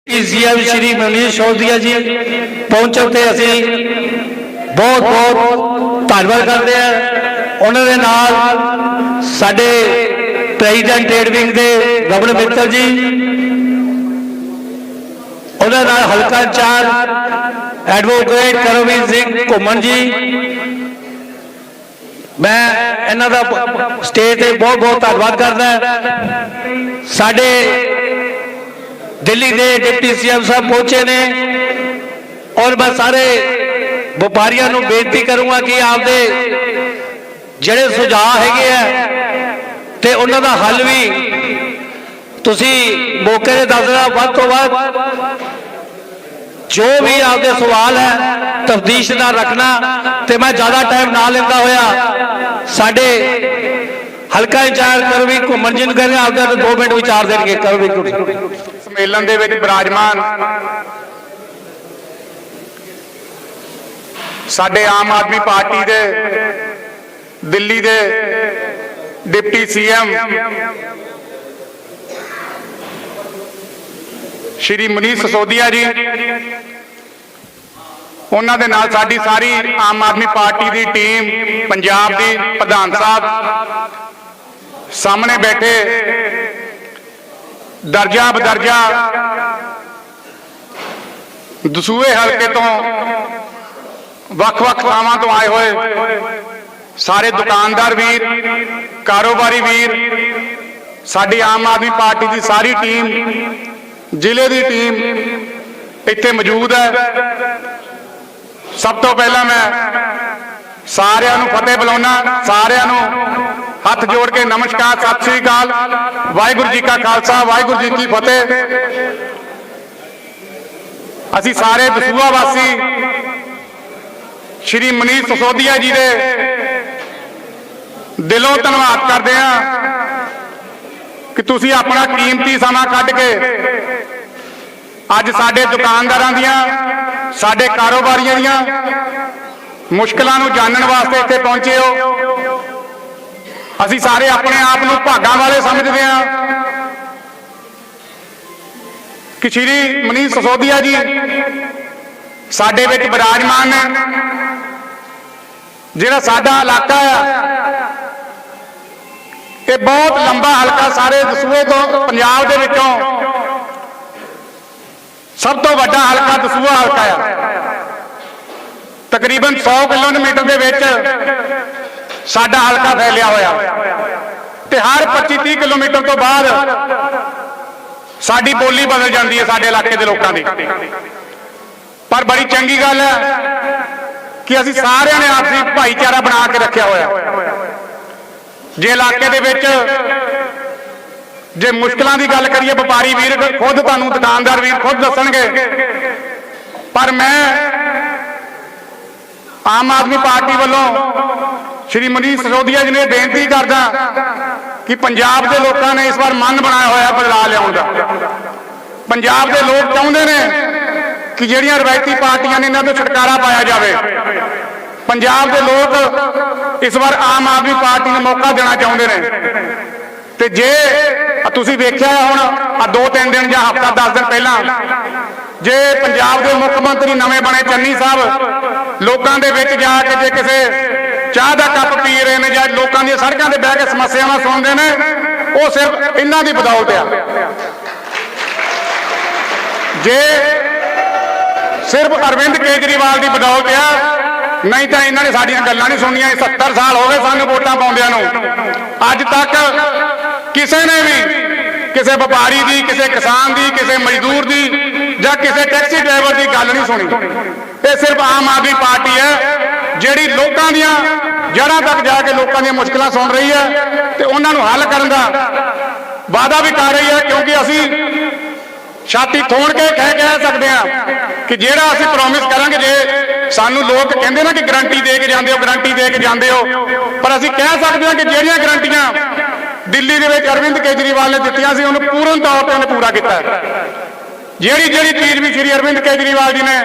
CM Shri Manish Sisodia जी पहुंचण ते असीं बहुत बहुत धन्नवाद करते हैं। उन्होंने नाल साडे प्रेजिडेंट ट्रेड विंग के रमन मित्तल जी, उन्होंने नाल हल्का इंचार्ज एडवोकेट करमवीर सिंह घुमन जी। मैं इन्हां दा स्टेज ते बहुत बहुत धन्नवाद करदा। साडे दिल्ली के डिप्टी सीएम साहब पहुंचे ने और मैं सारे व्यापारियों को बेनती करूंगा कि आपके जिहड़े सुझाव है ते उन्हां दा हल भी तुसी मौके ते दसना। वध तो वध जो भी आपके सवाल है तफ्तीश ना रखना। ते मैं ज़्यादा टाइम ना लेंदा होया साडे हल्का इंचार्ज करमवीर घुमन जी कहने आपका 2 मिनट विचार देंगे। करमवीर सम्मेलन दे विच विराजमान साडे आम आदमी पार्टी दे दिल्ली दे डिप्टी सीएम श्री मनीष सिसोदिया जी, उन्हां दे नाल साडी सारी आम आदमी पार्टी दी टीम पंजाब दी प्रधान साहब सामने बैठे दर्जा बदर्जा दसूए हल्के तो वख-वख थावां तो आए हुए सारे दुकानदार वीर, कारोबारी वीर, साडी आम आदमी पार्टी की सारी टीम, जिले की टीम इत्थे मौजूद है। सब तो पहला मैं सारिਆਂ ਨੂੰ फतेह बुलाउना। सारिਆਂ ਨੂੰ हथ जोड़ के नमस्कार, सत श्री अकाल, वाहिगुरू जी का खालसा, वाहिगुरू जी की फतेह। असी सारे दसूआ वासी श्री मनीष सिसोदिया जी दे दिलों धन्नवाद करते हैं कि तुसी अपना कीमती समा कढ के अज साडे दुकानदारां दियां, साडे कारोबारियां दियां मुश्किलों को जानने वास्ते इत्थे पहुंचे हो। असी सारे अपने आप को भागां वाले समझते हैं कि श्री मनीष सिसोदिया जी साडे विच विराजमान है। जिहड़ा साडा इलाका है ये बहुत लंबा हल्का, सारे दसूए तो पंजाब दे विचों सब तो वड्डा हल्का दसूआ हल्का है। तकरीबन 100 किलोमीटर के विच साडा हल्का फैलिया होया ते हर 25-30 किलोमीटर तो बाद साडी बोली बदल जाती है साडे इलाके के लोगों की। पर बड़ी चंगी गल है कि असीं सारिਆਂ ने आपसी भाईचारा बना के रखा होया। जे इलाके दे विच जे मुश्किलों की गल करिए व्यापारी वीर खुद तुहानूं दुकानदार वीर खुद दसणगे। पर मैं आम आदमी पार्टी वालों श्री मनीष सिसोदिया जी ने बेनती करदा कि पंजाब के लोगों ने इस बार मन बनाया होया बदलाव लियाउण दा। पंजाब के लोग चाहुंदे ने कि जिहड़ियां रवायती पार्टियां ने इन्हां तों छुटकारा पाया जाए। पंजाब के लोग इस बार आम आदमी पार्टी नूं मौका देना चाहुंदे ने। ते जे तुसीं वेखिआ हुण 2-3 दिन जां हफ्ता 10 दिन पहलां जे पंजाब के मुख्यमंत्री नवे बने चन्नी साहब लोगों के विच जाके जे किसी चाह का कप पी रहे हैं या लोगों दी सड़कों पर बह के समस्यावां सुनते हैं, वो सिर्फ इन्हां दी बदौलत है। जे सिर्फ अरविंद केजरीवाल की बदौलत है, नहीं तो इन्होंने साडियां गल्लां नहीं सुनिया। 70 साल हो गए सानूं वोटां पाउंदियां नूं। अज तक किसी ने भी किसी व्यापारी की, किसी किसान की, किसी मजदूर की या किसी टैक्सी ड्राइवर की गल नहीं सुनी। ये सिर्फ आम आदमी पार्टी है जिहड़ी लोगों दियां जड़ां तक जाके लोगों दी मुश्किलां सुन रही है ते उन्हां नूं हल करन दा वादा भी कर रही है। क्योंकि असीं छाती थोड़ के कह सकते हैं कि जिहड़ा असीं प्रॉमिस करांगे, जे सानूं लोग कहंदे ना कि गारंटी दे के जांदे हो, गारंटी दे के जांदे हो, पर असीं कह सकते हैं कि जिहड़ियां गारंटियां दिल्ली दे विच अरविंद केजरीवाल ने दित्तियां सी उन्हें पूर्ण तौर पर पूरा किया है। जिहड़ी जिहड़ी चीज़ भी श्री अरविंद केजरीवाल जी ने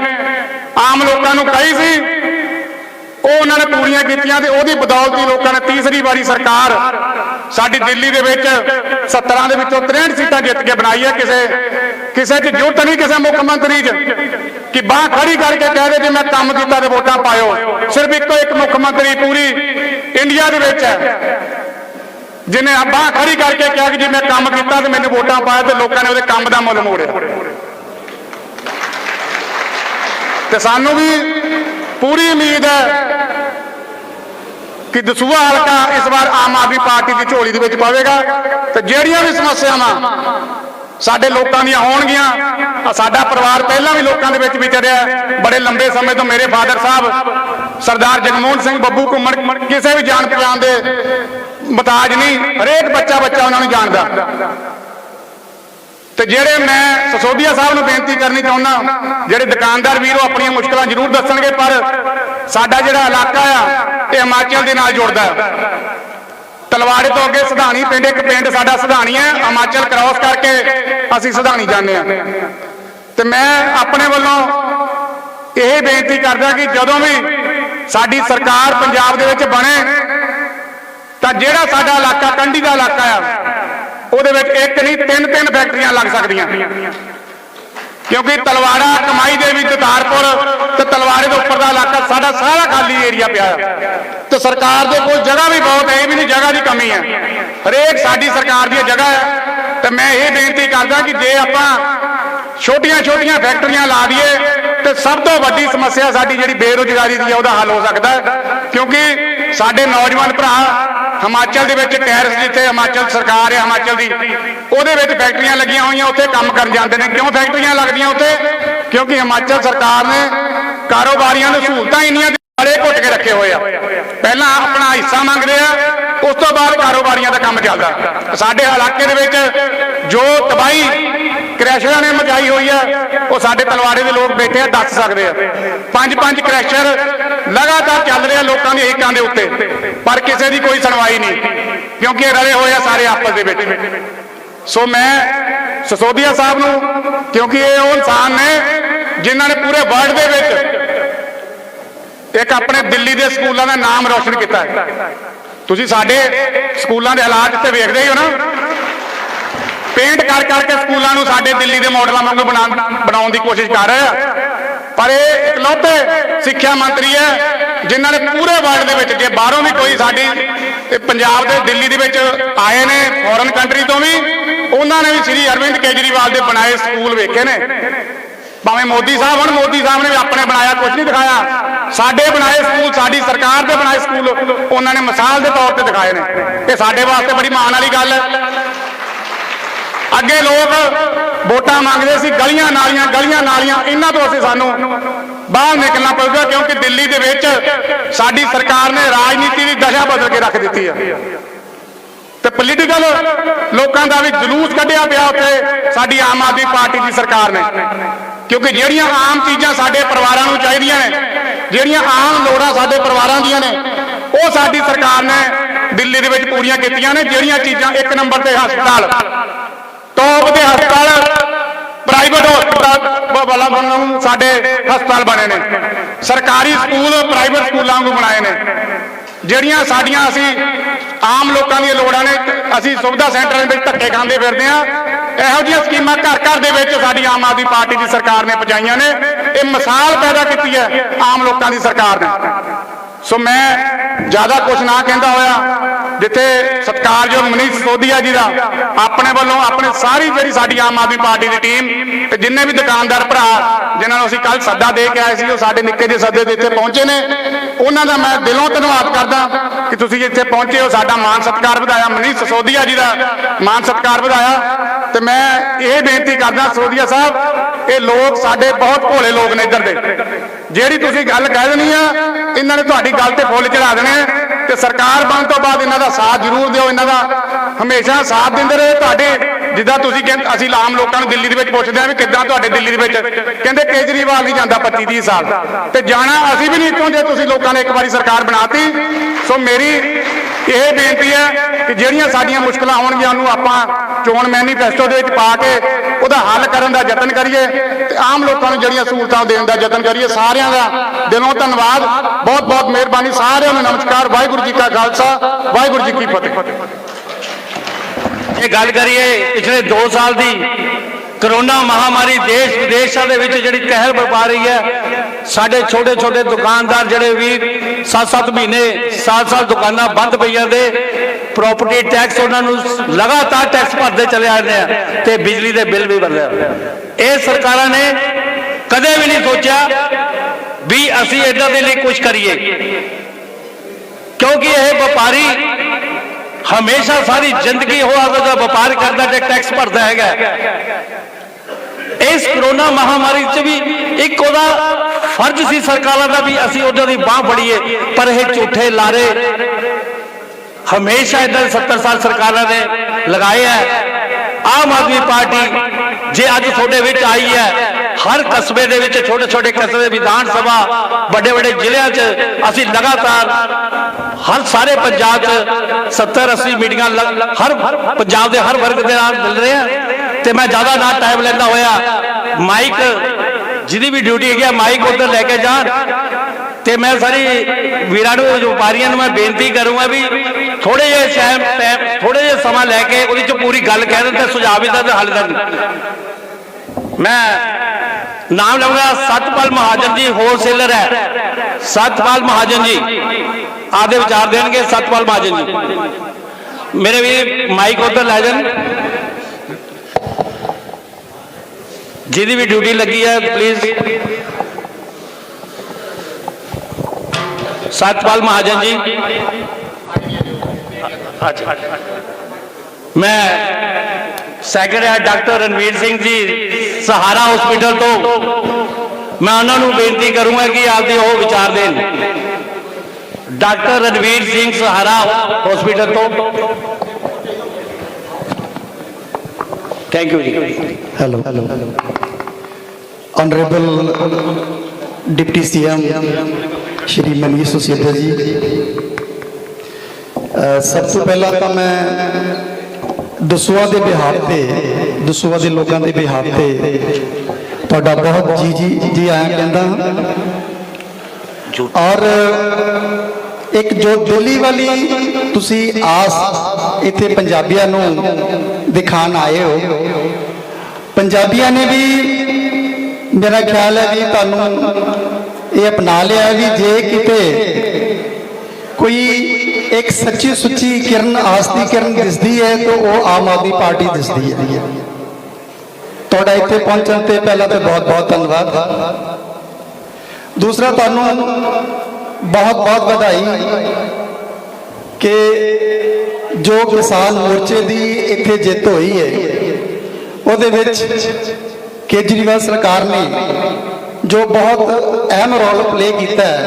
आम लोगों को कही सी वो उन्होंने पूरियां कीतियां ते ओहदी बदौलत ही लोगों ने तीसरी बारी सरकार साडी दिल्ली दे विच 17 दे विचों 63 सीटां जित के बनाई है। ਕਿਸੇ 'ਚ ਜੁਰਤ ਨਹੀਂ ਕਿਸੇ ਮੁੱਖ ਮੰਤਰੀ 'ਚ ਕਿ ਬਾਹ ਖੜੀ ਕਰਕੇ ਕਹਿ ਦੇ ਜੇ ਮੈਂ ਕੰਮ ਕੀਤਾ ਤੇ ਵੋਟਾਂ ਪਾਇਓ। ਸਿਰਫ ਇੱਕੋ ਇੱਕ ਮੁੱਖ ਮੰਤਰੀ ਪੂਰੀ ਇੰਡੀਆ ਦੇ ਵਿੱਚ ਹੈ ਜਿਹਨੇ ਬਾਹ ਖੜੀ ਕਰਕੇ ਕਿਹਾ ਕਿ ਜੇ ਮੈਂ ਕੰਮ ਕੀਤਾ ਤੇ ਮੈਨੂੰ ਵੋਟਾਂ ਪਾਇਆ ਤੇ ਲੋਕਾਂ ਨੇ ਉਹਦੇ ਕੰਮ ਦਾ ਮੁੱਲ ਮੋੜਿਆ। ਤੇ ਸਾਨੂੰ ਵੀ ਪੂਰੀ ਉਮੀਦ ਹੈ ਕਿ ਦਸੂਹਾ ਹਲਕਾ ਇਸ ਵਾਰ ਆਮ ਆਦਮੀ ਪਾਰਟੀ ਦੀ ਝੋਲੀ ਦੇ ਵਿੱਚ ਪਵੇਗਾ ਤੇ ਜਿਹੜੀਆਂ ਵੀ ਸਮੱਸਿਆਵਾਂ ਸਾਡੇ ਲੋਕਾਂ ਦੀਆਂ ਹੋਣਗੀਆਂ। ਸਾਡਾ ਪਰਿਵਾਰ ਪਹਿਲਾਂ ਵੀ ਲੋਕਾਂ ਦੇ ਵਿੱਚ ਵਿਚਰਿਆ ਬੜੇ ਲੰਬੇ ਸਮੇਂ ਤੋਂ। ਮੇਰੇ ਫਾਦਰ ਸਾਹਿਬ ਸਰਦਾਰ ਜਗਮੋਹਨ ਸਿੰਘ ਬੱਬੂ ਘੁੰਮਣ ਕਿਸੇ ਵੀ ਜਾਣ ਪਛਾਣ ਦੇ ਮੁਤਾਜ ਨਹੀਂ, ਹਰੇਕ ਬੱਚਾ ਉਹਨਾਂ ਨੂੰ ਜਾਣਦਾ। ਤੇ ਜਿਹੜੇ ਮੈਂ ਸਸੋਦੀਆ ਸਾਹਿਬ ਨੂੰ ਬੇਨਤੀ ਕਰਨੀ ਚਾਹੁੰਦਾ, ਜਿਹੜੇ ਦੁਕਾਨਦਾਰ ਵੀਰ ਉਹ ਆਪਣੀਆਂ ਮੁਸ਼ਕਲਾਂ ਜ਼ਰੂਰ ਦੱਸਣਗੇ, ਪਰ ਸਾਡਾ ਜਿਹੜਾ ਇਲਾਕਾ ਆ ਇਹ ਹਿਮਾਚਲ ਦੇ ਨਾਲ ਜੁੜਦਾ। ਤਲਵਾੜੇ ਤੋਂ ਅੱਗੇ ਸਿਧਾਣੀ ਪਿੰਡ, ਇੱਕ ਪਿੰਡ ਸਾਡਾ ਸਿਧਾਣੀ ਹੈ, ਹਿਮਾਚਲ ਕ੍ਰਾਸ ਕਰਕੇ ਅਸੀਂ ਸਿਧਾਣੀ ਜਾਂਦੇ ਹਾਂ। ਤੇ ਮੈਂ ਆਪਣੇ ਵੱਲੋਂ ਇਹ ਬੇਨਤੀ ਕਰਦਾ ਕਿ ਜਦੋਂ ਵੀ ਸਾਡੀ ਸਰਕਾਰ ਪੰਜਾਬ ਦੇ ਵਿੱਚ ਬਣੇ ਤਾਂ ਜਿਹੜਾ ਸਾਡਾ ਇਲਾਕਾ ਕੰਢੀ ਦਾ ਇਲਾਕਾ ਆ ਉਹਦੇ ਵਿੱਚ ਇੱਕ ਨਹੀਂ ਤਿੰਨ ਫੈਕਟਰੀਆਂ ਲੱਗ ਸਕਦੀਆਂ, ਕਿਉਂਕਿ ਤਲਵਾੜਾ ਕਮਾਈ ਦੇ ਵਿੱਚ ਤਾਰਪੁਰ ਤੇ ਤਲਵਾੜੇ ਦੇ ਉੱਪਰ ਦਾ ਇਲਾਕਾ ਸਾਡਾ ਸਾਰਾ ਖਾਲੀ ਏਰੀਆ ਪਿਆ ਤੇ ਸਰਕਾਰ ਦੇ ਕੋਲ ਜਗ੍ਹਾ ਵੀ ਬਹੁਤ ਹੈ, ਇਹ ਵੀ ਨਹੀਂ ਜਗ੍ਹਾ ਦੀ ਕਮੀ ਹੈ, ਹਰੇਕ ਸਾਡੀ ਸਰਕਾਰ ਦੀ ਜਗ੍ਹਾ ਹੈ। ਤੇ ਮੈਂ ਇਹ ਬੇਨਤੀ ਕਰਦਾ ਕਿ ਜੇ ਆਪਾਂ ਛੋਟੀਆਂ ਫੈਕਟਰੀਆਂ ਲਾ ਦਈਏ ਤੇ ਸਭ ਤੋਂ ਵੱਡੀ ਸਮੱਸਿਆ ਸਾਡੀ ਜਿਹੜੀ ਬੇਰੁਜ਼ਗਾਰੀ ਦੀ ਹੈ ਉਹਦਾ ਹੱਲ ਹੋ ਸਕਦਾ ਹੈ, ਕਿਉਂਕਿ ਸਾਡੇ ਨੌਜਵਾਨ ਭਰਾ ਹਿਮਾਚਲ ਦੇ ਵਿੱਚ ਟੈਰਿਸ, ਜਿੱਥੇ ਹਿਮਾਚਲ ਸਰਕਾਰ ਹੈ ਹਿਮਾਚਲ ਦੀ, ਉਹਦੇ ਵਿੱਚ ਫੈਕਟਰੀਆਂ ਲੱਗੀਆਂ ਹੋਈਆਂ, ਉੱਥੇ ਕੰਮ ਕਰਨ ਜਾਂਦੇ ਨੇ। ਕਿਉਂ ਫੈਕਟਰੀਆਂ ਲੱਗਦੀਆਂ ਉੱਥੇ? ਕਿਉਂਕਿ ਹਿਮਾਚਲ ਸਰਕਾਰ ਨੇ ਕਾਰੋਬਾਰੀਆਂ ਨੂੰ ਸਹੂਲਤਾਂ ਇੰਨੀਆਂ ਬੜੇ ਘੁੱਟ ਕੇ ਰੱਖੇ ਹੋਏ ਆ। ਪਹਿਲਾਂ ਆਪਣਾ ਹਿੱਸਾ ਮੰਗਦੇ ਆ, ਉਸ ਤੋਂ ਬਾਅਦ ਕਾਰੋਬਾਰੀਆਂ ਦਾ ਕੰਮ ਚੱਲਦਾ। ਸਾਡੇ ਇਲਾਕੇ ਦੇ ਵਿੱਚ ਜੋ ਤਬਾਹੀ ਕ੍ਰੈਸ਼ਰਾਂ ਨੇ ਮਚਾਈ ਹੋਈ ਆ ਉਹ ਸਾਡੇ ਤਲਵਾੜੇ ਦੇ ਲੋਕ ਬੈਠੇ ਆ ਦੱਸ ਸਕਦੇ ਆ। 5 ਕ੍ਰੈਸ਼ਰ ਲਗਾਤਾਰ ਚੱਲ ਰਹੇ ਆ ਲੋਕਾਂ ਦੀ ਏਕਾਂ ਦੇ ਉੱਤੇ, ਪਰ ਕਿਸੇ ਦੀ ਕੋਈ ਸੁਣਵਾਈ ਨਹੀਂ, ਕਿਉਂਕਿ ਇਹ ਰਲੇ ਹੋਏ ਆ ਸਾਰੇ ਆਪਸ ਦੇ ਵਿੱਚ। ਸੋ ਮੈਂ ਸਸੋਦੀਆ ਸਾਹਿਬ ਨੂੰ, ਕਿਉਂਕਿ ਇਹ ਉਹ ਇਨਸਾਨ ਨੇ ਜਿਨ੍ਹਾਂ ਨੇ ਪੂਰੇ ਵਰਲਡ ਦੇ ਵਿੱਚ ਇੱਕ ਆਪਣੇ ਦਿੱਲੀ ਦੇ ਸਕੂਲਾਂ ਦਾ ਨਾਮ ਰੋਸ਼ਨ ਕੀਤਾ ਹੈ। ਤੁਸੀਂ ਸਾਡੇ ਸਕੂਲਾਂ ਦੇ ਹਾਲਾਤ ਇੱਥੇ ਵੇਖਦੇ ਹੀ ਹੋ ਨਾ, ਪੇਂਟ ਕਰਕੇ ਸਕੂਲਾਂ ਨੂੰ ਸਾਡੇ ਦਿੱਲੀ ਦੇ ਮਾਡਲਾਂ ਵਾਂਗੂ ਬਣਾਉਣ ਦੀ ਕੋਸ਼ਿਸ਼ ਕਰ ਰਹੇ ਆ। ਪਰ ਇਹ ਇਕਲੌਤੇ ਸਿੱਖਿਆ ਮੰਤਰੀ ਹੈ ਜਿਨ੍ਹਾਂ ਨੇ ਪੂਰੇ ਵਰਲਡ ਦੇ ਵਿੱਚ, ਜੇ ਬਾਹਰੋਂ ਵੀ ਕੋਈ ਸਾਡੀ ਪੰਜਾਬ ਦੇ ਦਿੱਲੀ ਦੇ ਵਿੱਚ ਆਏ ਨੇ ਫੋਰਨ ਕੰਟਰੀ ਤੋਂ ਵੀ, ਉਹਨਾਂ ਨੇ ਵੀ ਸ੍ਰੀ ਅਰਵਿੰਦ ਕੇਜਰੀਵਾਲ ਦੇ ਬਣਾਏ ਸਕੂਲ ਵੇਖੇ ਨੇ। ਭਾਵੇਂ ਮੋਦੀ ਸਾਹਿਬ ਹੁਣ, ਮੋਦੀ ਸਾਹਿਬ ਨੇ ਵੀ ਆਪਣੇ ਬਣਾਇਆ, ਕੁਝ ਨਹੀਂ ਦਿਖਾਇਆ। ਸਾਡੇ ਬਣਾਏ ਸਕੂਲ, ਸਾਡੀ ਸਰਕਾਰ ਦੇ ਬਣਾਏ ਸਕੂਲ ਉਹਨਾਂ ਨੇ ਮਿਸਾਲ ਦੇ ਤੌਰ ਤੇ ਦਿਖਾਏ ਨੇ। ਇਹ ਸਾਡੇ ਵਾਸਤੇ ਬੜੀ ਮਾਣ ਵਾਲੀ ਗੱਲ ਹੈ। ਅੱਗੇ ਲੋਕ ਵੋਟਾਂ ਮੰਗਦੇ ਸੀ ਗਲੀਆਂ ਨਾਲੀਆਂ, ਇਹਨਾਂ ਤੋਂ ਸਾਨੂੰ ਬਾਹਰ ਨਿਕਲਣਾ ਪਊਗਾ, ਕਿਉਂਕਿ ਦਿੱਲੀ ਦੇ ਵਿੱਚ ਸਾਡੀ ਸਰਕਾਰ ਨੇ ਰਾਜਨੀਤੀ ਦੀ ਦਸ਼ਾ ਬਦਲ ਕੇ ਰੱਖ ਦਿੱਤੀ ਹੈ ਤੇ ਪੋਲੀਟੀਕਲ ਲੋਕਾਂ ਦਾ ਵੀ ਜਲੂਸ ਕੱਢਿਆ ਪਿਆ ਉੱਥੇ ਸਾਡੀ ਆਮ ਆਦਮੀ ਪਾਰਟੀ ਦੀ ਸਰਕਾਰ ਨੇ। ਕਿਉਂਕਿ ਜਿਹੜੀਆਂ ਆਮ ਚੀਜ਼ਾਂ ਸਾਡੇ ਪਰਿਵਾਰਾਂ ਨੂੰ ਚਾਹੀਦੀਆਂ ਨੇ, ਜਿਹੜੀਆਂ ਆਮ ਲੋੜਾਂ ਸਾਡੇ ਪਰਿਵਾਰਾਂ ਦੀਆਂ ਨੇ, ਉਹ ਸਾਡੀ ਸਰਕਾਰ ਨੇ ਦਿੱਲੀ ਦੇ ਵਿੱਚ ਪੂਰੀਆਂ ਕੀਤੀਆਂ ਨੇ। ਜਿਹੜੀਆਂ ਚੀਜ਼ਾਂ ਇੱਕ ਨੰਬਰ ਤੇ ਹਸਪਤਾਲ, ਟੌਪ ਦੇ ਹਸਪਤਾਲ, ਪ੍ਰਾਈਵੇਟ ਹਸਪਤਾਲ ਵਾਲਾ ਨੂੰ ਸਾਡੇ ਹਸਪਤਾਲ ਬਣੇ ਨੇ, ਸਰਕਾਰੀ ਸਕੂਲ ਪ੍ਰਾਈਵੇਟ ਸਕੂਲਾਂ ਵਾਂਗੂ ਬਣਾਏ ਨੇ। ਜਿਹੜੀਆਂ ਸਾਡੀਆਂ ਅਸੀਂ ਆਮ ਲੋਕਾਂ ਦੀਆਂ ਲੋੜਾਂ ਨੇ, ਅਸੀਂ ਸੁਵਿਧਾ ਸੈਂਟਰਾਂ ਦੇ ਵਿੱਚ ਧੱਕੇ ਖਾਂਦੇ ਫਿਰਦੇ ਆ, ਇਹੋ ਜਿਹੀਆਂ ਸਕੀਮਾਂ ਘਰ ਦੇ ਵਿੱਚ ਸਾਡੀ ਆਮ ਆਦਮੀ ਪਾਰਟੀ ਦੀ ਸਰਕਾਰ ਨੇ ਪਹੁੰਚਾਈਆਂ ਨੇ। ਇਹ ਮਿਸਾਲ ਪੈਦਾ ਕੀਤੀ ਹੈ ਆਮ ਲੋਕਾਂ ਦੀ ਸਰਕਾਰ ਨੇ। ਸੋ ਮੈਂ ਜ਼ਿਆਦਾ ਕੁਝ ਨਾ ਕਹਿੰਦਾ ਹੋਇਆ, ਜਿੱਥੇ ਸਤਿਕਾਰਯੋਗ ਮਨੀਸ਼ ਸਿਸੋਦੀਆ ਜੀ ਦਾ ਆਪਣੇ ਵੱਲੋਂ, ਆਪਣੇ ਸਾਰੀ ਜਿਹੜੀ ਸਾਡੀ ਆਮ ਆਦਮੀ ਪਾਰਟੀ ਦੀ ਟੀਮ ਤੇ ਜਿੰਨੇ ਵੀ ਦੁਕਾਨਦਾਰ ਭਰਾ ਜਿਨ੍ਹਾਂ ਨੂੰ ਅਸੀਂ ਕੱਲ ਸੱਦਾ ਦੇ ਕੇ ਆਏ ਸੀ, ਉਹ ਸਾਡੇ ਨਿੱਕੇ ਜਿਹੇ ਸੱਦੇ ਦੇ ਇੱਥੇ ਪਹੁੰਚੇ ਨੇ, ਉਹਨਾਂ ਦਾ ਮੈਂ ਦਿਲੋਂ ਧੰਨਵਾਦ ਕਰਦਾ ਕਿ ਤੁਸੀਂ ਇੱਥੇ ਪਹੁੰਚੇ ਹੋ, ਸਾਡਾ ਮਾਨ ਸਤਿਕਾਰ ਵਧਾਇਆ, ਮਨੀਸ਼ ਸਿਸੋਦੀਆ ਜੀ ਦਾ ਮਾਨ ਸਤਿਕਾਰ ਵਧਾਇਆ। ਤੇ ਮੈਂ ਇਹ ਬੇਨਤੀ ਕਰਦਾ ਸਿਸੋਦੀਆ ਸਾਹਿਬ, ਇਹ ਲੋਕ ਸਾਡੇ ਬਹੁਤ ਭੋਲੇ ਲੋਕ ਨੇ ਇੱਧਰ ਦੇ, ਜਿਹੜੀ ਤੁਸੀਂ ਗੱਲ ਕਹਿ ਦੇਣੀ ਆ ਇਹਨਾਂ ਨੇ ਤੁਹਾਡੀ ਗੱਲ ਤੇ ਫੁੱਲ ਚੜਾ ਦੇਣੇ ਤੇ ਸਰਕਾਰ ਬਣਨ ਤੋਂ ਬਾਅਦ ਇਹਨਾਂ ਦਾ ਸਾਥ ਜ਼ਰੂਰ ਦਿਓ, ਇਹਨਾਂ ਦਾ ਹਮੇਸ਼ਾ ਸਾਥ ਦਿੰਦੇ ਰਹੇ ਤੁਹਾਡੇ। ਜਿੱਦਾਂ ਤੁਸੀਂ ਕਹਿੰਦੇ, ਅਸੀਂ ਆਮ ਲੋਕਾਂ ਨੂੰ ਦਿੱਲੀ ਦੇ ਵਿੱਚ ਪੁੱਛਦੇ ਆ ਵੀ ਕਿੱਦਾਂ ਤੁਹਾਡੇ ਦਿੱਲੀ ਦੇ ਵਿੱਚ, ਕਹਿੰਦੇ ਕੇਜਰੀਵਾਲ ਨਹੀਂ ਜਾਂਦਾ 25-30 ਸਾਲ, ਤੇ ਜਾਣਾ ਅਸੀਂ ਵੀ ਨਹੀਂ ਇੱਥੋਂ ਜੇ ਤੁਸੀਂ ਲੋਕਾਂ ਨੇ ਇੱਕ ਵਾਰੀ ਸਰਕਾਰ ਬਣਾਤੀ। ਸੋ ਮੇਰੀ ਇਹ ਬੇਨਤੀ ਹੈ ਕਿ ਜਿਹੜੀਆਂ ਸਾਡੀਆਂ ਮੁਸ਼ਕਲਾਂ ਹੋਣਗੀਆਂ ਉਹਨੂੰ ਆਪਾਂ ਚੋਣ ਮੈਨੀਫੈਸਟੋ ਦੇ ਵਿੱਚ ਪਾ ਕੇ ਉਹਦਾ ਹੱਲ ਕਰਨ ਦਾ ਯਤਨ ਕਰੀਏ ਤੇ ਆਮ ਲੋਕਾਂ ਨੂੰ ਜਿਹੜੀਆਂ ਸਹੂਲਤਾਂ ਦੇਣ ਦਾ ਯਤਨ ਕਰੀਏ। ਸਾਰਿਆਂ ਦਾ ਦਿਲੋਂ ਧੰਨਵਾਦ, ਬਹੁਤ ਬਹੁਤ ਮਿਹਰਬਾਨੀ, ਸਾਰਿਆਂ ਨੂੰ ਨਮਸਕਾਰ। ਵਾਹਿਗੁਰੂ ਜੀ ਕਾ ਖਾਲਸਾ, ਵਾਹਿਗੁਰੂ ਜੀ ਕੀ ਫਤਿਹ। ਇਹ ਗੱਲ ਕਰੀਏ ਪਿਛਲੇ 2 ਸਾਲ ਦੀ, कोरोना महामारी देश विदेशों के विच जिहड़ी कहर बरपा रही है। साडे छोटे छोटे दुकानदार जिहड़े भी 7-7 महीने 7 दुकानां बंद पईआं दे प्रॉपर्टी टैक्स उन्होंने लगातार टैक्स भरते चले आ रहे हैं ते बिजली के बिल भी भर रहे हैं। ये सरकारां ने कदे भी नहीं सोचा भी असी इदां दे लई कुछ करिए, क्योंकि यह व्यापारी हमेशा सारी जिंदगी हो अगर व्यापार करता है टैक्स भरता है। इस कोरोना महामारी च भी एक ओदा फर्ज सी सरकारां दा भी असी उहदी दी बांह फड़ीए, पर यह झूठे लारे हमेशा इधर 70 साल सरकारां ने लगाए है। आम आदमी पार्टी जे अज थोड़े विच आई है, हर कस्बे दे विच छोटे छोटे कस्बे विधान सभा बड़े बड़े जिलों च असी लगातार हर सारे पंजाब 70-80 मीटिंगां हर पंजाब के हर वर्ग के नाल मिल रहे हैं। तो मैं ज़्यादा ना टाइम लेंदा होया माइक जिहदी भी ड्यूटी है माइक उधर लैके जान, तो मैं सारी वीरां नूं व्यापारियों मैं बेनती करूँगा भी थोड़े जे टाइम थोड़े जे समा लैके उहदे च पूरी गल कह दें तो सुझाव भी तो हल कर। मैं नाम लूंगा सतपाल महाजन जी होलसेलर है, सतपाल महाजन जी आधे विचार देंगे। सतपाल महाजन जी मेरे भी माइक उधर लै जान, जिहदी भी ड्यूटी लगी है प्लीज। सतपाल महाजन जी मैं सैकटरी डॉक्टर रणवीर सिंह जी सहारा हॉस्पिटल तो मैं उन्होंने बेनती करूंगा कि आपके वो विचार दें। डॉक्टर रणवीर सिंह सहारा हॉस्पिटल तो thank you ji. Hello honourable deputy CM Shri Manish Sisodia ji, सब तो पहला तो मैं दसूआ के बिहार से दसूआ के लोगों के बिहार से तुहाडा बहुत जी जी जी आया कहता। और एक जो दिल्ली वाली तुसी आस इत्थे पंजाबियां नूं दिखाण आए हो, पंजाबियां ने भी मेरा ख्याल है भी तुहानूं ये अपना लिया भी जे किते कोई एक सच्ची सुच्ची किरण आस की किरण दिसदी है तो वो आम आदमी पार्टी दिसदी है। तुहाडा इत्थे पहुंचण ते पहला तो बहुत बहुत धन्यवाद। दूसरा तुहानूं बहुत बहुत बधाई कि जो किसान मोर्चे की इत्थे जित हुई है उहदे विच केजरीवाल सरकार ने जो बहुत अहम रोल प्ले किया है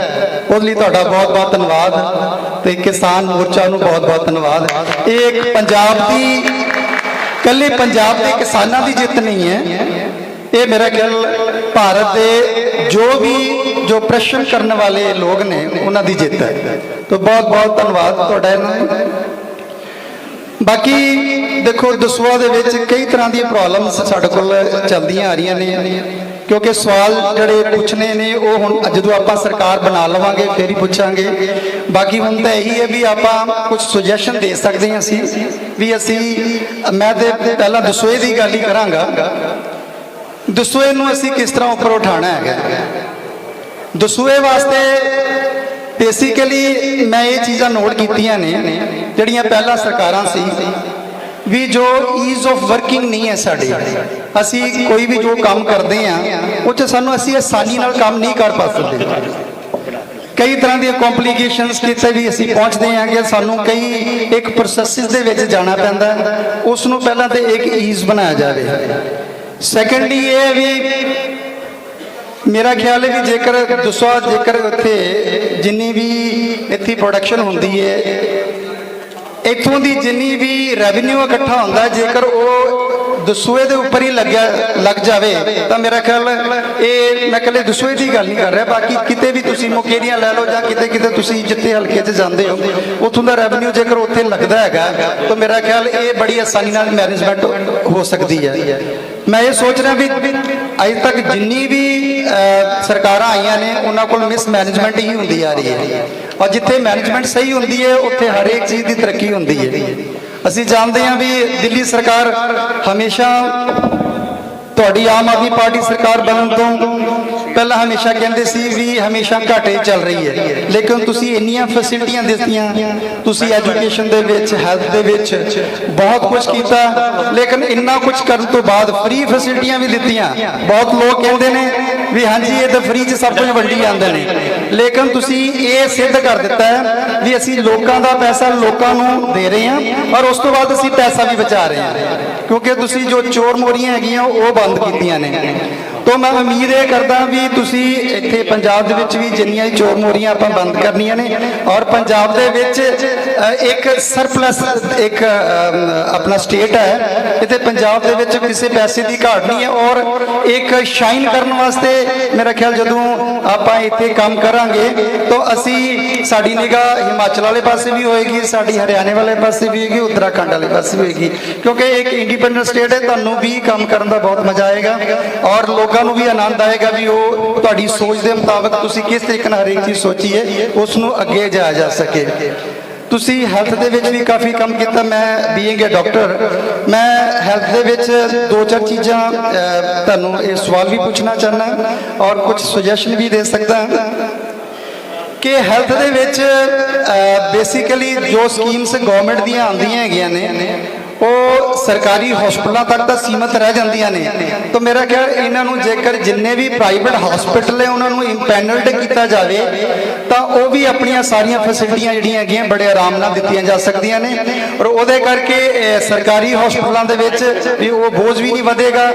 उस लिए तुहाडा बहुत बहुत धन्यवाद। तो किसान मोर्चा नूं बहुत बहुत धन्यवाद। एक पंजाब की कल्ले पंजाब के किसानों की जित नहीं है, ये मेरा ख्याल भारत के जो प्रश्न करने वाले लोग ने उन्होंने जित है। तो बहुत बहुत धन्यवाद तुहाडा। बाकी देखो दसूआ दे विच कई तरह की प्रॉब्लम्स साडे कोल चलदियां आ रही ने, क्योंकि सवाल जड़े पूछने ने वो हुण जदों आपां सरकार बना लवांगे फिर ही पूछांगे। बाकी हुण तां यही है भी आपां कुछ सुजैशन दे सकते हैं असी भी असी मैं तो पहला दसूए की गल ही करांगा। दसूए नूं असी किस तरह उपर उठाना है। दसूए वास्ते बेसिकली मैं ये चीज़ां नोट कीतियां ने जिहड़ियां पहला सरकारां सी भी जो ईज ऑफ वर्किंग नहीं है साडी। असी कोई भी जो काम करते हैं वो सानू असी आसानी नाल काम नहीं कर पा सकते। कई तरह की कॉम्प्लीकेशनस किते भी असी पहुँचते हैं कि सानू कई एक प्रोसैसिस दे विच जाना पैंदा है, उसनू पहला तो एक ईज बनाया जाए। सैकेंडली ये भी मेरा ख्याल है कि जेकर दसूआ जेकर इत्थे जिन्नी भी इत्थे प्रोडक्शन होंदी है इत्थों की जिन्नी भी रेवन्यू इकट्ठा होंदा जेकर वो दसूए के उपर ही लग जाए तो मेरा ख्याल ये मैं कल दसूए की गल नहीं कर रहा, बाकी किते भी तुसी मुकेरियां लै लो जां किते किते तुसी जिथे हल्के च जांदे हो उत्थों का रेवन्यू जेकर उत्थे लगता है तो मेरा ख्याल ये बड़ी आसानी नाल मैनेजमेंट हो सकती है। मैं ये सोच रहा भी अज तक जिन्नी भी सरकार आईयां ने उन्हां कोल मिस मैनेजमेंट ही होंदी आ रही है, और जिथे मैनेजमेंट सही होंदी है उत्थे हर एक चीज़ की तरक्की होंदी है। असीं जानते हैं भी दिल्ली सरकार हमेशा ਤੁਹਾਡੀ ਆਮ ਆਦਮੀ ਪਾਰਟੀ ਸਰਕਾਰ ਬਣਨ ਤੋਂ ਪਹਿਲਾਂ ਹਮੇਸ਼ਾ ਕਹਿੰਦੇ ਸੀ ਵੀ ਹਮੇਸ਼ਾ ਘਾਟੇ ਚੱਲ ਰਹੀ ਹੈ, ਲੇਕਿਨ ਤੁਸੀਂ ਇੰਨੀਆਂ ਫੈਸਿਲਿਟੀਆਂ ਦਿੱਤੀਆਂ, ਤੁਸੀਂ ਐਜੂਕੇਸ਼ਨ ਦੇ ਵਿੱਚ, ਹੈਲਥ ਦੇ ਵਿੱਚ ਬਹੁਤ ਕੁਝ ਕੀਤਾ, ਲੇਕਿਨ ਇੰਨਾ ਕੁਝ ਕਰਨ ਤੋਂ ਬਾਅਦ ਫ੍ਰੀ ਫੈਸਿਲਿਟੀਆਂ ਵੀ ਦਿੱਤੀਆਂ। ਬਹੁਤ ਲੋਕ ਕਹਿੰਦੇ ਨੇ ਵੀ ਹਾਂਜੀ ਇਹ ਤਾਂ ਫ੍ਰੀ 'ਚ ਸਭ ਕੁਝ ਵੰਡੀ ਜਾਂਦੇ ਨੇ, ਲੇਕਿਨ ਤੁਸੀਂ ਇਹ ਸਿੱਧ ਕਰ ਦਿੱਤਾ ਹੈ ਵੀ ਅਸੀਂ ਲੋਕਾਂ ਦਾ ਪੈਸਾ ਲੋਕਾਂ ਨੂੰ ਦੇ ਰਹੇ ਹਾਂ ਔਰ ਉਸ ਤੋਂ ਬਾਅਦ ਅਸੀਂ ਪੈਸਾ ਵੀ ਬਚਾ ਰਹੇ ਹਾਂ, ਕਿਉਂਕਿ ਤੁਸੀਂ ਜੋ ਚੋਰ ਮੋਰੀਆਂ ਹੈਗੀਆਂ ਉਹ ਬੰਦ ਕੀਤੀਆਂ ਨੇ। तो मैं उम्मीद ये करदा भी तुसी इत्थे पंजाब दे विच भी जिन्नियां चोर मोरियां आपां बंद करनियां ने और पंजाब दे विच एक सरप्लस एक अपना स्टेट है, इत्थे पंजाब दे विच किसी पैसे की घाट नहीं है और एक शाइन करने वास्ते मेरा ख्याल जदों आपां इत्थे काम करांगे तो असी साडी निगाह हिमाचल वाले पासे भी होएगी, साडी हरियाणे वाले पासे भी होएगी, उत्तराखंड वाले पासे भी होएगी, क्योंकि एक इंडिपेंडेंट स्टेट है। तुहानूं भी काम करन दा बहुत मजा आएगा और लोगों ਨੂੰ भी आनंद आएगा भी वो ਤੁਹਾਡੀ सोच के मुताबिक ਤੁਸੀਂ किस तरीके ਨਾਲ हर एक चीज़ सोची है उस ਨੂੰ ਅੱਗੇ ਜਾਇਆ ਜਾ ਸਕੇ। ਤੁਸੀਂ ਹੈਲਥ ਦੇ ਵਿੱਚ ਵੀ ਕਾਫੀ ਕੰਮ ਕੀਤਾ। ਮੈਂ ਬੀਇੰਗ ਅ ਡਾਕਟਰ ਮੈਂ ਹੈਲਥ ਦੇ ਵਿੱਚ ਦੋ ਚਾਰ ਚੀਜ਼ਾਂ ਤੁਹਾਨੂੰ ਇਹ ਸਵਾਲ ਵੀ ਪੁੱਛਣਾ ਚਾਹੁੰਦਾ ਔਰ ਕੁਝ ਸੁਜੈਸ਼ਨ ਵੀ ਦੇ ਸਕਦਾ ਕਿ ਹੈਲਥ ਦੇ ਵਿੱਚ ਬੇਸਿਕਲੀ ਜੋ ਸਕੀਮਸ ਗਵਰਨਮੈਂਟ ਦੀਆਂ ਆਉਂਦੀਆਂ ਹੈਗੀਆਂ ਨੇ ਉਹ ਸਰਕਾਰੀ ਹਸਪਤਾਲਾਂ ਤੱਕ ਤਾਂ ਸੀਮਤ ਰਹਿ ਜਾਂਦੀਆਂ ਨੇ। ਤਾਂ ਮੇਰਾ ਖਿਆਲ ਇਹਨਾਂ ਨੂੰ ਜੇਕਰ ਜਿੰਨੇ ਵੀ ਪ੍ਰਾਈਵੇਟ ਹਸਪਤਾਲ ਹੈ ਉਹਨਾਂ ਨੂੰ ਇੰਪੈਨਲਡ ਕੀਤਾ ਜਾਵੇ ਤਾਂ ਉਹ ਵੀ ਆਪਣੀਆਂ ਸਾਰੀਆਂ ਫੈਸਿਲਿਟੀਆਂ ਜਿਹੜੀਆਂ ਹੈਗੀਆਂ ਬੜੇ ਆਰਾਮ ਨਾਲ ਦਿੱਤੀਆਂ ਜਾ ਸਕਦੀਆਂ ਨੇ ਔਰ ਉਹਦੇ ਕਰਕੇ ਸਰਕਾਰੀ ਹਸਪਤਾਲਾਂ ਦੇ ਵਿੱਚ ਵੀ ਉਹ ਬੋਝ ਵੀ ਨਹੀਂ ਵਧੇਗਾ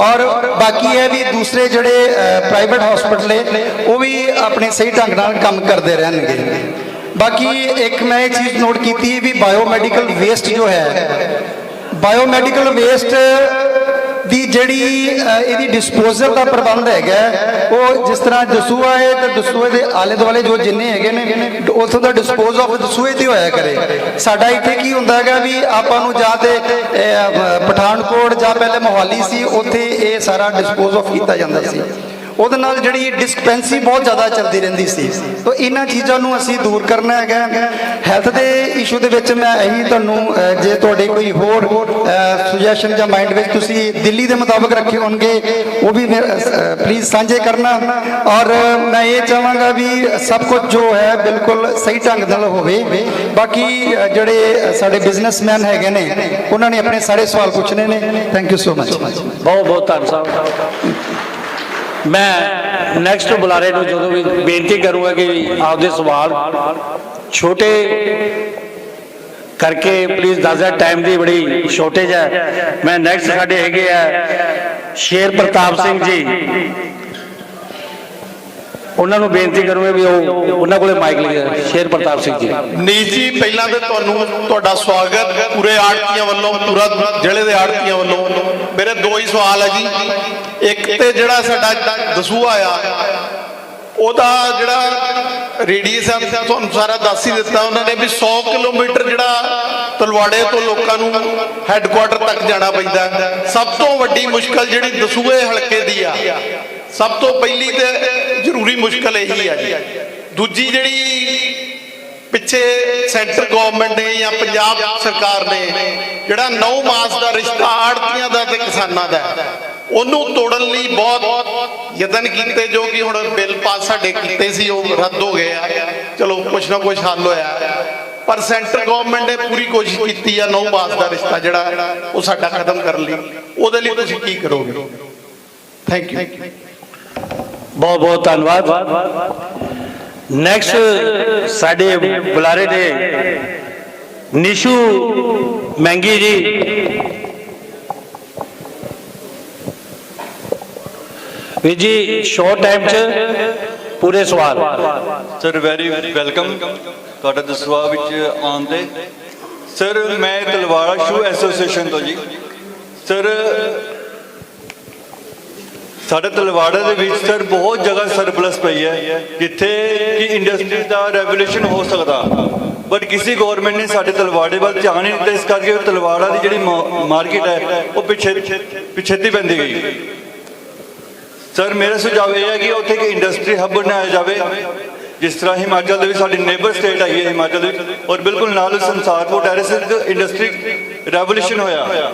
ਔਰ ਬਾਕੀ ਇਹ ਵੀ ਦੂਸਰੇ ਜਿਹੜੇ ਪ੍ਰਾਈਵੇਟ ਹਸਪਤਾਲ ਹੈ ਉਹ ਵੀ ਆਪਣੇ ਸਹੀ ਢੰਗ ਨਾਲ ਕੰਮ ਕਰਦੇ ਰਹਿਣਗੇ। बाकी एक मैं ये चीज़ नोट की थी भी बायोमेडिकल वेस्ट जो है, बायोमेडिकल वेस्ट ਦੀ ਜਿਹੜੀ ਇਹਦੀ ਡਿਸਪੋਜ਼ਲ ਦਾ ਪ੍ਰਬੰਧ ਹੈਗਾ ਉਹ ਜਿਸ ਤਰ੍ਹਾਂ ਦਸੂਆ ਹੈ ਤੇ ਦਸੂਏ ਦੇ ਆਲੇ ਦੁਆਲੇ ਜੋ ਜਿੰਨੇ ਹੈਗੇ ਨੇ ਉੱਥੋਂ ਦਾ ਡਿਸਪੋਜ਼ ਆਫ ਦਸੂਏ ਤੇ ਹੋਇਆ ਕਰੇ। ਸਾਡਾ ਇੱਥੇ ਕੀ ਹੁੰਦਾ ਹੈਗਾ ਵੀ ਆਪਾਂ ਨੂੰ ਜਾਂ ਤੇ ਪਠਾਨਕੋਟ ਜਾਂ ਪਹਿਲੇ ਮੋਹਾਲੀ ਸੀ ਉੱਥੇ ਇਹ ਸਾਰਾ ਡਿਸਪੋਜ਼ ਆਫ ਕੀਤਾ ਜਾਂਦਾ ਸੀ, ਉਹਦੇ ਨਾਲ ਜਿਹੜੀ ਡਿਸਪੈਂਸਰੀ ਬਹੁਤ ਜ਼ਿਆਦਾ ਚੱਲਦੀ ਰਹਿੰਦੀ ਸੀ। ਤਾਂ ਇਹਨਾਂ ਚੀਜ਼ਾਂ ਨੂੰ ਅਸੀਂ ਦੂਰ ਕਰਨਾ ਹੈਗਾ। ਹੈਲਥ ਦੇ ਇਸ਼ੂ ਦੇ ਵਿੱਚ ਮੈਂ ਇਹੀ ਤੁਹਾਨੂੰ ਜੇ ਤੁਹਾਡੇ ਕੋਈ ਹੋਰ ਸੁਜੈਸ਼ਨ ਜਾਂ ਮਾਈਂਡ ਵਿੱਚ ਤੁਸੀਂ ਦਿੱਲੀ ਦੇ ਮੁਤਾਬਕ ਰੱਖੇ ਹੋਣਗੇ ਉਹ ਵੀ ਪਲੀਜ਼ ਸਾਂਝੇ ਕਰਨਾ ਔਰ ਮੈਂ ਇਹ ਚਾਹਾਂਗਾ ਵੀ ਸਭ ਕੁਝ ਜੋ ਹੈ ਬਿਲਕੁਲ ਸਹੀ ਢੰਗ ਨਾਲ ਹੋਵੇ। ਬਾਕੀ ਜਿਹੜੇ ਸਾਡੇ ਬਿਜ਼ਨਸਮੈਨ ਹੈਗੇ ਨੇ ਉਹਨਾਂ ਨੇ ਆਪਣੇ ਸਾਰੇ ਸਵਾਲ ਪੁੱਛਣੇ ਨੇ। Thank you so much. ਬਹੁਤ ਬਹੁਤ ਧੰਨਵਾਦ ਸਾਹਿਬ। मैं नैक्सट बुलारे को जो भी बेनती करूँगा कि आपके सवाल छोटे करके प्लीज़ 10 टाइम की बड़ी शॉर्टेज है। मैं नैक्सट साढ़े है शेर प्रताप सिंह जी, ਉਹਨਾਂ ਨੂੰ ਬੇਨਤੀ ਕਰੂੰਗਾ ਵੀ ਉਹ ਉਹਨਾਂ ਕੋਲੇ ਮਾਈਕ ਲੈ ਸ਼ੇਰ ਪ੍ਰਤਾਪ ਸਿੰਘ ਜੀ। ਨੀਤ ਜੀ ਪਹਿਲਾਂ ਤੇ ਤੁਹਾਡਾ ਸਵਾਗਤ ਪੂਰੇ ਆੜਤੀਆਂ ਵੱਲੋਂ, ਪੂਰਾ ਜ਼ਿਲ੍ਹੇ ਦੇ ਆੜਤੀਆਂ ਵੱਲੋਂ। ਮੇਰੇ ਦੋ ਹੀ ਸਵਾਲ ਹੈ ਜੀ। ਇੱਕ ਤੇ ਜਿਹੜਾ ਸਾਡਾ ਦਸੂਆ ਆ ਉਹਦਾ ਜਿਹੜਾ ਰੇਡੀਅਸ ਆ ਤੁਹਾਨੂੰ ਸਾਰਾ ਦੱਸ ਹੀ ਦਿੱਤਾ ਉਹਨਾਂ ਨੇ ਵੀ 100 ਕਿਲੋਮੀਟਰ ਜਿਹੜਾ ਤਲਵਾੜੇ ਤੋਂ ਲੋਕਾਂ ਨੂੰ ਹੈੱਡਕੁਆਟਰ ਤੱਕ ਜਾਣਾ ਪੈਂਦਾ। ਸਭ ਤੋਂ ਵੱਡੀ ਮੁਸ਼ਕਲ ਜਿਹੜੀ ਦਸੂਏ ਹਲਕੇ ਦੀ ਆ, ਸਭ ਤੋਂ ਪਹਿਲੀ ਤੇ ਜ਼ਰੂਰੀ ਮੁਸ਼ਕਲ ਇਹੀ ਆ ਜੀ। ਦੂਜੀ ਜਿਹੜੀ ਪਿੱਛੇ ਸੈਂਟਰ ਗਵਰਨਮੈਂਟ ਨੇ ਜਾਂ ਪੰਜਾਬ ਸਰਕਾਰ ਨੇ ਜਿਹੜਾ 9 ਮਾਸ ਦਾ ਰਿਸ਼ਤਾ ਆੜਤੀਆਂ ਦਾ ਤੇ ਕਿਸਾਨਾਂ ਦਾ ਉਹਨੂੰ ਤੋੜਨ ਲਈ ਬਹੁਤ ਯਤਨ ਕੀਤੇ, ਜੋ ਕਿ ਹੁਣ ਬਿੱਲ ਪਾਸ ਸਾਡੇ ਕੀਤੇ ਸੀ ਉਹ ਰੱਦ ਹੋ ਗਏ ਆ। ਚਲੋ ਕੁਛ ਨਾ ਕੁਛ ਹੱਲ ਹੋਇਆ, ਪਰ ਸੈਂਟਰ ਗਵਰਨਮੈਂਟ ਨੇ ਪੂਰੀ ਕੋਸ਼ਿਸ਼ ਕੀਤੀ ਆ 9 ਮਾਸ ਦਾ ਰਿਸ਼ਤਾ ਜਿਹੜਾ ਉਹ ਸਾਡਾ ਖਤਮ ਕਰਨ ਲਈ। ਉਹਦੇ ਲਈ ਤੁਸੀਂ ਕੀ ਕਰੋਗੇ? Thank you. बहुत बहुत धन्यवाद। नैक्सट साडे बुलारे ने Nishu Maggi ji. We ji short time च पूरे सवाल। सर वैरी वेलकम ਤੁਹਾਡਾ ਦਸਵਾ ਵਿੱਚ ਆਉਣ ਤੇ। ਸਰ ਮੈਂ ਤਲਵਾੜਾ ਸ਼ੂ ਐਸੋਸੀਏਸ਼ਨ ਤੋਂ ਜੀ। ਸਰ ਸਾਡੇ ਤਲਵਾੜੇ ਦੇ ਵਿੱਚ ਸਰ ਬਹੁਤ ਜਗ੍ਹਾ ਸਰਪਲਸ ਪਈ ਹੈ ਜਿੱਥੇ ਕਿ ਇੰਡਸਟਰੀ ਦਾ ਰੈਵੋਲੂਸ਼ਨ ਹੋ ਸਕਦਾ, ਬਟ ਕਿਸੇ ਗਵਰਨਮੈਂਟ ਨੇ ਸਾਡੇ ਤਲਵਾੜੇ ਵੱਲ ਧਿਆਨ ਨਹੀਂ ਦਿੱਤਾ। ਇਸ ਕਰਕੇ ਤਲਵਾੜਾ ਦੀ ਜਿਹੜੀ ਮਾਰਕੀਟ ਹੈ ਉਹ ਪਿਛੇਤੀ ਪੈਂਦੀ ਗਈ। ਸਰ ਮੇਰਾ ਸੁਝਾਅ ਇਹ ਹੈ ਕਿ ਉੱਥੇ ਇੱਕ ਇੰਡਸਟਰੀ ਹੱਬ ਬਣਾਇਆ ਜਾਵੇ, ਜਿਸ ਤਰ੍ਹਾਂ ਹਿਮਾਚਲ ਦੇ ਵਿੱਚ ਸਾਡੀ ਨੇਬਰ ਸਟੇਟ ਆਈ ਹੈ ਹਿਮਾਚਲ ਦੇ, ਔਰ ਬਿਲਕੁਲ ਨਾਲ ਸੰਸਾਰਪੁਰ ਟੈਰੇਸ ਇੰਡਸਟਰੀ ਰੈਵੋਲੂਸ਼ਨ ਹੋਇਆ।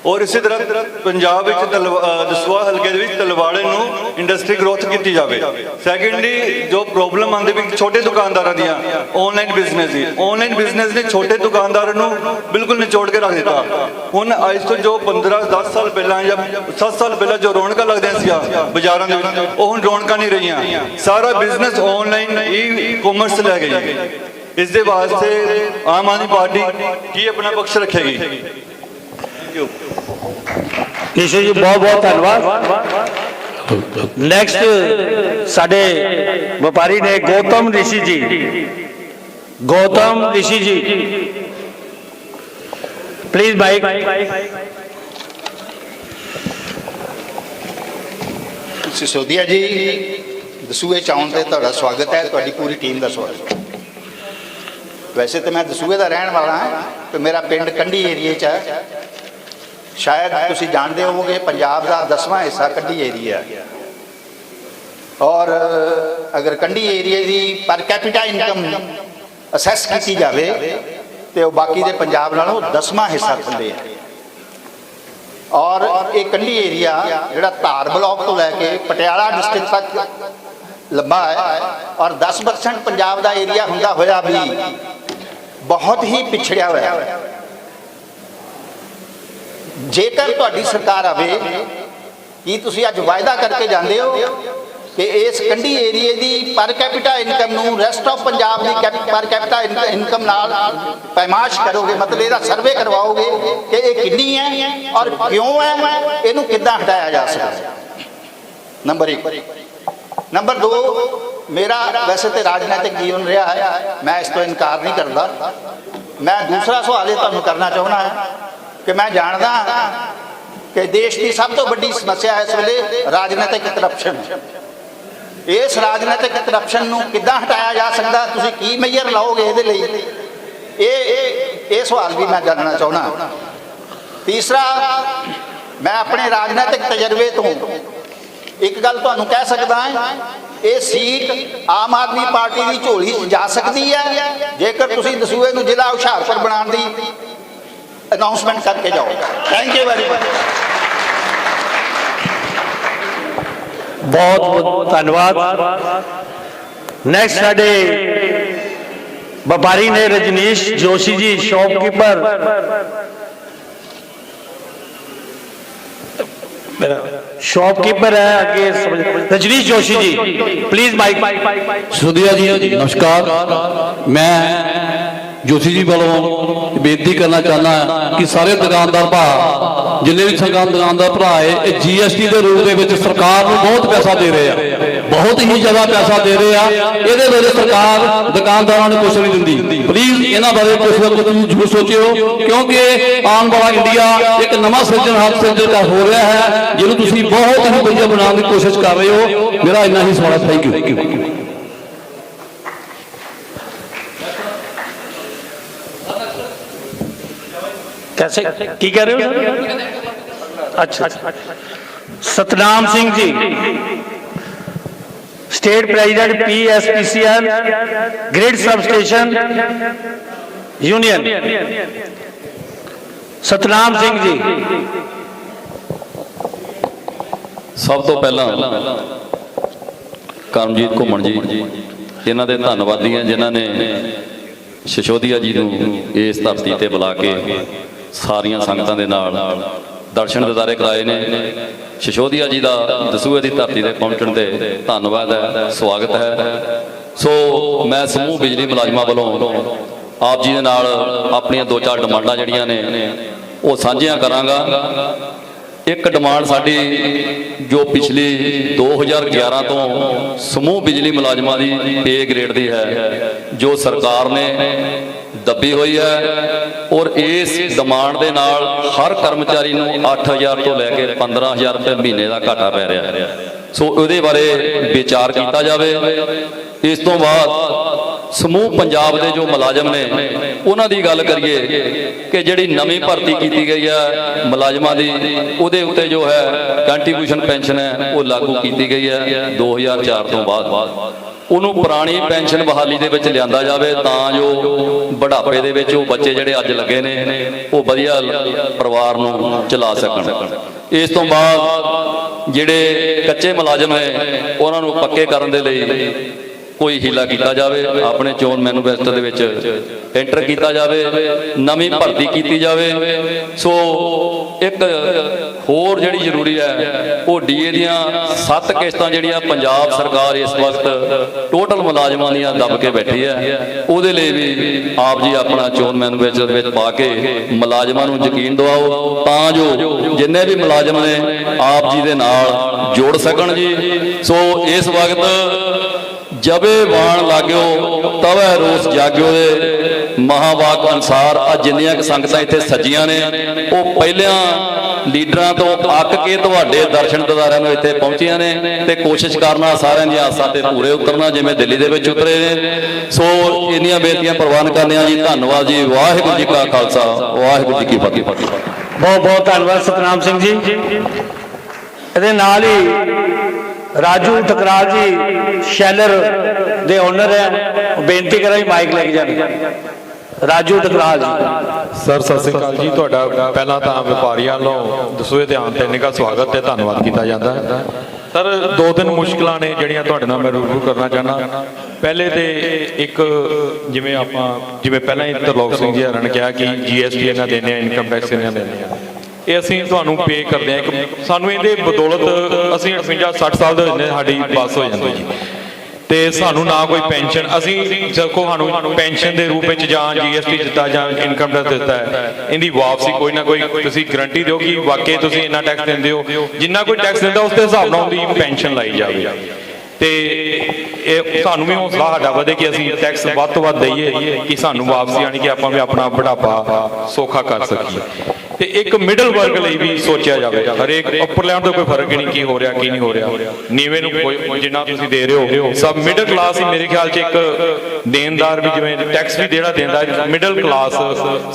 ਔਰ ਇਸੇ ਤਰ੍ਹਾਂ ਪੰਜਾਬ ਵਿੱਚ ਦਸੂਹਾ ਹਲਕੇ ਦੇ ਵਿੱਚ ਤਲਵਾੜੇ ਨੂੰ ਇੰਡਸਟਰੀ ਗਰੋਥ ਕੀਤੀ ਜਾਵੇ। ਸੈਕੰਡਲੀ ਜੋ ਪ੍ਰੋਬਲਮ ਆਉਂਦੀ ਵੀ ਛੋਟੇ ਦੁਕਾਨਦਾਰਾਂ ਦੀਆਂ ਆਨਲਾਈਨ ਬਿਜ਼ਨਸ ਨੇ ਛੋਟੇ ਦੁਕਾਨਦਾਰਾਂ ਨੂੰ ਬਿਲਕੁਲ ਨਿਚੋੜ ਕੇ ਰੱਖ ਦਿੱਤਾ। ਹੁਣ ਅੱਜ ਤੋਂ ਜੋ 10 ਸਾਲ ਪਹਿਲਾਂ ਜਾਂ 7 ਸਾਲ ਪਹਿਲਾਂ ਜੋ ਰੌਣਕਾਂ ਲੱਗਦੀਆਂ ਸੀ ਬਾਜ਼ਾਰਾਂ ਦੇ ਵਿੱਚ, ਉਹ ਹੁਣ ਰੌਣਕਾਂ ਨਹੀਂ ਰਹੀਆਂ। ਸਾਰਾ ਬਿਜ਼ਨਸ ਆਨਲਾਈਨ ਈ ਕਾਮਰਸ ਲੈ ਗਈ। ਇਸ ਦੇ ਵਾਸਤੇ ਆਮ ਆਦਮੀ ਪਾਰਟੀ ਕੀ ਆਪਣਾ ਪੱਖ ਰੱਖੇਗੀ? ਨਿਸ਼ੂ ਜੀ ਬਹੁਤ ਬਹੁਤ ਧੰਨਵਾਦ। ਨੈਕਸਟ ਸਾਡੇ ਵਪਾਰੀ ਨੇ ਗੌਤਮ ਰਿਸ਼ੀ ਜੀ। ਗੌਤਮ ਰਿਸ਼ੀ ਜੀ ਪਲੀਜ਼ ਮਾਈਕ। ਸਿਸੋਦੀਆ ਜੀ, ਦਸੂਹੇ ਚਾਉਣ ਤੇ ਤੁਹਾਡਾ ਸਵਾਗਤ ਹੈ, ਤੁਹਾਡੀ ਪੂਰੀ ਟੀਮ ਦਾ ਸਵਾਗਤ ਹੈ। ਵੈਸੇ ਤਾਂ ਮੈਂ ਦਸੂਹੇ ਦਾ ਰਹਿਣ ਵਾਲਾ ਹਾਂ ਤੇ ਮੇਰਾ ਪਿੰਡ ਕੰਢੀ ਏਰੀਏ 'ਚ ਹੈ। ਸ਼ਾਇਦ ਤੁਸੀਂ ਜਾਣਦੇ ਹੋਵੋਗੇ ਪੰਜਾਬ ਦਾ 10ਵਾਂ ਹਿੱਸਾ ਕੰਢੀ ਏਰੀਆ ਹੈ, ਔਰ ਅਗਰ ਕੰਢੀ ਏਰੀਏ ਦੀ ਪਰ ਕੈਪੀਟਾ ਇਨਕਮ ਅਸੈਸ ਕੀਤੀ ਜਾਵੇ ਤੇ ਉਹ ਬਾਕੀ ਦੇ ਪੰਜਾਬ ਨਾਲੋਂ 10ਵਾਂ ਹਿੱਸਾ ਥੱਲੇ ਹੈ। ਔਰ ਇਹ ਕੰਢੀ ਏਰੀਆ ਜਿਹੜਾ ਧਾਰ ਬਲਾਕ ਤੋਂ ਲੈ ਕੇ ਪਟਿਆਲਾ ਡਿਸਟ੍ਰਿਕਟ ਤੱਕ ਲੰਬਾ ਹੈ, ਔਰ 10% ਪੰਜਾਬ ਦਾ ਏਰੀਆ ਹੁੰਦਾ ਹੋਇਆ ਵੀ ਬਹੁਤ ਹੀ ਪਿਛੜਿਆ ਹੋਇਆ ਹੈ। ਜੇਕਰ ਤੁਹਾਡੀ ਸਰਕਾਰ ਆਵੇ, ਕੀ ਤੁਸੀਂ ਅੱਜ ਵਾਅਦਾ ਕਰਕੇ ਜਾਂਦੇ ਹੋ ਕਿ ਇਸ ਕੰਢੀ ਏਰੀਏ ਦੀ ਪਰ ਕੈਪੀਟਾ ਇਨਕਮ ਨੂੰ ਰੈਸਟ ਆਫ ਪੰਜਾਬ ਦੀ ਪਰ ਕੈਪੀਟਾ ਇਨਕਮ ਨਾਲ ਪੈਮਾਸ਼ ਕਰੋਗੇ? ਮਤਲਬ ਇਹਦਾ ਸਰਵੇ ਕਰਵਾਓਗੇ ਕਿ ਇਹ ਕਿੰਨੀ ਹੈ ਔਰ ਕਿਉਂ ਹੈ, ਇਹਨੂੰ ਕਿੱਦਾਂ ਹਟਾਇਆ ਜਾ ਸਕਦਾ? ਨੰਬਰ 1। ਨੰਬਰ 2, ਮੇਰਾ ਵੈਸੇ ਤੇ ਰਾਜਨੀਤਿਕ ਜੀਵਨ ਰਿਹਾ ਹੈ, ਮੈਂ ਇਸ ਤੋਂ ਇਨਕਾਰ ਨਹੀਂ ਕਰਦਾ। ਮੈਂ ਦੂਸਰਾ ਸਵਾਲ ਇਹ ਤੁਹਾਨੂੰ ਕਰਨਾ ਚਾਹੁੰਦਾ ਹਾਂ ਕਿ ਮੈਂ ਜਾਣਦਾ ਕਿ ਦੇਸ਼ ਦੀ ਸਭ ਤੋਂ ਵੱਡੀ ਸਮੱਸਿਆ ਇਸ ਵੇਲੇ ਰਾਜਨੀਤਿਕ ਕਰਪਸ਼ਨ। ਇਸ ਰਾਜਨੀਤਿਕ ਕਰਪਸ਼ਨ ਨੂੰ ਕਿੱਦਾਂ ਹਟਾਇਆ ਜਾ ਸਕਦਾ? ਤੁਸੀਂ ਕੀ ਮੇਜਰ ਲਾਓਗੇ ਇਹਦੇ ਲਈ? ਇਹ ਸਵਾਲ ਵੀ ਮੈਂ ਜਾਣਨਾ ਚਾਹੁੰਦਾ। ਤੀਸਰਾ, ਮੈਂ ਆਪਣੇ ਰਾਜਨੀਤਿਕ ਤਜਰਬੇ ਤੋਂ ਇੱਕ ਗੱਲ ਤੁਹਾਨੂੰ ਕਹਿ ਸਕਦਾ ਹਾਂ, ਇਹ ਸੀਟ ਆਮ ਆਦਮੀ ਪਾਰਟੀ ਦੀ ਝੋਲੀ 'ਚ ਜਾ ਸਕਦੀ ਹੈ ਜੇਕਰ ਤੁਸੀਂ ਦਸੂਹੇ ਨੂੰ ਜ਼ਿਲ੍ਹਾ ਹੁਸ਼ਿਆਰਪੁਰ ਬਣਾਉਣ ਦੀ ਅਨਾਉਂਸਮੈਂਟ ਕਰਕੇ ਜਾਓ। Thank you very much. ਬਹੁਤ ਬਹੁਤ ਧੰਨਵਾਦ। ਨੈਕਸਟ ਸਾਡੇ ਵਪਾਰੀ ਨੇ ਰਜਨੀਸ਼ ਜੋਸ਼ੀ ਜੀ, ਸ਼ੌਪਕੀਪਰ। शॉपकीपर है आगे रजनीश जोशी जी, प्लीज माइक। सिसोदिया जी नमस्कार। मैं जोशी जी वालों बेनती करना चाहना कि सारे दुकानदार भा जिन्हें भी दुकानदार भरा है GST के रूप में सरकार को बहुत पैसा दे रहे हैं, बहुत ही ज्यादा पैसा दे रहे हैं। ये सरकार दुकानदारों ने कुछ नहीं दी। प्लीज इन्होंने बारे कुछ जरूर सोचो, क्योंकि आने वाला इंडिया एक नवा सिरजन का हो रहा है, जिन्होंने तुम बहुत ही बढ़िया बनाने की कोशिश कर रहे हो। मेरा इन्ना ही सवाल। Thank you. कैसे की कह रहे हो? अच्छा, Satnam Singh ji, state president PSPCL grid sub station union. Satnam Singh ji. सब तो पहला करमजीत घुमन जी, इन्हों के धन्नवादी हैं जिन्होंने सिसोदिया जी को इस धरती पर बुला के सारिया संगतां दे नाल दर्शन दिदारे कराए ने। सिसोदिया जी का दसूहे की धरती से पहुंचने से धन्नवाद है, स्वागत है। सो मैं समूह बिजली मुलाजमां वालों आप जी दे नाल अपनियां 2-4 डिमांडां जिहड़ियां ने वो साझियां करांगा। एक डिमांड साडी जो पिछली 2011 तो समूह बिजली मुलाजमां की पे ग्रेड की है, जो सरकार ने दबी हुई है, और इस डिमांड के नाल हर कर्मचारी को 8,000 तो लैके 15,000 रुपये महीने का घाटा पै रहा है। सो ये बारे विचार किया जाए। इस तो बाद समूह पंजाब के जो मुलाजम ने उन्हों की गल करिए कि जी नवी भर्ती की गई है मुलाजमान की, उहदे उत्ते जो है कंट्रीब्यूशन पेंशन है वो लागू की गई है 2004 तो बाद। ਉਹਨੂੰ ਪੁਰਾਣੀ ਪੈਨਸ਼ਨ ਬਹਾਲੀ ਦੇ ਵਿੱਚ ਲਿਆਂਦਾ ਜਾਵੇ ਤਾਂ ਜੋ ਬੁਢਾਪੇ ਦੇ ਵਿੱਚ ਉਹ ਬੱਚੇ ਜਿਹੜੇ ਅੱਜ ਲੱਗੇ ਨੇ ਉਹ ਵਧੀਆ ਪਰਿਵਾਰ ਨੂੰ ਚਲਾ ਸਕਣ। ਇਸ ਤੋਂ ਬਾਅਦ ਜਿਹੜੇ ਕੱਚੇ ਮੁਲਾਜ਼ਮ ਹੈ ਉਹਨਾਂ ਨੂੰ ਪੱਕੇ ਕਰਨ ਦੇ ਲਈ ਕੋਈ ਹੀਲਾ ਕੀਤਾ ਜਾਵੇ, ਆਪਣੇ ਚੋਣ ਮੈਨੀਫੈਸਟੋ ਦੇ ਵਿੱਚ ਐਂਟਰ ਕੀਤਾ ਜਾਵੇ, ਨਵੀਂ ਭਰਤੀ ਕੀਤੀ ਜਾਵੇ। ਸੋ ਇੱਕ ਹੋਰ ਜਿਹੜੀ ਜ਼ਰੂਰੀ ਹੈ ਉਹ ਡੀਏ ਦੀਆਂ 7 ਕਿਸ਼ਤਾਂ ਜਿਹੜੀਆਂ ਪੰਜਾਬ ਸਰਕਾਰ ਇਸ ਵਕਤ ਟੋਟਲ ਮੁਲਾਜ਼ਮਾਂ ਦੀਆਂ ਦੱਬ ਕੇ ਬੈਠੀ ਹੈ, ਉਹਦੇ ਲਈ ਵੀ ਆਪ ਜੀ ਆਪਣਾ ਚੋਣ ਮੈਨੀਫੈਸਟੋ ਦੇ ਵਿੱਚ ਪਾ ਕੇ ਮੁਲਾਜ਼ਮਾਂ ਨੂੰ ਯਕੀਨ ਦਿਵਾਓ ਤਾਂ ਜੋ ਜਿੰਨੇ ਵੀ ਮੁਲਾਜ਼ਮ ਨੇ ਆਪ ਜੀ ਦੇ ਨਾਲ ਜੋੜ ਸਕਣ ਜੀ। ਸੋ ਇਸ ਵਕਤ ਜਬੇ ਬਾਣ ਲਾਗਿਓ ਤਵੇ ਰੋਸ ਜਾਗਿਓ ਦੇ ਮਹਾਵਾਕ ਅਨੁਸਾਰ ਆ ਜਿੰਨੀਆਂ ਕਿ ਸੰਗਤਾਂ ਇੱਥੇ ਸੱਜੀਆਂ ਨੇ ਉਹ ਪਹਿਲਿਆਂ ਲੀਡਰਾਂ ਤੋਂ ਅੱਕ ਕੇ ਤੁਹਾਡੇ ਦਰਸ਼ਨ ਦਿਦਾਰਿਆਂ ਨੂੰ ਇੱਥੇ ਪਹੁੰਚੀਆਂ ਨੇ ਤੇ ਕੋਸ਼ਿਸ਼ ਕਰਨਾ ਸਾਰਿਆਂ ਦੀਆਂ ਆਸਾਂ ਤੇ ਪੂਰੇ ਉਤਰਨਾ ਜਿਵੇਂ ਦਿੱਲੀ ਦੇ ਵਿੱਚ ਉਤਰੇ ਨੇ। ਸੋ ਇੰਨੀਆਂ ਬੇਨਤੀਆਂ ਪ੍ਰਵਾਨ ਕਰਨੇ ਆ ਜੀ। ਧੰਨਵਾਦ ਜੀ। ਵਾਹਿਗੁਰੂ ਜੀ ਕਾ ਖਾਲਸਾ, ਵਾਹਿਗੁਰੂ ਜੀ ਕੀ ਫਤਿਹ। ਬਹੁਤ ਬਹੁਤ ਧੰਨਵਾਦ ਸਤਨਾਮ ਸਿੰਘ ਜੀ। ਇਹਦੇ ਨਾਲ ਹੀ ਰਾਜੂ ਠਕਰਾਲ ਜੀ ਸ਼ੈਲਰ ਦੇ ਓਨਰ ਹੈ, ਬੇਨਤੀ ਕਰਾਂ ਜੀ ਮਾਈਕ ਲੈ ਕੇ ਜਾਣ। ਰਾਜੂ ਠਕਰਾਲ ਜੀ। ਸਰ ਸਤਿ ਸ੍ਰੀ ਅਕਾਲ ਜੀ। ਤੁਹਾਡਾ ਪਹਿਲਾਂ ਤਾਂ ਵਪਾਰੀਆਂ ਵੱਲੋਂ ਦਸੂਏ ਧਿਆਨ ਤੇ ਨਿੱਘਾ ਸਵਾਗਤ ਤੇ ਧੰਨਵਾਦ ਕੀਤਾ ਜਾਂਦਾ ਹੈ। ਸਰ 2-3 ਮੁਸ਼ਕਲਾਂ ਨੇ ਜਿਹੜੀਆਂ ਤੁਹਾਡੇ ਨਾਲ ਮੈਂ ਰੂਬਰੂ ਕਰਨਾ ਚਾਹੁੰਦਾ। ਪਹਿਲੇ ਤੇ ਇੱਕ ਜਿਵੇਂ ਪਹਿਲਾਂ ਹੀ ਤਰਲੋਕ ਸਿੰਘ ਜੀ ਹਰਾਂ ਨੇ ਕਿਹਾ ਕਿ GST ਇਹਨਾਂ ਦੇਣੇ ਆ, ਇਨਕਮ ਟੈਕਸ ਇਹਨਾਂ ਦੇਣੇ ਆ, ਇਹ ਅਸੀਂ ਤੁਹਾਨੂੰ ਪੇ ਕਰਦੇ ਹਾਂ। ਸਾਨੂੰ ਇਹਦੇ ਬਦੌਲਤ ਅਸੀਂ 50-60 ਸਾਲ ਦੇ ਹੁੰਦੇ ਸਾਡੀ ਬੱਸ ਹੋ ਜਾਂਦੀ ਜੀ ਤੇ ਸਾਨੂੰ ਨਾ ਕੋਈ ਪੈਨਸ਼ਨ, ਅਸੀਂ ਦੇਖੋ ਸਾਨੂੰ ਪੈਨਸ਼ਨ ਦੇ ਰੂਪ ਵਿੱਚ ਜਾਂ GST ਦਿੱਤਾ ਜਾਂ ਇਨਕਮ ਟੈਕਸ ਦਿੱਤਾ ਹੈ, ਇਹਦੀ ਵਾਪਸੀ ਕੋਈ ਨਾ ਕੋਈ ਤੁਸੀਂ ਗਰੰਟੀ ਦਿਓ ਕਿ ਵਾਕਈ ਤੁਸੀਂ ਇੰਨਾ ਟੈਕਸ ਦਿੰਦੇ ਹੋ, ਜਿੰਨਾ ਕੋਈ ਟੈਕਸ ਦਿੰਦਾ ਉਸ ਦੇ ਹਿਸਾਬ ਨਾਲ ਉਹਦੀ ਪੈਨਸ਼ਨ ਲਾਈ ਜਾਵੇ ਤੇ ਇਹ ਸਾਨੂੰ ਵੀ ਹੌਸਲਾ ਸਾਡਾ ਵਧੇ ਕਿ ਅਸੀਂ ਟੈਕਸ ਵੱਧ ਤੋਂ ਵੱਧ ਦਈਏ ਕਿ ਸਾਨੂੰ ਵਾਪਸੀ ਆਣੀ ਕਿ ਆਪਾਂ ਵੀ ਆਪਣਾ ਬੁਢਾਪਾ ਸੌਖਾ ਕਰ ਸਕੀਏ। ਤੇ ਇੱਕ ਮਿਡਲ ਵਰਗ ਲਈ ਵੀ ਸੋਚਿਆ ਜਾਵੇ। ਹਰੇਕ ਉੱਪਰ ਲੈਣ ਦਾ ਕੋਈ ਫਰਕ ਹੀ ਨਹੀਂ ਕੀ ਹੋ ਰਿਹਾ ਕੀ ਨਹੀਂ ਹੋ ਰਿਹਾ, ਨੀਵੇਂ ਨੂੰ ਕੋਈ ਜਿੰਨਾ ਤੁਸੀਂ ਦੇ ਰਹੇ ਹੋ ਸਭ ਮਿਡਲ ਕਲਾਸ ਹੀ ਮੇਰੇ ਖਿਆਲ 'ਚ ਇੱਕ ਦੇਣਦਾਰ ਵੀ ਜਿਵੇਂ ਟੈਕਸ ਵੀ ਜਿਹੜਾ ਦਿੰਦਾ, ਮਿਡਲ ਕਲਾਸ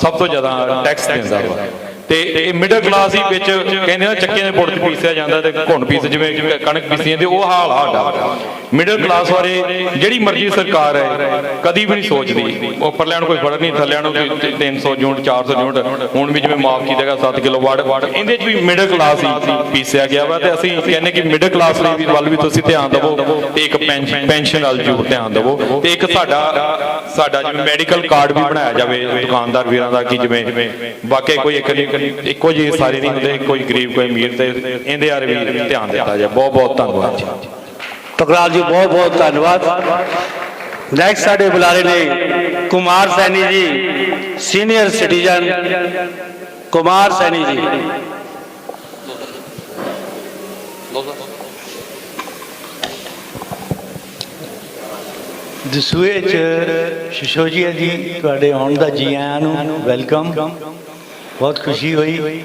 ਸਭ ਤੋਂ ਜ਼ਿਆਦਾ ਟੈਕਸ ਦਿੰਦਾ ਵਾ। ਤੇ ਇਹ ਮਿਡਲ ਕਲਾਸ ਹੀ ਵਿੱਚ ਕਹਿੰਦੇ ਨਾ ਚੱਕੇ ਦੇ ਪੁੱਟ 'ਚ ਪੀਸਿਆ ਜਾਂਦਾ ਤੇ ਘੁਣ ਪੀਸ ਜਿਵੇਂ ਕਣਕ ਪੀਸੀ ਜਾਂਦੀ, ਉਹ ਹਾਲ ਸਾਡਾ। ਮਿਡਲ ਕਲਾਸ ਬਾਰੇ ਜਿਹੜੀ ਮਰਜ਼ੀ ਸਰਕਾਰ ਹੈ ਕਦੀ ਵੀ ਨਹੀਂ ਸੋਚਦੀ। ਉੱਪਰ ਲੈਣ ਕੋਈ ਫਰਕ ਨਹੀਂ, ਥੱਲੇ ਨੂੰ 300 ਯੂਨਿਟ 400 ਯੂਨਿਟ ਹੁਣ ਵੀ ਜਿਵੇਂ ਮਾਫ ਕੀਤਾ ਗਿਆ 7 ਕਿਲੋ ਵਾਟ, ਇਹਦੇ 'ਚ ਵੀ ਮਿਡਲ ਕਲਾਸ ਹੀ ਪੀਸਿਆ ਗਿਆ ਵਾ। ਤੇ ਅਸੀਂ ਕਹਿੰਦੇ ਕਿ ਮਿਡਲ ਕਲਾਸ ਲਈ ਵੱਲ ਵੀ ਤੁਸੀਂ ਧਿਆਨ ਦੇਵੋ ਤੇ ਇੱਕ ਪੈਨਸ਼ਨ ਵੱਲ ਜ਼ਰੂਰ ਧਿਆਨ ਦੇਵੋ। ਤੇ ਇੱਕ ਸਾਡਾ ਜਿਵੇਂ ਮੈਡੀਕਲ ਕਾਰਡ ਵੀ ਬਣਾਇਆ ਜਾਵੇ ਦੁਕਾਨਦਾਰ ਵੀਰਾਂ ਦਾ, ਕਿ ਜਿਵੇਂ ਵਾਕਈ ਕੋਈ ਇੱਕੋ ਜਿਹੇ ਸਾਰੇ ਨਹੀਂ ਹੁੰਦੇ, ਕੋਈ ਗਰੀਬ ਕੋਈ ਅਮੀਰ, ਤੇ ਇਹਦੇ ਬਾਰੇ ਵੀ ਧਿਆਨ ਦਿੱਤਾ ਜਾਏ। ਬਹੁਤ ਬਹੁਤ ਧੰਨਵਾਦ ਜੀ। ਠਕਰਾਲ ਜੀ ਬਹੁਤ ਬਹੁਤ ਧੰਨਵਾਦ। ਨੈਕਸਟ ਸਾਡੇ ਬੁਲਾਰੇ ਨੇ ਕੁਮਾਰ ਸੈਣੀ ਜੀ, ਸੀਨੀਅਰ ਸਿਟੀਜ਼ਨ ਕੁਮਾਰ ਸੈਣੀ ਜੀ। ਦਸੂਏ ਚ ਸ਼ਿਸ਼ੋਜੀਆ ਜੀ ਤੁਹਾਡੇ ਆਉਣ ਦਾ ਜੀ ਆਇਆਂ ਨੂੰ ਵੈਲਕਮ। ਬਹੁਤ ਖੁਸ਼ੀ ਹੋਈ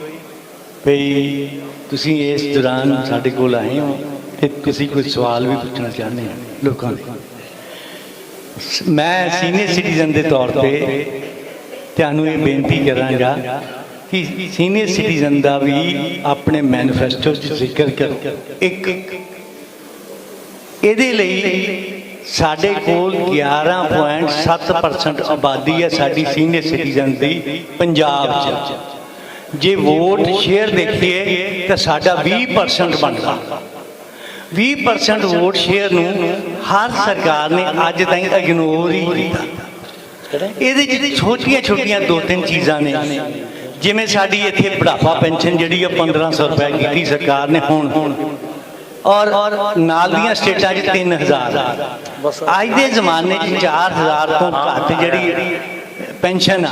ਵੀ ਤੁਸੀਂ ਇਸ ਦੌਰਾਨ ਸਾਡੇ ਕੋਲ ਆਏ ਹੋ ਤੇ ਤੁਸੀਂ ਕੋਈ ਸਵਾਲ ਵੀ ਪੁੱਛਣਾ ਚਾਹੁੰਦੇ ਹੋ ਲੋਕਾਂ ਦੇ। ਮੈਂ ਸੀਨੀਅਰ ਸਿਟੀਜ਼ਨ ਦੇ ਤੌਰ ਤੇ ਤੁਹਾਨੂੰ ਇਹ ਬੇਨਤੀ ਕਰਾਂਗਾ ਕਿ ਸੀਨੀਅਰ ਸਿਟੀਜ਼ਨ ਦਾ ਵੀ ਆਪਣੇ ਮੈਨੀਫੈਸਟੋ 'ਚ ਜ਼ਿਕਰ ਕਰੋ। ਇੱਕ ਇਹਦੇ ਲਈ ਸਾਡੇ ਕੋਲ 11.7% ਆਬਾਦੀ ਹੈ ਸਾਡੀ ਸੀਨੀਅਰ ਸਿਟੀਜ਼ਨ ਦੀ ਪੰਜਾਬ 'ਚ। ਜੇ ਵੋਟ ਸ਼ੇਅਰ ਦੇਖੀਏ ਤਾਂ ਸਾਡਾ 20% ਬਣਦਾ। 20% ਵੋਟ ਸ਼ੇਅਰ ਨੂੰ ਹਰ ਸਰਕਾਰ ਨੇ ਅੱਜ ਤਾਈਂ ਇਗਨੋਰ ਹੀ ਕੀਤਾ। ਇਹਦੇ ਜਿਹੜੇ ਛੋਟੀਆਂ 2-3 ਚੀਜ਼ਾਂ ਨੇ, ਜਿਵੇਂ ਸਾਡੀ ਇੱਥੇ ਬੁਢਾਪਾ ਪੈਨਸ਼ਨ ਜਿਹੜੀ ਆ 1500 ਰੁਪਏ ਕੀਤੀ ਸਰਕਾਰ ਨੇ ਹੁਣ, ਔਰ ਨਾਲ ਦੀਆਂ ਸਟੇਟਾਂ 'ਚ 3000। ਅੱਜ ਦੇ ਜ਼ਮਾਨੇ 'ਚ 4000 ਤੋਂ ਘੱਟ ਜਿਹੜੀ ਪੈਨਸ਼ਨ ਆ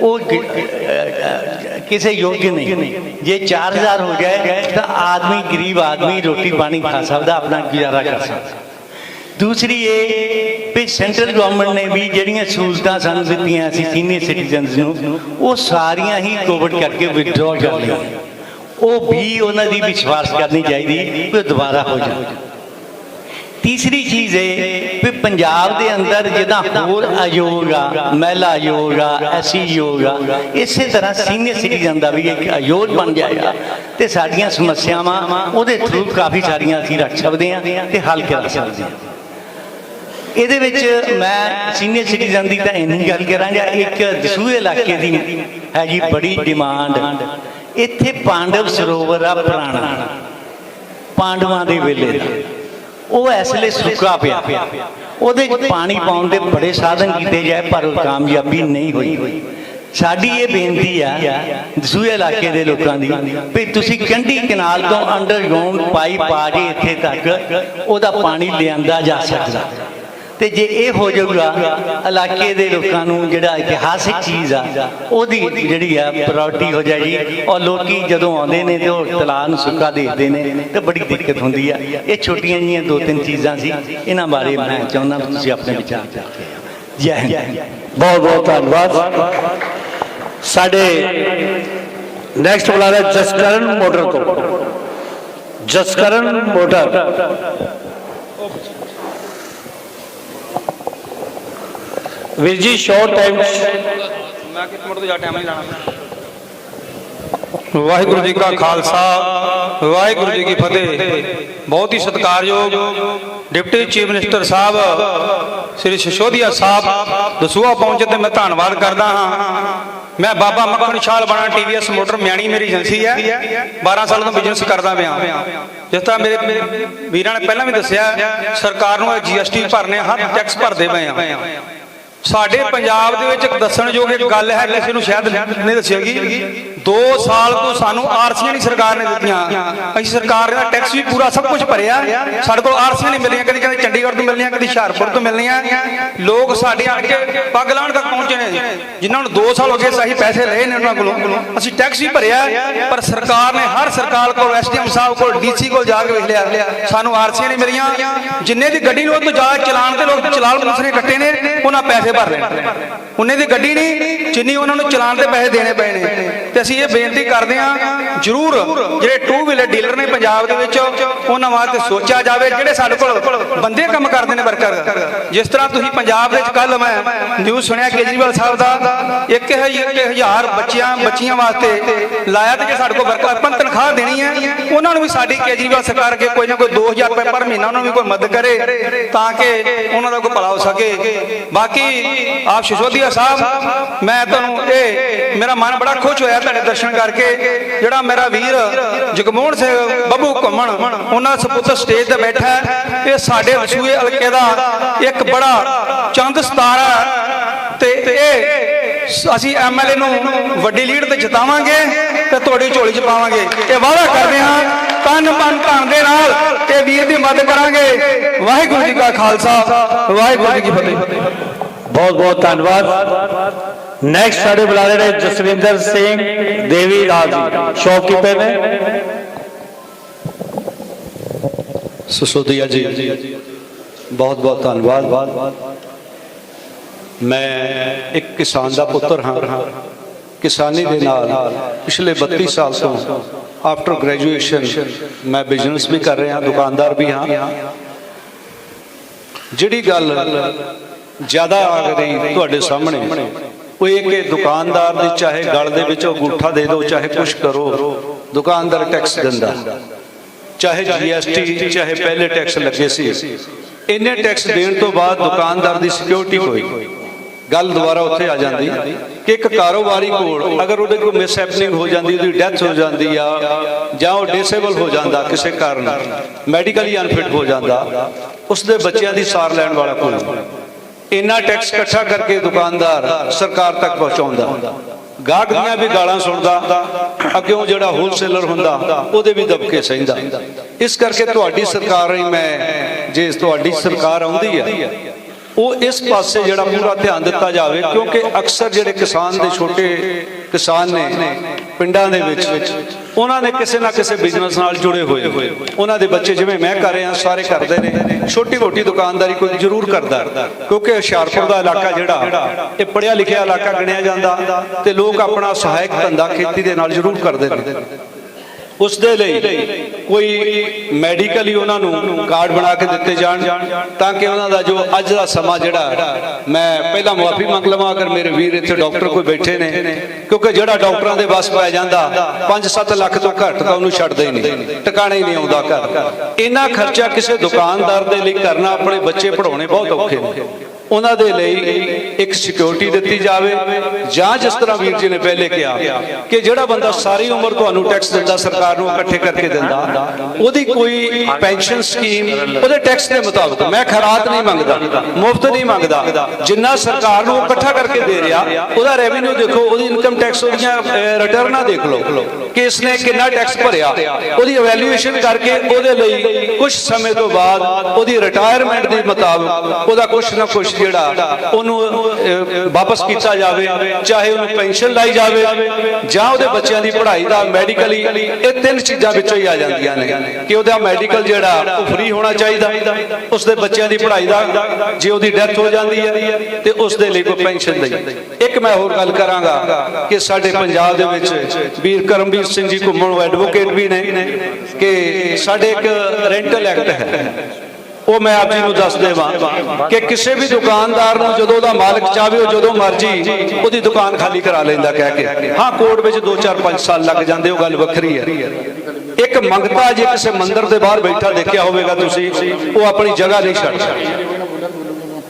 ਉਹ ਕਿਸੇ ਯੋਗ ਨਹੀਂ। ਜੇ 4000 ਹੋ ਜਾਏ ਤਾਂ ਆਦਮੀ, ਗਰੀਬ ਆਦਮੀ ਰੋਟੀ ਪਾਣੀ ਖਾ ਸਕਦਾ, ਆਪਣਾ ਗੁਜ਼ਾਰਾ ਕਰ ਸਕਦਾ। ਦੂਸਰੀ ਇਹ ਵੀ ਸੈਂਟਰਲ ਗਵਰਨਮੈਂਟ ਨੇ ਵੀ ਜਿਹੜੀਆਂ ਸਹੂਲਤਾਂ ਸਾਨੂੰ ਦਿੱਤੀਆਂ ਸੀ ਸੀਨੀਅਰ ਸਿਟੀਜ਼ਨਸ ਨੂੰ, ਉਹ ਸਾਰੀਆਂ ਹੀ ਕੋਵਿਡ ਕਰਕੇ ਵਿਦਡਰਾ ਕਰ ਲਈਆਂ। ਉਹ ਵੀ ਉਹਨਾਂ ਦੀ ਵਿਸ਼ਵਾਸ ਕਰਨੀ ਚਾਹੀਦੀ ਕਿ ਦੁਬਾਰਾ ਹੋ ਜਾਵੇ। ਤੀਸਰੀ ਚੀਜ਼ ਇਹ ਵੀ ਪੰਜਾਬ ਦੇ ਅੰਦਰ ਜਿੱਦਾਂ ਹੋਰ ਆਯੋਗ ਆ, ਮਹਿਲਾ ਆਯੋਗ ਆ, ਐਸਸੀ ਆਯੋਗ ਆ, ਇਸੇ ਤਰ੍ਹਾਂ ਸੀਨੀਅਰ ਸਿਟੀਜ਼ਨ ਦਾ ਵੀ ਇੱਕ ਆਯੋਗ ਬਣ ਜਾਏਗਾ ਤੇ ਸਾਡੀਆਂ ਸਮੱਸਿਆਵਾਂ ਉਹਦੇ ਥਰੂ ਕਾਫੀ ਸਾਰੀਆਂ ਅਸੀਂ ਰੱਖ ਸਕਦੇ ਹਾਂ ਤੇ ਹੱਲ ਕਰਾ ਸਕਦੇ ਹਾਂ। ਇਹਦੇ ਵਿੱਚ ਮੈਂ ਸੀਨੀਅਰ ਸਿਟੀਜ਼ਨ ਦੀ ਤਾਂ ਇੰਨੀ ਗੱਲ ਕਰਾਂਗਾ, ਇੱਕ ਦਸੂਹੇ ਇਲਾਕੇ ਦੀ ਹੈ ਜੀ ਬੜੀ ਡਿਮਾਂਡ। ਇੱਥੇ ਪਾਂਡਵ ਸਰੋਵਰ ਆ ਪੁਰਾਣਾ, ਪਾਂਡਵਾਂ ਦੇ ਵੇਲੇ ਦਾ, ਉਹ ਇਸ ਵੇਲੇ ਸੁੱਕਾ ਪਿਆ। ਉਹਦੇ 'ਚ ਪਾਣੀ ਪਾਉਣ ਦੇ ਬੜੇ ਸਾਧਨ ਕੀਤੇ ਜਾਏ ਪਰ ਉਹ ਕਾਮਯਾਬੀ ਨਹੀਂ ਹੋਈ। ਸਾਡੀ ਇਹ ਬੇਨਤੀ ਆ ਦਸੂਹੇ ਇਲਾਕੇ ਦੇ ਲੋਕਾਂ ਦੀ ਵੀ ਤੁਸੀਂ ਕੰਢੀ ਕਨਾਲ ਤੋਂ ਅੰਡਰਗਰਾਉਂਡ ਪਾਈਪ ਪਾ ਕੇ ਇੱਥੇ ਤੱਕ ਉਹਦਾ ਪਾਣੀ ਲਿਆਂਦਾ ਜਾ ਸਕਦਾ। ਤੇ ਜੇ ਇਹ ਹੋ ਜਾਊਗਾ ਇਲਾਕੇ ਦੇ ਲੋਕਾਂ ਨੂੰ ਜਿਹੜਾ ਇਤਿਹਾਸਿਕ ਚੀਜ਼ ਆ ਉਹਦੀ ਜਿਹੜੀ ਆ ਪ੍ਰਾਇੋਰਟੀ ਹੋ ਜਾਏਗੀ, ਔਰ ਲੋਕੀ ਜਦੋਂ ਆਉਂਦੇ ਨੇ ਤੇ ਉਹ ਤਲਾਅ ਨੂੰ ਸੁੱਕਾ ਦੇਖਦੇ ਨੇ ਤੇ ਬੜੀ ਦਿੱਕਤ ਹੁੰਦੀ ਆ। ਇਹ ਛੋਟੀਆਂ ਜਿਹੀਆਂ 2-3 ਚੀਜ਼ਾਂ ਸੀ, ਇਹਨਾਂ ਬਾਰੇ ਮੈਂ ਚਾਹੁੰਦਾ ਤੁਸੀਂ ਆਪਣੇ ਵਿਚਾਰ ਰੱਖੋ। ਜੈ ਹਿੰਦ। ਬਹੁਤ ਬਹੁਤ ਧੰਨਵਾਦ। ਸਾਡੇ ਨੈਕਸਟ ਬੁਲਾ ਰਹੇ ਜਸਕਰਨ ਮੋਟਰ ਤੋਂ, ਜਸਕਰਨ ਮੋਟਰ। ਵੀਰ ਜੀ ਸ਼ੋਰਟ ਟਾਈਮ। ਮੈਂ ਕਿਸ ਮਿੰਟ ਤੋਂ ਜਾ ਟਾਈਮ ਨਹੀਂ ਲਾਣਾ। ਵਾਹਿਗੁਰੂ ਜੀ ਕਾ ਖਾਲਸਾ, ਵਾਹਿਗੁਰੂ ਜੀ ਕੀ ਫਤਿਹ। ਬਹੁਤ ਹੀ ਸਤਿਕਾਰਯੋਗ ਡਿਪਟੀ ਚੀਫ ਮਿਨਿਸਟਰ ਸਾਹਿਬ ਸ੍ਰੀ ਸਿਸੋਦੀਆ ਸਾਹਿਬ ਦਸੂਹਾ ਪਹੁੰਚੇ ਤੇ ਮੈਂ ਧੰਨਵਾਦ ਕਰਦਾ ਹਾਂ। ਮੈਂ ਬਾਬਾ ਮੱਖਣ ਛਾਲ ਬਣਾ TVS ਮੋਟਰ ਮਿਆਣੀ ਮੇਰੀ ਏਜੰਸੀ ਹੈ, 12 ਸਾਲ ਤੋਂ ਬਿਜ਼ਨਸ ਕਰਦਾ ਪਿਆ। ਜਿਸ ਤਰ੍ਹਾਂ ਮੇਰੇ ਵੀਰਾਂ ਨੇ ਪਹਿਲਾਂ ਵੀ ਦੱਸਿਆ, ਸਰਕਾਰ ਨੂੰ GST ਭਰਨੇ, ਹਰ ਟੈਕਸ ਭਰਦੇ ਪਏ ਆ। ਸਾਡੇ ਪੰਜਾਬ ਦੇ ਵਿੱਚ ਇੱਕ ਦੱਸਣਯੋਗ ਇੱਕ ਗੱਲ ਹੈ, ਕਿਸੇ ਨੂੰ ਸ਼ਾਇਦ ਨਹੀਂ ਦੱਸਿਆਗੀ। 2 ਸਾਲ ਤੋਂ ਸਾਨੂੰ ਆਰਸੀਆਂ ਨਹੀਂ ਸਰਕਾਰ ਨੇ ਦਿੱਤੀਆਂ। ਅਸੀਂ ਸਰਕਾਰ ਦਾ ਟੈਕਸ ਵੀ ਪੂਰਾ ਸਭ ਕੁਝ ਭਰਿਆ, ਸਾਡੇ ਕੋਲ ਆਰਸੀਆਂ ਨਹੀਂ ਮਿਲੀਆਂ। ਕਦੀ ਕਹਿੰਦੇ ਚੰਡੀਗੜ੍ਹ ਤੋਂ ਮਿਲਣੀਆਂ, ਕਦੀ ਹੁਸ਼ਿਆਰਪੁਰ ਤੋਂ ਮਿਲਣੀਆਂ। ਲੋਕ ਸਾਡੇ ਆ ਕੇ ਪੱਗ ਲਾਉਣ ਤੱਕ ਪਹੁੰਚੇ ਨੇ, ਜਿਨ੍ਹਾਂ ਨੂੰ 2 ਸਾਲ ਹੋ ਗਏ ਅਸੀਂ ਪੈਸੇ ਲਏ ਨੇ ਉਹਨਾਂ ਕੋਲੋਂ। ਅਸੀਂ ਟੈਕਸ ਵੀ ਭਰਿਆ, ਪਰ ਸਰਕਾਰ ਨੇ ਹਰ ਸਰਕਾਰ ਕੋਲ, SDM ਸਾਹਿਬ ਕੋਲ, DC ਕੋਲ ਜਾ ਕੇ ਵੇਖ ਲਿਆ, ਸਾਨੂੰ ਆਰਸੀਆਂ ਨਹੀਂ ਮਿਲੀਆਂ। ਜਿੰਨੇ ਦੀ ਗੱਡੀ ਨੂੰ ਉਹ ਤੋਂ ਜ਼ਿਆਦਾ ਚਲਾਨ ਤੇ ਲੋਕ ਚਲਾਨ ਪੁਲਿਸ ਨੇ ਕੱਟੇ ਨੇ, ਉਹਨਾਂ ਪੈਸੇ ਭਰ ਲੈਣ। ਉਹਨੇ ਦੀ ਗੱਡੀ ਨਹੀਂ ਜਿੰਨੀ ਉਹਨਾਂ ਨੂੰ ਚਲਾਨ ਦੇ ਪੈਸੇ ਦੇਣੇ ਪਏ ਨੇ। ਤੇ ਅਸੀਂ ਇਹ ਬੇਨਤੀ ਕਰਦੇ ਹਾਂ, ਜ਼ਰੂਰ ਜਿਹੜੇ 2 ਵੀਲਰ ਡੀਲਰ ਨੇ ਪੰਜਾਬ ਦੇ ਵਿੱਚ, ਉਹਨਾਂ ਵਾਸਤੇ ਸੋਚਿਆ ਜਾਵੇ। ਜਿਹੜੇ ਸਾਡੇ ਕੋਲ ਬੰਦੇ ਕੰਮ ਕਰਦੇ ਨੇ, ਵਰਕਰ, ਜਿਸ ਤਰ੍ਹਾਂ ਤੁਸੀਂ ਪੰਜਾਬ ਦੇ ਵਿੱਚ ਕੱਲ ਮੈਂ ਨਿਊਜ਼ ਸੁਣਿਆ ਕੇਜਰੀਵਾਲ ਸਾਹਿਬ ਦਾ 1000 ਬੱਚੀਆਂ ਵਾਸਤੇ ਲਾਇਆ, ਤੇ ਜੇ ਸਾਡੇ ਕੋਲ ਵਰਕਰ ਆਪਾਂ ਤਨਖਾਹ ਦੇਣੀ ਹੈ, ਉਹਨਾਂ ਨੂੰ ਵੀ ਸਾਡੀ ਕੇਜਰੀਵਾਲ ਸਰਕਾਰ ਅੱਗੇ ਕੋਈ ਨਾ ਕੋਈ 2000 ਰੁਪਏ ਪਰ ਮਹੀਨਾ ਉਹਨਾਂ ਨੂੰ ਵੀ ਕੋਈ ਮਦਦ ਕਰੇ, ਤਾਂ ਕਿ ਉਹਨਾਂ ਦਾ ਕੋਈ ਭਲਾ ਹੋ ਸਕੇ। ਬਾਕੀ ਆਪ ਸਿਸੋਦੀਆ ਸਾਹਿਬ, ਮੈਂ ਤੁਹਾਨੂੰ ਇਹ ਮੇਰਾ ਮਨ ਬੜਾ ਖੁਸ਼ ਹੋਇਆ ਤੁਹਾਡੇ ਦਰਸ਼ਨ ਕਰਕੇ। ਜਿਹੜਾ ਮੇਰਾ ਵੀਰ ਜਗਮੋਹਨ ਸਿੰਘ ਬੱਬੂ ਘੁੰਮਣ, ਉਹਨਾਂ ਦਾ ਸਪੁੱਤਰ ਸਟੇਜ ਤੇ ਬੈਠਾ ਹੈ। ਇਹ ਸਾਡੇ ਦਸੂਹੇ ਹਲਕੇ ਦਾ ਇੱਕ ਬੜਾ ਚੰਦ ਸਿਤਾਰਾ ਹੈ, ਤੇ ਇਹ ਅਸੀਂ MLA ਨੂੰ ਵੱਡੀ ਲੀਡ ਤੇ ਜਿਤਾਵਾਂਗੇ ਤੇ ਤੁਹਾਡੀ ਝੋਲੀ 'ਚ ਪਾਵਾਂਗੇ। ਇਹ ਵਾਅਦਾ ਕਰਦੇ ਹਾਂ, ਤਨ ਮਨ ਧਨ ਦੇ ਨਾਲ ਇਹ ਵੀਰ ਦੀ ਮਦਦ ਕਰਾਂਗੇ। ਵਾਹਿਗੁਰੂ ਜੀ ਕਾ ਖਾਲਸਾ, ਵਾਹਿਗੁਰੂ ਜੀ ਕੀ ਫਤਿਹ। ਬਹੁਤ ਬਹੁਤ ਧੰਨਵਾਦ। ਨੈਕਸਟ ਸਾਡੇ ਬੁਲਾ ਰਹੇ ਨੇ ਜਸਵਿੰਦਰ ਸਿੰਘ ਦੇਵੀ ਰਾਜ ਜੀ, ਸ਼ੌਪਕੀਪਰ ਨੇ। ਸਿਸੋਦੀਆ ਜੀ ਬਹੁਤ ਬਹੁਤ ਧੰਨਵਾਦ। ਮੈਂ ਇੱਕ ਕਿਸਾਨ ਦਾ ਪੁੱਤਰ ਹਾਂ। ਕਿਸਾਨੀ ਦੇ ਨਾਲ ਪਿਛਲੇ 32 ਸਾਲ ਤੋਂ ਆਫਟਰ ਗ੍ਰੈਜੂਏਸ਼ਨ ਮੈਂ ਬਿਜ਼ਨਸ ਵੀ ਕਰ ਰਿਹਾ, ਦੁਕਾਨਦਾਰ ਵੀ ਹਾਂ। ਜਿਹੜੀ ਗੱਲ ਜ਼ਿਆਦਾ ਆ ਰਹੀ ਤੁਹਾਡੇ ਸਾਹਮਣੇ ਉਹ ਇਹ ਕਿ ਦੁਕਾਨਦਾਰ ਦੇ ਚਾਹੇ ਗਲ ਦੇ ਵਿੱਚ ਅੰਗੂਠਾ ਦੇ ਦਿਓ, ਚਾਹੇ ਕੁਛ ਕਰੋ, ਦੁਕਾਨਦਾਰ ਟੈਕਸ ਦਿੰਦਾ। ਚਾਹੇ GST, ਚਾਹੇ ਪਹਿਲੇ ਟੈਕਸ ਲੱਗੇ ਸੀ, ਇੰਨੇ ਟੈਕਸ ਦੇਣ ਤੋਂ ਬਾਅਦ ਦੁਕਾਨਦਾਰ ਦੀ ਸਿਕਿਉਰਿਟੀ ਹੋਈ। ਗੱਲ ਦੁਬਾਰਾ ਉੱਥੇ ਆ ਜਾਂਦੀ ਕਿ ਇੱਕ ਕਾਰੋਬਾਰੀ ਕੋਲ ਅਗਰ ਉਹਦੇ ਕੋਲ ਮਿਸਹੈਪਨਿੰਗ ਹੋ ਜਾਂਦੀ, ਉਹਦੀ ਡੈਥ ਹੋ ਜਾਂਦੀ ਆ, ਜਾਂ ਉਹ ਡਿਸੇਬਲ ਹੋ ਜਾਂਦਾ ਕਿਸੇ ਕਾਰਨ, ਮੈਡੀਕਲੀ ਅਨਫਿਟ ਹੋ ਜਾਂਦਾ, ਉਸਦੇ ਬੱਚਿਆਂ ਦੀ ਸਾਰ ਲੈਣ ਵਾਲਾ ਕੋਈ। ਇੰਨਾ ਟੈਕਸ ਇਕੱਠਾ ਕਰਕੇ ਦੁਕਾਨਦਾਰ ਸਰਕਾਰ ਤੱਕ ਪਹੁੰਚਾਉਂਦਾ, ਗਾਹਕ ਦੀਆਂ ਵੀ ਗਾਲਾਂ ਸੁਣਦਾ, ਅੱਗਿਓਂ ਜਿਹੜਾ ਹੋਲਸੇਲਰ ਹੁੰਦਾ ਉਹਦੇ ਵੀ ਦਬਕੇ ਸਹਿੰਦਾ। ਇਸ ਕਰਕੇ ਤੁਹਾਡੀ ਸਰਕਾਰ ਹੀ, ਮੈਂ ਜੇ ਤੁਹਾਡੀ ਸਰਕਾਰ ਆਉਂਦੀ ਆ, ਉਹ ਇਸ ਪਾਸੇ ਜਿਹੜਾ ਪੂਰਾ ਧਿਆਨ ਦਿੱਤਾ ਜਾਵੇ, ਕਿਉਂਕਿ ਅਕਸਰ ਜਿਹੜੇ ਕਿਸਾਨ ਦੇ ਛੋਟੇ ਕਿਸਾਨ ਨੇ ਪਿੰਡਾਂ ਦੇ ਵਿੱਚ, ਉਹਨਾਂ ਨੇ ਕਿਸੇ ਨਾ ਕਿਸੇ ਬਿਜ਼ਨਸ ਨਾਲ ਜੁੜੇ ਹੋਏ, ਉਹਨਾਂ ਦੇ ਬੱਚੇ ਜਿਵੇਂ ਮੈਂ ਕਰ ਰਿਹਾ ਸਾਰੇ ਕਰਦੇ ਨੇ, ਛੋਟੀ ਮੋਟੀ ਦੁਕਾਨਦਾਰੀ ਕੋਈ ਜ਼ਰੂਰ ਕਰਦਾ, ਕਿਉਂਕਿ ਹੁਸ਼ਿਆਰਪੁਰ ਦਾ ਇਲਾਕਾ ਜਿਹੜਾ ਇਹ ਪੜ੍ਹਿਆ ਲਿਖਿਆ ਇਲਾਕਾ ਗਿਣਿਆ ਜਾਂਦਾ, ਤੇ ਲੋਕ ਆਪਣਾ ਸਹਾਇਕ ਧੰਦਾ ਖੇਤੀ ਦੇ ਨਾਲ ਜ਼ਰੂਰ ਕਰਦੇ ਨੇ। ਉਸ ਦੇ ਲਈ ਕੋਈ ਮੈਡੀਕਲੀ ਉਹਨਾਂ ਨੂੰ ਕਾਰਡ ਬਣਾ ਕੇ ਦਿੱਤੇ ਜਾਣ ਤਾਂ ਕਿ ਉਹਨਾਂ ਦਾ ਜੋ ਅੱਜ ਦਾ ਸਮਾਂ ਜਿਹੜਾ, ਮੈਂ ਪਹਿਲਾਂ ਮੁਆਫੀ ਮੰਗ ਲਵਾਂ ਅਗਰ ਮੇਰੇ ਵੀਰ ਇੱਥੇ ਡਾਕਟਰ ਕੋਈ ਬੈਠੇ ਨੇ, ਕਿਉਂਕਿ ਜਿਹੜਾ ਡਾਕਟਰਾਂ ਦੇ ਬਸ ਪੈ ਜਾਂਦਾ 5-7 ਲੱਖ ਤੋਂ ਘੱਟ ਤਾਂ ਉਹਨੂੰ ਛੱਡਦੇ ਹੀ ਨਹੀਂ, ਟਿਕਾਣੇ ਹੀ ਨਹੀਂ ਆਉਂਦਾ ਘਰ। ਇੰਨਾ ਖਰਚਾ ਕਿਸੇ ਦੁਕਾਨਦਾਰ ਦੇ ਲਈ ਕਰਨਾ, ਆਪਣੇ ਬੱਚੇ ਪੜ੍ਹਾਉਣੇ ਬਹੁਤ ਔਖੇ ਨੇ। ਉਹਨਾਂ ਦੇ ਲਈ ਇੱਕ ਸਿਕਿਉਰਿਟੀ ਦਿੱਤੀ ਜਾਵੇ, ਜਾਂ ਜਿਸ ਤਰ੍ਹਾਂ ਵੀਰ ਜੀ ਨੇ ਪਹਿਲੇ ਕਿਹਾ ਕਿ ਜਿਹੜਾ ਬੰਦਾ ਸਾਰੀ ਉਮਰ ਤੁਹਾਨੂੰ ਟੈਕਸ ਦਿੰਦਾ, ਸਰਕਾਰ ਨੂੰ ਇਕੱਠੇ ਕਰਕੇ ਦਿੰਦਾ, ਉਹਦੀ ਕੋਈ ਪੈਨਸ਼ਨ ਸਕੀਮ ਉਹਦੇ ਟੈਕਸ ਦੇ ਮੁਤਾਬਕ, ਮੈਂ ਖੈਰਾਤ ਨਹੀਂ ਮੰਗਦਾ, ਮੁਫਤ ਨਹੀਂ ਮੰਗਦਾ, ਜਿੰਨਾ ਸਰਕਾਰ ਨੂੰ ਇਕੱਠਾ ਕਰਕੇ ਦੇ ਰਿਹਾ ਉਹਦਾ ਰੈਵਨਿਊ ਦੇਖੋ, ਉਹਦੀ ਇਨਕਮ ਟੈਕਸ, ਉਹਦੀਆਂ ਰਿਟਰਨਾਂ ਦੇਖ ਲਓ ਕਿ ਇਸਨੇ ਕਿੰਨਾ ਟੈਕਸ ਭਰਿਆ, ਉਹਦੀ ਇਵੈਲੂਏਸ਼ਨ ਕਰਕੇ ਉਹਦੇ ਲਈ ਕੁਝ ਸਮੇਂ ਤੋਂ ਬਾਅਦ ਉਹਦੀ ਰਿਟਾਇਰਮੈਂਟ ਦੇ ਮੁਤਾਬਕ ਉਹਦਾ ਕੁਝ ਨਾ ਕੁਝ ਜਿਹੜਾ ਉਹਨੂੰ ਵਾਪਸ ਕੀਤਾ ਜਾਵੇ, ਚਾਹੇ ਉਹਨੂੰ ਪੈਨਸ਼ਨ ਲਾਈ ਜਾਵੇ ਜਾਂ ਉਹਦੇ ਬੱਚਿਆਂ ਦੀ ਪੜ੍ਹਾਈ ਦਾ ਮੈਡੀਕਲੀ। ਇਹ ਤਿੰਨ ਚੀਜ਼ਾਂ ਵਿੱਚੋਂ ਹੀ ਆ ਜਾਂਦੀਆਂ ਨੇ ਕਿ ਉਹਦਾ ਮੈਡੀਕਲ ਜਿਹੜਾ ਉਹ ਫ੍ਰੀ ਹੋਣਾ ਚਾਹੀਦਾ, ਉਸਦੇ ਬੱਚਿਆਂ ਦੀ ਪੜ੍ਹਾਈ ਦਾ, ਜੇ ਉਹਦੀ ਡੈਥ ਹੋ ਜਾਂਦੀ ਹੈ ਤੇ ਉਸ ਦੇ ਲਈ ਕੋਈ ਪੈਨਸ਼ਨ ਨਹੀਂ। ਇੱਕ ਮੈਂ ਹੋਰ ਗੱਲ ਕਰਾਂਗਾ ਕਿ ਸਾਡੇ ਪੰਜਾਬ ਦੇ ਵਿੱਚ ਵੀਰ ਕਰਮਵੀਰ ਸਿੰਘ ਜੀ ਘੁੰਮਣ ਐਡਵੋਕੇਟ ਵੀ ਨੇ ਕਿ ਸਾਡੇ ਇੱਕ ਰੈਂਟਲ ਐਕਟ ਹੈ, ਉਹ ਮੈਂ ਆਪ ਜੀ ਨੂੰ ਦੱਸ ਦੇਵਾਂ ਕਿ ਕਿਸੇ ਵੀ ਦੁਕਾਨਦਾਰ ਨੂੰ ਜਦੋਂ ਉਹਦਾ ਮਾਲਕ ਚਾਹੇ ਉਹ ਜਦੋਂ ਮਰਜ਼ੀ ਉਹਦੀ ਦੁਕਾਨ ਖਾਲੀ ਕਰਾ ਲੈਂਦਾ ਕਹਿ ਕੇ। ਹਾਂ, ਕੋਰਟ ਵਿੱਚ 2-4-5 ਸਾਲ ਲੱਗ ਜਾਂਦੇ, ਉਹ ਗੱਲ ਵੱਖਰੀ ਹੈ। ਇੱਕ ਮੰਗਤਾ ਜੇ ਕਿਸੇ ਮੰਦਿਰ ਦੇ ਬਾਹਰ ਬੈਠਾ ਦੇਖਿਆ ਹੋਵੇਗਾ ਤੁਸੀਂ, ਉਹ ਆਪਣੀ ਜਗ੍ਹਾ ਨਹੀਂ ਛੱਡਦਾ,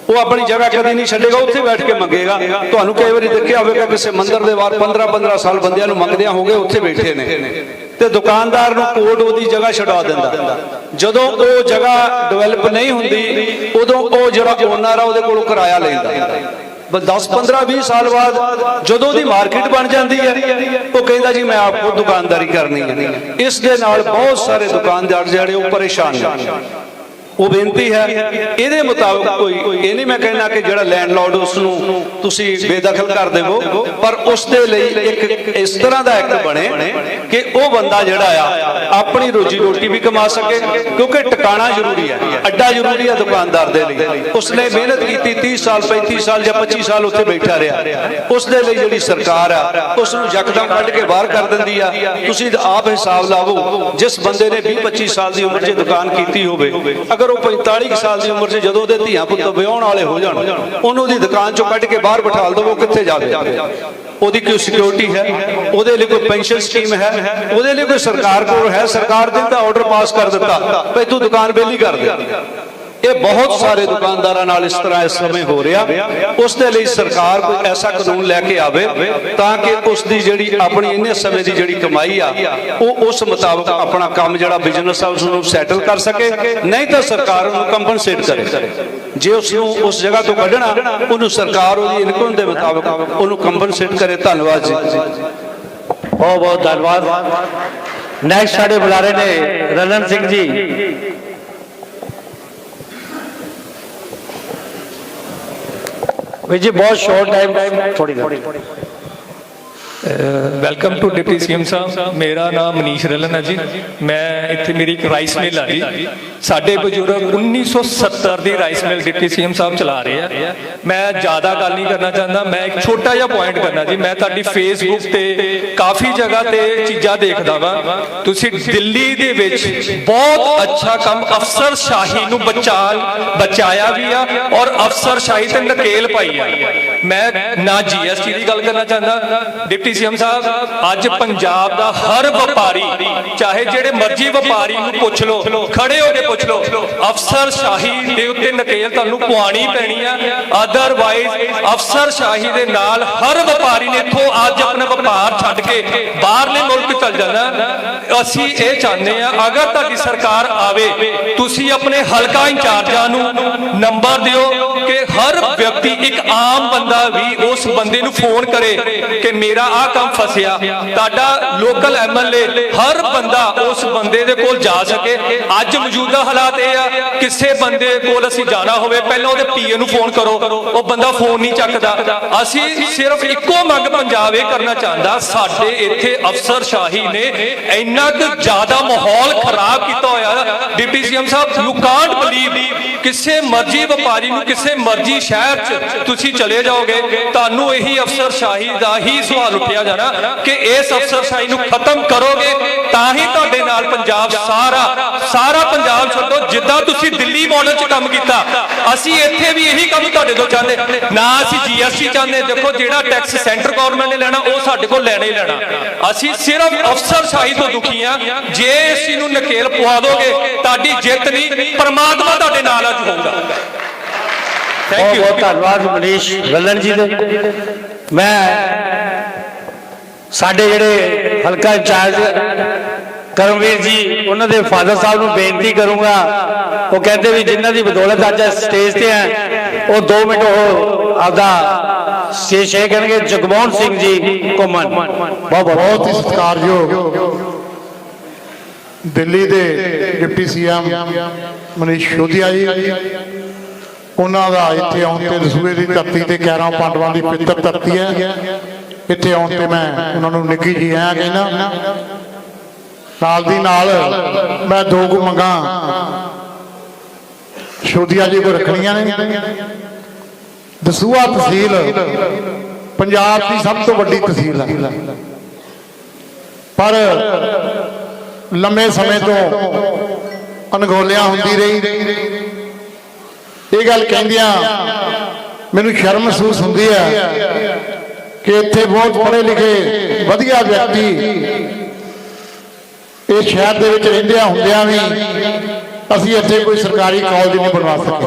ਉਹ ਆਪਣੀ ਜਗ੍ਹਾ ਕਦੀ ਨਹੀਂ ਛੱਡੇਗਾ, ਉੱਥੇ ਬੈਠ ਕੇ ਮੰਗੇਗਾ। ਤੁਹਾਨੂੰ ਕਈ ਵਾਰੀ ਦੇਖਿਆ ਹੋਵੇਗਾ ਕਿਸੇ ਮੰਦਿਰ ਦੇ ਬਾਹਰ 15-15 ਸਾਲ ਬੰਦਿਆਂ ਨੂੰ ਮੰਗਦਿਆਂ ਹੋ ਗਏ, ਉੱਥੇ ਬੈਠੇ ਨੇ, ਤੇ ਦੁਕਾਨਦਾਰ ਨੂੰ ਕੋਰਟ ਉਹਦੀ ਜਗ੍ਹਾ ਛਡਾ ਦਿੰਦਾ। ਜਦੋਂ ਉਹ ਜਗ੍ਹਾ ਡਿਵੈਲਪ ਨਹੀਂ ਹੁੰਦੀ, ਉਦੋਂ ਉਹ ਜਿਹੜਾ ਓਨਰ ਆ ਉਹਦੇ ਕੋਲੋਂ ਕਿਰਾਇਆ ਲੈਂਦਾ। 10-15-20 ਸਾਲ ਬਾਅਦ ਜਦੋਂ ਉਹਦੀ ਮਾਰਕੀਟ ਬਣ ਜਾਂਦੀ ਹੈ, ਉਹ ਕਹਿੰਦਾ ਜੀ ਮੈਂ ਆਪ ਖੁਦ ਦੁਕਾਨਦਾਰੀ ਕਰਨੀ ਹੈ। ਇਸ ਦੇ ਨਾਲ ਬਹੁਤ ਸਾਰੇ ਦੁਕਾਨਦਾਰ ਜਿਹੜੇ ਉਹ ਪਰੇਸ਼ਾਨ ਨੇ। ਉਹ ਬੇਨਤੀ ਹੈ ਇਹਦੇ ਮੁਤਾਬਕ ਕੋਈ ਇਹ ਨਹੀਂ ਮੈਂ ਕਹਿਣਾ ਕਿ ਜਿਹੜਾ ਲੈਂਡਲੌਰਡ ਉਸ ਨੂੰ ਤੁਸੀਂ ਬੇਦਖਲ ਕਰ ਦੇਵੋ, ਪਰ ਉਸ ਦੇ ਲਈ ਇੱਕ ਇਸ ਤਰ੍ਹਾਂ ਦਾ ਐਕਟ ਬਣੇ ਕਿ ਉਹ ਬੰਦਾ ਜਿਹੜਾ ਆ ਆਪਣੀ ਰੋਜੀ ਰੋਟੀ ਵੀ ਕਮਾ ਸਕੇ, ਕਿਉਂਕਿ ਟਿਕਾਣਾ ਜ਼ਰੂਰੀ ਹੈ, ਅੱਡਾ ਜ਼ਰੂਰੀ ਹੈ ਦੁਕਾਨਦਾਰ ਦੇ ਲਈ। ਉਸਨੇ ਮਿਹਨਤ ਕੀਤੀ 30 ਸਾਲ 35 ਸਾਲ ਜਾਂ 25 ਸਾਲ ਉੱਥੇ ਬੈਠਾ ਰਿਹਾ, ਉਸ ਦੇ ਲਈ ਜਿਹੜੀ ਸਰਕਾਰ ਆ ਉਸ ਨੂੰ ਯਕਦਮ ਕੱਢ ਕੇ ਬਾਹਰ ਕਰ ਦਿੰਦੀ ਆ। ਤੁਸੀਂ ਆਪ ਹਿਸਾਬ ਲਾਵੋ, ਜਿਸ ਬੰਦੇ ਨੇ 20-25 ਸਾਲ ਦੀ ਉਮਰ 'ਚ ਦੁਕਾਨ ਕੀਤੀ ਹੋਵੇ, ਅਗਰ ਉਹ 45 ਸਾਲ ਦੀ ਉਮਰ 'ਚ ਜਦੋਂ ਉਹਦੇ ਧੀਆਂ ਪੁੱਤ ਵਿਆਹਣ ਵਾਲੇ ਹੋ ਜਾਣ, ਉਹਨੂੰ ਉਹਦੀ ਦੁਕਾਨ 'ਚੋਂ ਕੱਢ ਕੇ ਬਾਹਰ ਬਿਠਾ ਦਿਓ, ਉਹ ਕਿੱਥੇ ਜਾਵੇ? ਉਹਦੀ ਕੋਈ ਸਿਕਿਉਰਿਟੀ ਹੈ? ਉਹਦੇ ਲਈ ਕੋਈ ਪੈਨਸ਼ਨ ਸਕੀਮ ਹੈ? ਉਹਦੇ ਲਈ ਕੋਈ ਸਰਕਾਰ ਕੋਲ ਹੈ? ਸਰਕਾਰ ਨੇ ਤਾਂ ਆਰਡਰ ਪਾਸ ਕਰ ਦਿੱਤਾ ਭਈ ਤੂੰ ਦੁਕਾਨ ਵਿਹਲੀ ਕਰ ਦੇ। ਇਹ ਬਹੁਤ ਸਾਰੇ ਦੁਕਾਨਦਾਰਾਂ ਨਾਲ ਇਸ ਤਰ੍ਹਾਂ ਇਸ ਸਮੇਂ ਹੋ ਰਿਹਾ। ਉਸ ਦੇ ਲਈ ਸਰਕਾਰ ਕੋਈ ਐਸਾ ਕਾਨੂੰਨ ਲੈ ਕੇ ਆਵੇ ਤਾਂ ਕਿ ਉਸ ਦੀ ਜਿਹੜੀ ਆਪਣੀ ਇੰਨੇ ਸਮੇਂ ਦੀ ਜਿਹੜੀ ਕਮਾਈ ਆ ਉਹ ਉਸ ਮੁਤਾਬਕ ਆਪਣਾ ਕੰਮ ਜਿਹੜਾ ਬਿਜ਼ਨਸ ਆ ਉਸ ਨੂੰ ਸੈਟਲ ਕਰ ਸਕੇ। ਨਹੀਂ ਤਾਂ ਸਰਕਾਰ ਉਹਨੂੰ ਕੰਪਨਸੇਟ ਕਰੇ। ਜੇ ਉਸ ਨੂੰ ਉਸ ਜਗ੍ਹਾ ਤੋਂ ਕੱਢਣਾ, ਉਹਨੂੰ ਸਰਕਾਰ ਉਹਦੀ ਇਨਕਮ ਦੇ ਮੁਤਾਬਕ ਉਹਨੂੰ ਕੰਪਨਸੇਟ ਕਰੇ। ਧੰਨਵਾਦ ਜੀ। ਬਹੁਤ ਬਹੁਤ ਧੰਨਵਾਦ। ਨੈਕਸਟ ਸਾਡੇ ਬੁਲਾ ਰਹੇ ਨੇ ਰਣਨ ਸਿੰਘ ਜੀ। ਜੀ ਬਹੁਤ ਸ਼ਾਰਟ ਟਾਈਮ ਥੋੜੀ ਵੈਲਕਮ ਟੂ ਡਿਪਟੀ ਸੀਐਮ ਸਾਹਿਬ। ਮੇਰਾ ਨਾਮ ਮਨੀਸ਼ ਰਲਨ ਹੈ ਜੀ। ਮੈਂ ਇੱਥੇ ਮੇਰੀ ਇੱਕ ਰਾਈਸ ਮਿਲ ਆ ਜੀ। ਸਾਡੇ ਬਜ਼ੁਰਗ 1970 ਦੀ ਰਾਈਸ ਮਿਲ ਡਿਪਟੀ ਸੀਐਮ ਸਾਹਿਬ ਚਲਾ ਰਹੇ ਆ। ਮੈਂ ਜ਼ਿਆਦਾ ਗੱਲ ਨਹੀਂ ਕਰਨਾ ਚਾਹੁੰਦਾ, ਮੈਂ ਇੱਕ ਛੋਟਾ ਜਿਹਾ ਪੁਆਇੰਟ ਕਰਨਾ ਜੀ। ਮੈਂ ਤੁਹਾਡੀ ਫੇਸਬੁੱਕ ਤੇ ਕਾਫੀ ਜਗ੍ਹਾ ਤੇ ਚੀਜ਼ਾਂ ਦੇਖਦਾ ਵਾਂ, ਤੁਸੀਂ ਦਿੱਲੀ ਦੇ ਵਿੱਚ ਬਹੁਤ ਅੱਛਾ ਕੰਮ ਅਫਸਰਸ਼ਾਹੀ ਨੂੰ ਬਚਾਇਆ ਵੀ ਆ ਔਰ ਅਫਸਰਸ਼ਾਹੀ ਤੇ ਨਕੇਲ ਪਾਈ ਆ। ਮੈਂ ਨਾ ਜੀਐਸਟੀ ਦੀ ਗੱਲ ਕਰਨਾ ਚਾਹੁੰਦਾ। ਡਿਪਟੀ ਸੀਐਮ ਸਾਹਿਬ, ਅੱਜ ਪੰਜਾਬ ਦਾ ਹਰ ਵਪਾਰੀ, ਚਾਹੇ ਜਿਹੜੇ ਮਰਜ਼ੀ ਵਪਾਰੀ ਨੂੰ ਪੁੱਛ ਲਓ, ਖੜੇ ਹੋ ਕੇ ਪੁੱਛ ਲਓ, ਅਫਸਰਸ਼ਾਹੀ ਦੇ ਉੱਤੇ ਨਕੇਲ ਤੁਹਾਨੂੰ ਪਵਾਉਣੀ ਪੈਣੀ ਆ। ਅਦਰਵਾਈਜ਼ ਅਫਸਰਸ਼ਾਹੀ ਦੇ ਨਾਲ ਹਰ ਵਪਾਰੀ ਨੇ ਇੱਥੋਂ ਅੱਜ ਆਪਣਾ ਵਪਾਰ ਛੱਡ ਕੇ ਬਾਹਰਲੇ ਮੁਲਕ ਚੱਲ ਜਾਣਾ। ਅਸੀਂ ਇਹ ਚਾਹੁੰਦੇ ਆ ਅਗਰ ਤੁਹਾਡੀ ਸਰਕਾਰ ਆਵੇ, ਤੁਸੀਂ ਆਪਣੇ ਹਲਕਾ ਇੰਚਾਰਜਾਂ ਨੂੰ ਨੰਬਰ ਦਿਓ ਕਿ ਹਰ ਵਿਅਕਤੀ, ਇੱਕ ਆਮ ਬੰਦਾ ਵੀ ਉਸ ਬੰਦੇ ਨੂੰ ਫੋਨ ਕਰੇ ਕਿ ਮੇਰਾ ਆਹ ਕੰਮ ਫਸਿਆ। ਤੁਹਾਡਾ ਲੋਕਲ ਐਮਐਲਏ ਹਰ ਬੰਦਾ ਉਸ ਬੰਦੇ ਦੇ ਕੋਲ ਜਾ ਸਕੇ। ਅੱਜ ਮੌਜੂਦਾ ਹਾਲਾਤ ਇਹ ਆ, ਕਿਸੇ ਬੰਦੇ ਕੋਲ ਅਸੀਂ ਜਾਣਾ ਹੋਵੇ ਪਹਿਲਾਂ ਉਹਦੇ ਪੀਏ ਨੂੰ ਫੋਨ ਕਰੋ, ਉਹ ਬੰਦਾ ਫੋਨ ਨਹੀਂ ਚੱਕਦਾ। ਅਸੀਂ ਸਿਰਫ ਇੱਕੋ ਮੰਗ ਪੰਜਾਬ ਇਹ ਕਰਨਾ ਚਾਹੁੰਦਾ, ਸਾਡੇ ਇੱਥੇ ਅਫਸਰਸ਼ਾਹੀ ਨੇ ਇੰਨਾ ਕੁ ਜ਼ਿਆਦਾ ਮਾਹੌਲ ਖਰਾਬ ਕੀਤਾ ਹੋਇਆ। Deputy CM Sahib, you Kant believe, ਕਿਸੇ ਮਰਜ਼ੀ ਵਪਾਰੀ ਨੂੰ ਕਿਸੇ ਮਰਜ਼ੀ ਸ਼ਹਿਰ 'ਚ ਤੁਸੀਂ ਚਲੇ ਜਾਓਗੇ, ਤੁਹਾਨੂੰ ਇਹੀ ਅਫਸਰਸ਼ਾਹੀ ਦਾ ਹੀ ਸਵਾਲ ਉੱਠਿਆ ਜਾਣਾ ਕਿ ਇਸ ਅਫਸਰਸ਼ਾਹੀ ਨੂੰ ਖਤਮ ਕਰੋਗੇ ਤਾਂ ਹੀ ਤੁਹਾਡੇ ਨਾਲ ਪੰਜਾਬ ਸਾਰਾ ਪੰਜਾਬ ਛੱਡੋ, ਜਿੱਦਾਂ ਤੁਸੀਂ ਦਿੱਲੀ ਮਾਡਲ 'ਚ ਕੰਮ ਕੀਤਾ ਅਸੀਂ ਇੱਥੇ ਵੀ ਇਹੀ ਕੰਮ ਤੁਹਾਡੇ ਤੋਂ ਚਾਹੁੰਦੇ। ਨਾ ਅਸੀਂ GST ਚਾਹੁੰਦੇ, ਦੇਖੋ ਜਿਹੜਾ ਟੈਕਸ ਸੈਂਟਰ ਗਵਰਨਮੈਂਟ ਨੇ ਲੈਣਾ ਉਹ ਸਾਡੇ ਕੋਲ ਲੈਣਾ ਹੀ ਲੈਣਾ। ਅਸੀਂ ਸਿਰਫ ਅਫਸਰਸ਼ਾਹੀ ਤੋਂ ਦੁਖੀ ਹਾਂ। ਜੇ ਇਸ ਨੂੰ ਨਕੇਲ ਪਵਾ ਦੋਗੇ ਤੁਹਾਡੀ ਜਿੱਤ ਨਹੀਂ, ਪਰਮਾਤਮਾ ਤੁਹਾਡੇ ਨਾਲ ਅੱਜ ਹੋਊਗਾ। Thank you. ਬਹੁਤ ਧੰਨਵਾਦ ਮਨੀਸ਼ ਲੱਲਣ ਜੀ ਦੇ। ਮੈਂ ਸਾਡੇ ਜਿਹੜੇ ਹਲਕਾ ਇੰਚਾਰਜ ਕਰਮਵੀਰ ਜੀ ਉਹਨਾਂ ਦੇ ਫਾਦਰ ਸਾਹਿਬ ਨੂੰ ਬੇਨਤੀ ਕਰੂੰਗਾ, ਉਹ ਕਹਿੰਦੇ ਵੀ ਜਿਨ੍ਹਾਂ ਦੀ ਬਦੌਲਤ ਅੱਜ ਸਟੇਜ ਤੇ ਹੈ ਉਹ 2 ਮਿੰਟ ਉਹ ਆਪਦਾ ਸਟੇਜ ਸ਼ੇਅਰ ਕਰਨਗੇ। ਜਗਮੋਹਨ ਸਿੰਘ ਜੀ ਘੁੰਮਣ। ਬਹੁਤ ਹੀ ਸਤਿਕਾਰਯੋਗ ਦਿੱਲੀ ਦੇ ਡਿਪਟੀ CM ਮਨੀਸ਼ ਸਿਸੋਦੀਆ ਜੀ, ਉਹਨਾਂ ਦਾ ਇੱਥੇ ਆਉਣ ਤੇ ਦਸੂਹੇ ਦੀ ਧਰਤੀ ਤੇ 11 ਪਾਂਡਵਾਂ ਦੀ ਪਵਿੱਤਰ ਧਰਤੀ ਹੈ, ਇੱਥੇ ਆਉਣ ਤੇ ਮੈਂ ਉਹਨਾਂ ਨੂੰ ਨਿੱਘੀ ਜੀ ਆਇਆਂ ਕਹਿੰਦਾ। ਨਾਲ ਦੀ ਨਾਲ ਮੈਂ 2 ਕੁ ਮੰਗਾਂ ਸਿਸੋਦੀਆ ਜੀ ਕੋਲ ਰੱਖਣੀਆਂ ਨੇ। ਦਸੂਹਾ ਤਹਿਸੀਲ ਪੰਜਾਬ ਦੀ ਸਭ ਤੋਂ ਵੱਡੀ ਤਹਿਸੀਲ ਹੈ, ਪਰ ਲੰਮੇ ਸਮੇਂ ਤੋਂ ਅਣਗੌਲਿਆਂ ਹੁੰਦੀ ਰਹੀ। ਇਹ ਗੱਲ ਕਹਿੰਦਿਆਂ ਮੈਨੂੰ ਸ਼ਰਮ ਮਹਿਸੂਸ ਹੁੰਦੀ ਹੈ ਕਿ ਇੱਥੇ ਬਹੁਤ ਪੜ੍ਹੇ ਲਿਖੇ ਵਧੀਆ ਵਿਅਕਤੀ ਇਸ ਸ਼ਹਿਰ ਦੇ ਵਿੱਚ ਰਹਿੰਦਿਆਂ ਹੁੰਦਿਆਂ ਵੀ ਅਸੀਂ ਇੱਥੇ ਕੋਈ ਸਰਕਾਰੀ ਕਾਲਜ ਨਹੀਂ ਬਣਵਾ ਸਕੇ।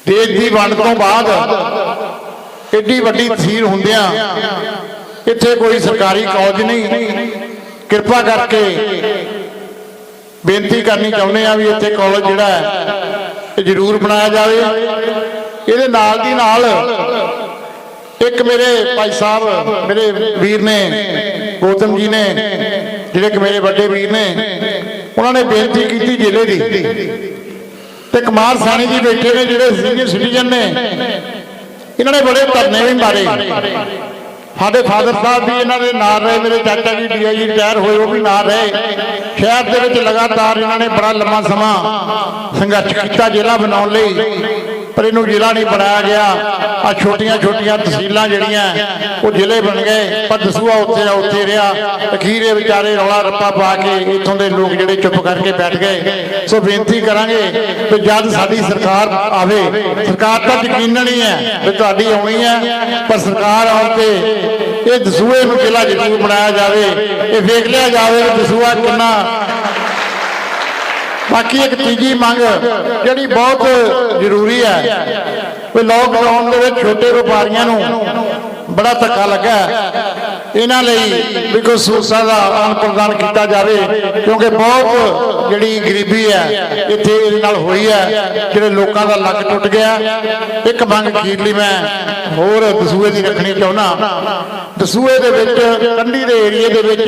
ਦੇਸ਼ ਦੀ ਵੰਡ ਤੋਂ ਬਾਅਦ ਏਡੀ ਵੱਡੀ ਤਹਿਸੀਲ ਹੁੰਦਿਆਂ ਇੱਥੇ ਕੋਈ ਸਰਕਾਰੀ ਕਾਲਜ ਨਹੀਂ। ਕਿਰਪਾ ਕਰਕੇ ਬੇਨਤੀ ਕਰਨੀ ਚਾਹੁੰਦੇ ਆ ਵੀ ਇੱਥੇ ਕਾਲਜ ਜਿਹੜਾ ਹੈ ਇਹ ਜ਼ਰੂਰ ਬਣਾਇਆ ਜਾਵੇ। ਇਹਦੇ ਨਾਲ ਦੀ ਨਾਲ ਇੱਕ ਮੇਰੇ ਭਾਈ ਸਾਹਿਬ ਮੇਰੇ ਵੀਰ ਨੇ ਗੌਤਮ ਜੀ ਨੇ, ਜਿਹੜੇ ਕਿ ਮੇਰੇ ਵੱਡੇ ਵੀਰ ਨੇ, ਉਹਨਾਂ ਨੇ ਬੇਨਤੀ ਕੀਤੀ ਜ਼ਿਲ੍ਹੇ ਦੀ, ਤੇ ਕੁਮਾਰ ਸਾਨੀ ਜੀ ਬੈਠੇ ਨੇ ਜਿਹੜੇ ਸੀਨੀਅਰ ਸਿਟੀਜ਼ਨ ਨੇ, ਇਹਨਾਂ ਨੇ ਬੜੇ ਧਰਨੇ ਵੀ ਮਾਰੇ। ਸਾਡੇ ਫਾਦਰ ਸਾਹਿਬ ਵੀ ਇਹਨਾਂ ਦੇ ਨਾਲ ਰਹੇ, ਮੇਰੇ ਚਾਚਾ ਜੀ DIG ਰਿਟਾਇਰ ਹੋਏ ਉਹ ਵੀ ਨਾਲ ਰਹੇ। ਸ਼ਹਿਰ ਦੇ ਵਿੱਚ ਲਗਾਤਾਰ ਇਹਨਾਂ ਨੇ ਬੜਾ ਲੰਮਾ ਸਮਾਂ ਸੰਘਰਸ਼ ਕੀਤਾ ਜ਼ਿਲ੍ਹਾ ਬਣਾਉਣ ਲਈ, ਪਰ ਇਹਨੂੰ ਜ਼ਿਲ੍ਹਾ ਨਹੀਂ ਬਣਾਇਆ ਗਿਆ। ਆ ਛੋਟੀਆਂ ਤਹਿਸੀਲਾਂ ਜਿਹੜੀਆਂ ਉਹ ਜ਼ਿਲ੍ਹੇ ਬਣ ਗਏ, ਪਰ ਦਸੂਹਾ ਉੱਥੇ ਰਿਹਾ। ਅਖੀਰੇ ਵਿਚਾਰੇ ਰੌਲਾ ਰੱਪਾ ਪਾ ਕੇ ਇੱਥੋਂ ਦੇ ਲੋਕ ਜਿਹੜੇ ਚੁੱਪ ਕਰਕੇ ਬੈਠ ਗਏ। ਸੋ ਬੇਨਤੀ ਕਰਾਂਗੇ ਕਿ ਜਦ ਸਾਡੀ ਸਰਕਾਰ ਆਵੇ, ਸਰਕਾਰ ਤਾਂ ਯਕੀਨਨ ਹੀ ਹੈ ਕਿ ਤੁਹਾਡੀ ਆਉਣੀ ਹੈ, ਪਰ ਸਰਕਾਰ ਆਉਣ ਤੇ ਇਹ ਦਸੂਹੇ ਨੂੰ ਜ਼ਿਲ੍ਹਾ ਜ਼ਰੂਰ ਬਣਾਇਆ ਜਾਵੇ। ਇਹ ਵੇਖ ਲਿਆ ਜਾਵੇ ਕਿ ਦਸੂਹਾ ਕਿੰਨਾ। ਬਾਕੀ ਇੱਕ ਤੀਜੀ ਮੰਗ ਜਿਹੜੀ ਬਹੁਤ ਜ਼ਰੂਰੀ ਹੈ, ਕਿ ਲੋਕਡਾਊਨ ਦੇ ਵਿੱਚ ਛੋਟੇ ਵਪਾਰੀਆਂ ਨੂੰ ਬੜਾ ਧੱਕਾ ਲੱਗਾ, ਇਹਨਾਂ ਲਈ ਵੀ ਕੋਈ ਸਹੂਲਤਾਂ ਦਾ ਆਦਾਨ ਪ੍ਰਦਾਨ ਕੀਤਾ ਜਾਵੇ, ਕਿਉਂਕਿ ਬਹੁਤ ਜਿਹੜੀ ਗਰੀਬੀ ਹੈ ਇੱਥੇ ਇਹਦੇ ਨਾਲ ਹੋਈ ਹੈ, ਜਿਹੜੇ ਲੋਕਾਂ ਦਾ ਲੱਕ ਟੁੱਟ ਗਿਆ। ਇੱਕ ਮੰਗ ਅਖੀਰਲੀ ਮੈਂ ਹੋਰ ਦਸੂਹੇ ਦੀ ਰੱਖਣੀ ਚਾਹੁੰਦਾ। ਦਸੂਹੇ ਦੇ ਵਿੱਚ ਕੰਢੀ ਦੇ ਏਰੀਏ ਦੇ ਵਿੱਚ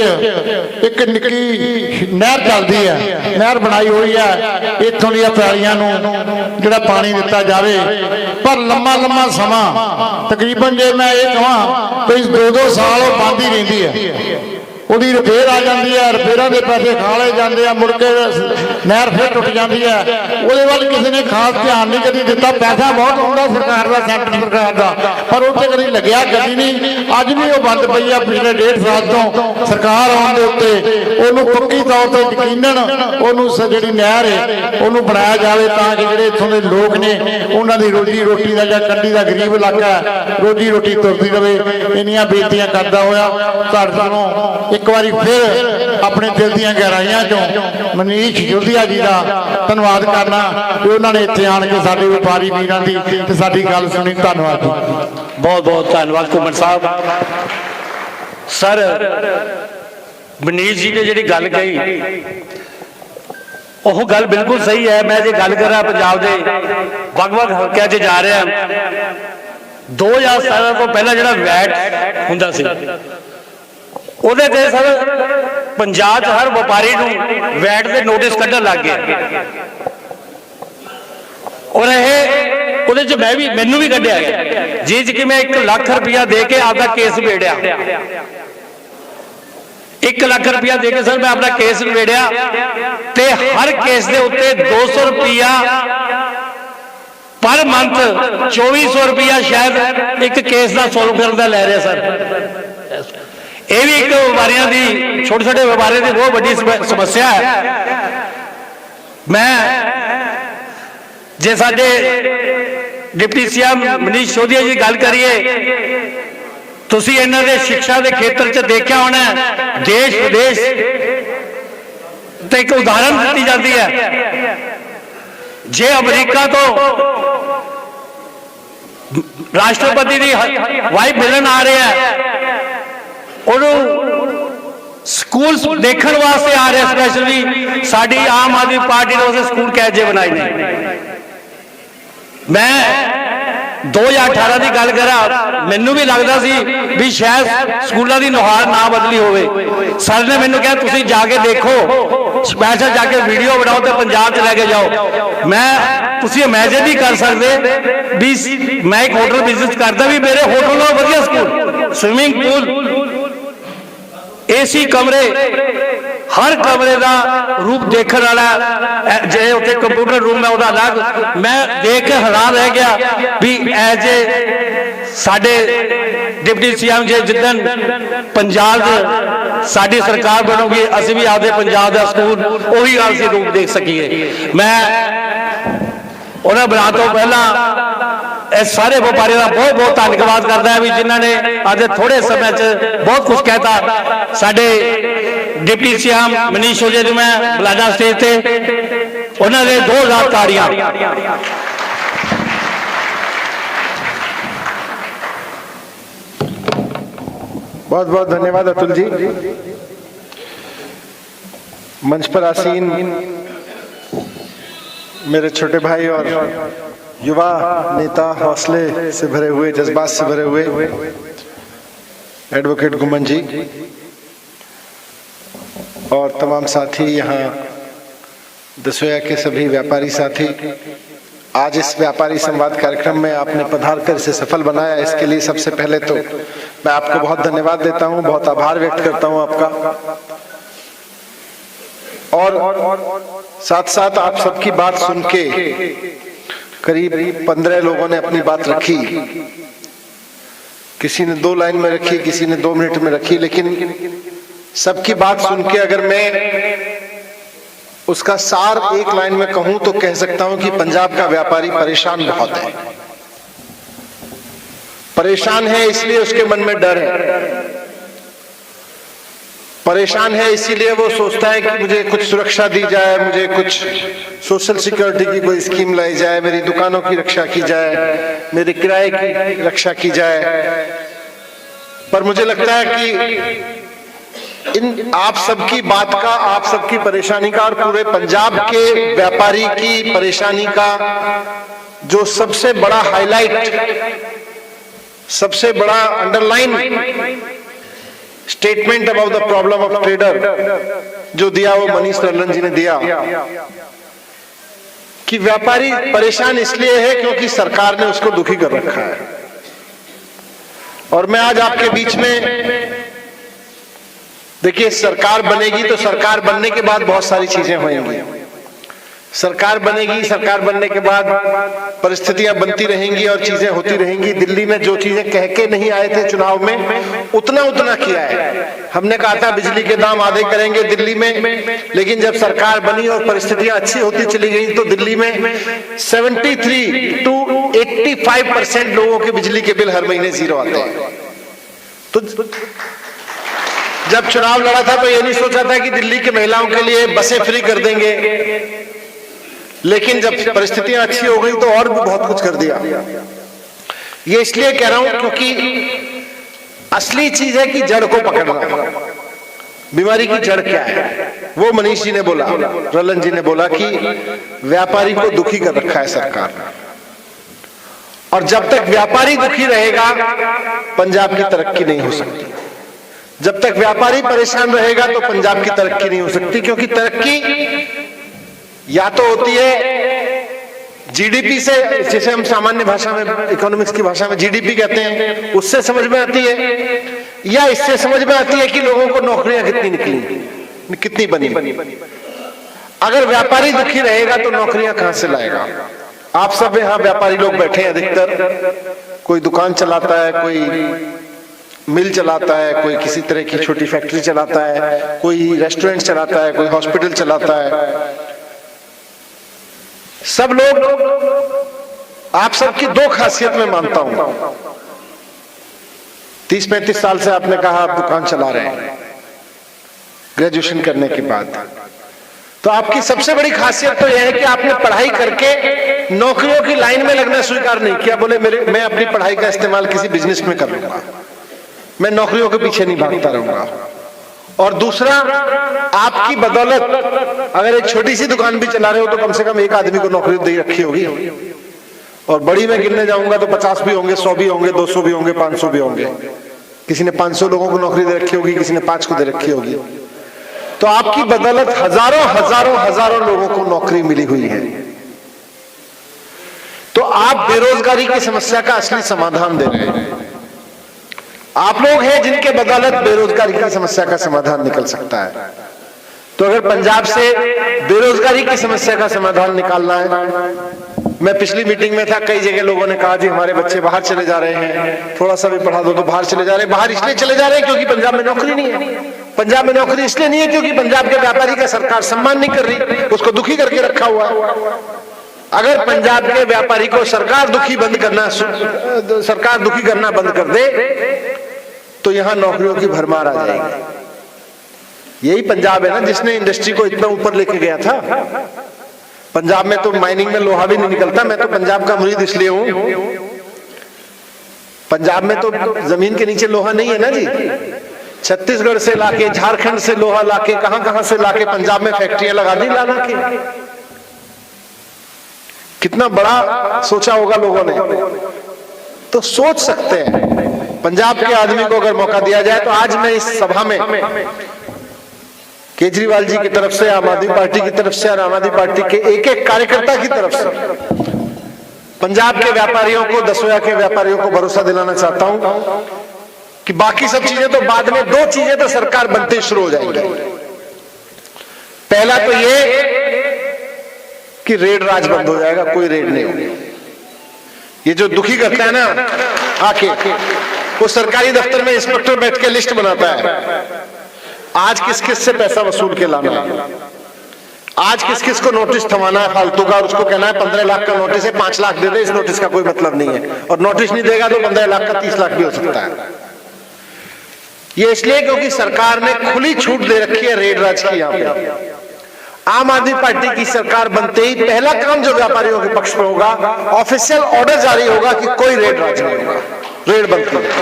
ਇੱਕ ਨਿੱਕੀ ਨਹਿਰ ਚੱਲਦੀ ਹੈ, ਨਹਿਰ ਬਣਾਈ ਹੋਈ ਹੈ, ਇੱਥੋਂ ਦੀਆਂ ਪੈਲੀਆਂ ਨੂੰ ਜਿਹੜਾ ਪਾਣੀ ਦਿੱਤਾ ਜਾਵੇ। ਪਰ ਲੰਮਾ ਸਮਾਂ ਤਕਰੀਬਨ ਜੇ ਮੈਂ ਇਹ ਕਹਾਂ ਕਿ 2-2 ਸਾਲ ਉਹ ਬੰਦ ਹੀ ਰਹਿੰਦੀ ਹੈ। ਉਹਦੀ ਰਿਪੇਅਰ ਆ ਜਾਂਦੀ ਹੈ, ਰਿਪੇਅਰਾਂ ਦੇ ਪੈਸੇ ਖਾ ਲਏ ਜਾਂਦੇ ਆ, ਮੁੜ ਕੇ ਨਹਿਰ ਫਿਰ ਟੁੱਟ ਜਾਂਦੀ ਹੈ। ਉਹਦੇ ਵੱਲ ਕਿਸੇ ਨੇ ਖਾਸ ਧਿਆਨ ਨਹੀਂ ਕਦੀ ਦਿੱਤਾ। ਪੈਸਾ ਬਹੁਤ ਆਉਂਦਾ ਸਰਕਾਰ ਦਾ, ਸੈਂਟਰ ਸਰਕਾਰ ਦਾ, ਪਰ ਉੱਥੇ ਕਦੀ ਲੱਗਿਆ ਕਦੀ ਨਹੀਂ। ਅੱਜ ਵੀ ਉਹ ਬੰਦ ਪਈ ਆ ਪਿਛਲੇ 1.5 ਸਾਲ ਤੋਂ। ਸਰਕਾਰ ਆਉਣ ਦੇ ਉੱਤੇ ਉਹਨੂੰ ਪੱਕੀ ਤੌਰ ਤੇ ਯਕੀਨਨ ਉਹਨੂੰ ਜਿਹੜੀ ਨਹਿਰ ਹੈ ਉਹਨੂੰ ਬਣਾਇਆ ਜਾਵੇ, ਤਾਂ ਕਿ ਜਿਹੜੇ ਇੱਥੋਂ ਦੇ ਲੋਕ ਨੇ ਉਹਨਾਂ ਦੀ ਰੋਜੀ ਰੋਟੀ ਦਾ, ਜਾਂ ਕੰਢੀ ਦਾ ਗਰੀਬ ਇਲਾਕਾ ਰੋਜੀ ਰੋਟੀ ਤੁਰਦੀ ਰਹੇ। ਇੰਨੀਆਂ ਬੇਨਤੀਆਂ ਕਰਦਾ ਹੋਇਆ ਤੁਹਾਡੇ ਨੂੰ ਇੱਕ ਵਾਰੀ ਫਿਰ ਆਪਣੇ ਦਿਲ ਦੀਆਂ ਗਹਿਰਾਈਆਂ ਚੋਂ ਮਨੀਸ਼ ਸਿਸੋਦੀਆ ਜੀ ਦਾ ਧੰਨਵਾਦ ਕਰਨਾ ਕਿ ਉਹਨਾਂ ਨੇ ਇੱਥੇ ਆਣ ਕੇ ਸਾਡੇ ਵਪਾਰੀ ਵੀਰਾਂ ਦੀ ਤੇ ਸਾਡੀ ਗੱਲ ਸੁਣੀ। ਧੰਨਵਾਦ ਜੀ, ਬਹੁਤ ਧੰਨਵਾਦ ਘੁੰਮਣ ਸਾਹਿਬ। ਸਰ ਮਨੀਸ਼ ਜੀ ਨੇ ਜਿਹੜੀ ਗੱਲ ਕਹੀ ਉਹ ਗੱਲ ਬਿਲਕੁਲ ਸਹੀ ਹੈ। ਮੈਂ ਜੇ ਗੱਲ ਕਰਾਂ ਪੰਜਾਬ ਦੇ ਵੱਖ-ਵੱਖ ਹਲਕਿਆਂ 'ਚ ਜਾ ਰਿਹਾ, 2017 ਤੋਂ ਪਹਿਲਾਂ ਜਿਹੜਾ ਵੈਟ ਹੁੰਦਾ ਸੀ ਉਹਦੇ ਤੇ ਸਰ ਪੰਜਾਬ 'ਚ ਹਰ ਵਪਾਰੀ ਨੂੰ ਵੈਟ ਦੇ ਨੋਟਿਸ ਕੱਢਣ ਲੱਗ ਗਏ, ਔਰ ਇਹ ਉਹਦੇ 'ਚ ਮੈਨੂੰ ਵੀ ਕੱਢਿਆ ਗਿਆ, ਜਿਸ 'ਚ ਕਿ ਮੈਂ 1 ਲੱਖ ਰੁਪਇਆ ਦੇ ਕੇ ਆਪਦਾ ਕੇਸ ਨਿਬੇੜਿਆ। 1 ਲੱਖ ਰੁਪਇਆ ਦੇ ਕੇ ਸਰ ਮੈਂ ਆਪਣਾ ਕੇਸ ਨਿਬੇੜਿਆ, ਤੇ ਹਰ ਕੇਸ ਦੇ ਉੱਤੇ 200 ਰੁਪਇਆ पर मंथ 2400 रुपया शायद एक केस का सोल्व करने का लै रहे सर। ये भी एक व्यापारियों की, छोटे छोटे व्यापारियों की बहुत बड़ी समस्या है। मैं जे साडे डिप्टी सीएम मनीष सिसोदिया जी गल करिए, तुसी इन्हां दे शिक्षा के खेत्र च देखा होना, देश विदेश ते एक उदाहरण दी जाती है। जे अमरीका तो राष्ट्रपति की वाइफ मिलन आ रहे हैं, स्कूल देखने वास्ते आ रहे, स्पेशली साड़ी आम आदमी पार्टी ने उसे स्कूल कैसे बनाए ने। मैं 2018 की गल करा, मैनू भी लगता सी भी शायद स्कूलों की नुहार ना बदली होवे। सर ने मैनू कहा तुसी जाके देखो, स्पेशल जाके वीडियो बनाओ तो पंजाब च लेके जाओ। मैं तुसी इमेजिन नहीं कर सकते भी मैं एक होटल बिजनेस करता भी, मेरे होटल नालों वधिया स्कूल, स्विमिंग पूल, एसी कमरे, हर कमरे का रूप देखने वाला, जे उत्थे कंप्यूटर रूम है वह अलग। मैं देख के हैरान रह गया भी एज ए साडे डिप्टी सीएम जे जिदन पंजाब साडी सरकार बनूगी, असीं भी आपदे पंजाब का स्कूल उही असीं रूप देख सकीए। मैं उन्हें बना तो पहला इस सारे व्यापारियों का बहुत बहुत धन्यवाद करता है भी जिन्होंने आज थोड़े समय च बहुत कुछ कहता। साडे डिप्टी सीएम मनीष सिसोदिया जी मैं बुलाना स्टेज पे, उन्होंने 2000 ताड़ियां। बहुत बहुत धन्यवाद अतुल जी। मंच पर आसीन मेरे छोटे भाई और युवा नेता, हौसले से भरे हुए, जज्बात से भरे हुए एडवोकेट गुमन जी और तमाम साथी, यहाँ दसोया के सभी व्यापारी साथी, आज इस व्यापारी संवाद कार्यक्रम में आपने पधार कर इसे सफल बनाया, इसके लिए सबसे पहले तो मैं आपको बहुत धन्यवाद देता हूँ, बहुत आभार व्यक्त करता हूँ आपका। और साथ साथ आप सबकी बात सुन के करीब 15 लोगों ने अपनी बात रखी, किसी ने 2 लाइन में रखी, किसी ने 2 मिनट में रखी, लेकिन सबकी बात सुन के अगर मैं उसका सार एक लाइन में कहूं तो कह सकता हूं कि पंजाब का व्यापारी परेशान बहुत है। परेशान है इसलिए उसके मन में डर है, परेशान है इसीलिए वो सोचता है कि मुझे कुछ सुरक्षा दी जाए, मुझे कुछ सोशल सिक्योरिटी की कोई स्कीम लाई जाए, मेरी दुकानों की रक्षा की जाए, मेरे किराए की रक्षा की जाए। पर मुझे लगता है कि इन आप सबकी बात का, आप सबकी परेशानी का और पूरे पंजाब के व्यापारी की परेशानी का जो सबसे बड़ा हाईलाइट, सबसे बड़ा underline statement about the problem of trader जो दिया वो मनीष रल्लन जी ने दिया कि व्यापारी परेशान इसलिए है क्योंकि सरकार ने उसको दुखी कर रखा है। और मैं आज आपके बीच में, देखिए सरकार बनेगी तो सरकार बनने के बाद बहुत सारी चीजें होंगी, सरकार बनेगी, सरकार बनने के बाद परिस्थितियां बनती रहेंगी और चीजें होती रहेंगी। दिल्ली में जो चीजें कह के नहीं आए थे चुनाव में, उतना उतना किया है। हमने कहा था बिजली के दाम आधे करेंगे दिल्ली में, लेकिन जब सरकार बनी और परिस्थितियां अच्छी होती चली गई तो दिल्ली में 73 to 85% लोगों के बिजली के बिल हर महीने 0 आते हैं। तो जब चुनाव लड़ा था तो ये नहीं सोचा था कि दिल्ली की महिलाओं के लिए बसें फ्री कर देंगे, लेकिन जब परिस्थितियां अच्छी हो गई तो और भी बहुत कुछ कर दिया। ये इसलिए कह रहा हूं क्योंकि असली चीज है कि जड़ को पकड़ना। बीमारी की जड़ क्या है वो मनीष जी ने बोला, रलन जी ने बोला कि व्यापारी को दुखी कर रखा है सरकार ने, और जब तक व्यापारी दुखी रहेगा पंजाब की तरक्की नहीं हो सकती। जब तक व्यापारी परेशान रहेगा तो पंजाब की तरक्की नहीं हो सकती, क्योंकि तरक्की या तो होती है जीडीपी से, जिसे हम सामान्य भाषा में, इकोनॉमिक्स की भाषा में जीडीपी कहते हैं, उससे समझ में आती है, या इससे समझ में आती है कि लोगों को नौकरियां कितनी निकली, कितनी बनी। अगर व्यापारी दुखी रहेगा तो नौकरियां कहां से लाएगा? आप सब यहाँ व्यापारी लोग बैठे हैं, अधिकतर कोई दुकान चलाता है, कोई मिल चलाता है, कोई किसी तरह की छोटी फैक्ट्री चलाता है, कोई रेस्टोरेंट चलाता है, कोई हॉस्पिटल चलाता है। सब लोग आप सबकी दो खासियत में मानता हूं। 30-35 साल से आपने कहा आप दुकान चला रहे हैं ग्रेजुएशन करने के बाद, तो आपकी सबसे बड़ी खासियत तो यह है कि आपने पढ़ाई करके नौकरियों की लाइन में लगना स्वीकार नहीं किया। बोले मैं अपनी पढ़ाई का इस्तेमाल किसी बिजनेस में कर लूंगा, मैं नौकरियों के पीछे नहीं भागता रहूंगा। और दूसरा, आपकी बदौलत अगर एक छोटी सी दुकान भी चला रहे हो तो कम से कम एक आदमी को नौकरी दे रखी होगी, और बड़ी में गिनने जाऊंगा तो 50 भी होंगे, 100 भी होंगे, 200 भी होंगे, 500 भी होंगे। किसी ने 500 लोगों को नौकरी दे रखी होगी, किसी ने 5 को दे रखी होगी। तो आपकी बदौलत हजारों लोगों को नौकरी मिली हुई है। तो आप बेरोजगारी की समस्या का असली समाधान दे रहे हैं। आप लोग हैं जिनके बदौलत बेरोजगारी की समस्या का समाधान निकल सकता है। तो अगर पंजाब से बेरोजगारी की समस्या का समाधान निकालना है, मैं पिछली मीटिंग में था, कई जगह लोगों ने कहा जी हमारे बच्चे बाहर चले जा रहे हैं, थोड़ा सा भी पढ़ा दो तो बाहर चले जा रहे हैं। बाहर इसलिए चले जा रहे हैं क्योंकि पंजाब में नौकरी नहीं है। पंजाब में नौकरी इसलिए नहीं है क्योंकि पंजाब के व्यापारी का सरकार सम्मान नहीं कर रही, उसको दुखी करके रखा हुआ। अगर पंजाब के व्यापारी को सरकार दुखी करना बंद कर दे तो यहां नौकरियों की भरमार आ जाएगी। यही पंजाब है ना जिसने इंडस्ट्री को इतना ऊपर लेके गया था। पंजाब में तो माइनिंग में लोहा भी नहीं निकलता। मैं तो पंजाब का मुरीद इसलिए हूं, पंजाब में तो जमीन के नीचे लोहा नहीं है ना जी। छत्तीसगढ़ से लाके, झारखंड से लोहा लाके, कहां से लाके पंजाब में फैक्ट्रियां लगा दी ला के। कितना बड़ा सोचा होगा लोगों ने। तो सोच सकते हैं पंजाब के आदमी को अगर मौका दिया जाए। तो आज मैं इस सभा में केजरीवाल जी की तरफ से, आम आदमी पार्टी की तरफ से और आम आदमी पार्टी के एक कार्यकर्ता की तरफ से पंजाब के व्यापारियों को, दसोया के व्यापारियों को भरोसा दिलाना चाहता हूं कि बाकी सब चीजें तो बाद में, 2 चीजें तो सरकार बनते शुरू हो जाएंगी। पहला तो ये कि रेड राज बंद हो जाएगा, कोई रेड नहीं होगी। ये जो दुखी करता है ना आके, वो सरकारी दफ्तर में इंस्पेक्टर बैठ के लिस्ट बनाता है, आज किस किस से पैसा वसूल के लाना है, आज किस किस को नोटिस थमाना है फालतू का, और उसको कहना है 15 लाख का नोटिस है, 5 लाख दे दे, इस नोटिस का कोई मतलब नहीं है। और नोटिस नहीं देगा तो 15 लाख का 30 लाख भी हो सकता है। ये इसलिए क्योंकि सरकार ने खुली छूट दे रखी है रेड राज की। यहाँ पे आम आदमी पार्टी की सरकार बनते ही पहला काम जो व्यापारियों के पक्ष में होगा, ऑफिशियल ऑर्डर जारी होगा कि कोई रेड राज नहीं होगा, रेड बंद कर देगा।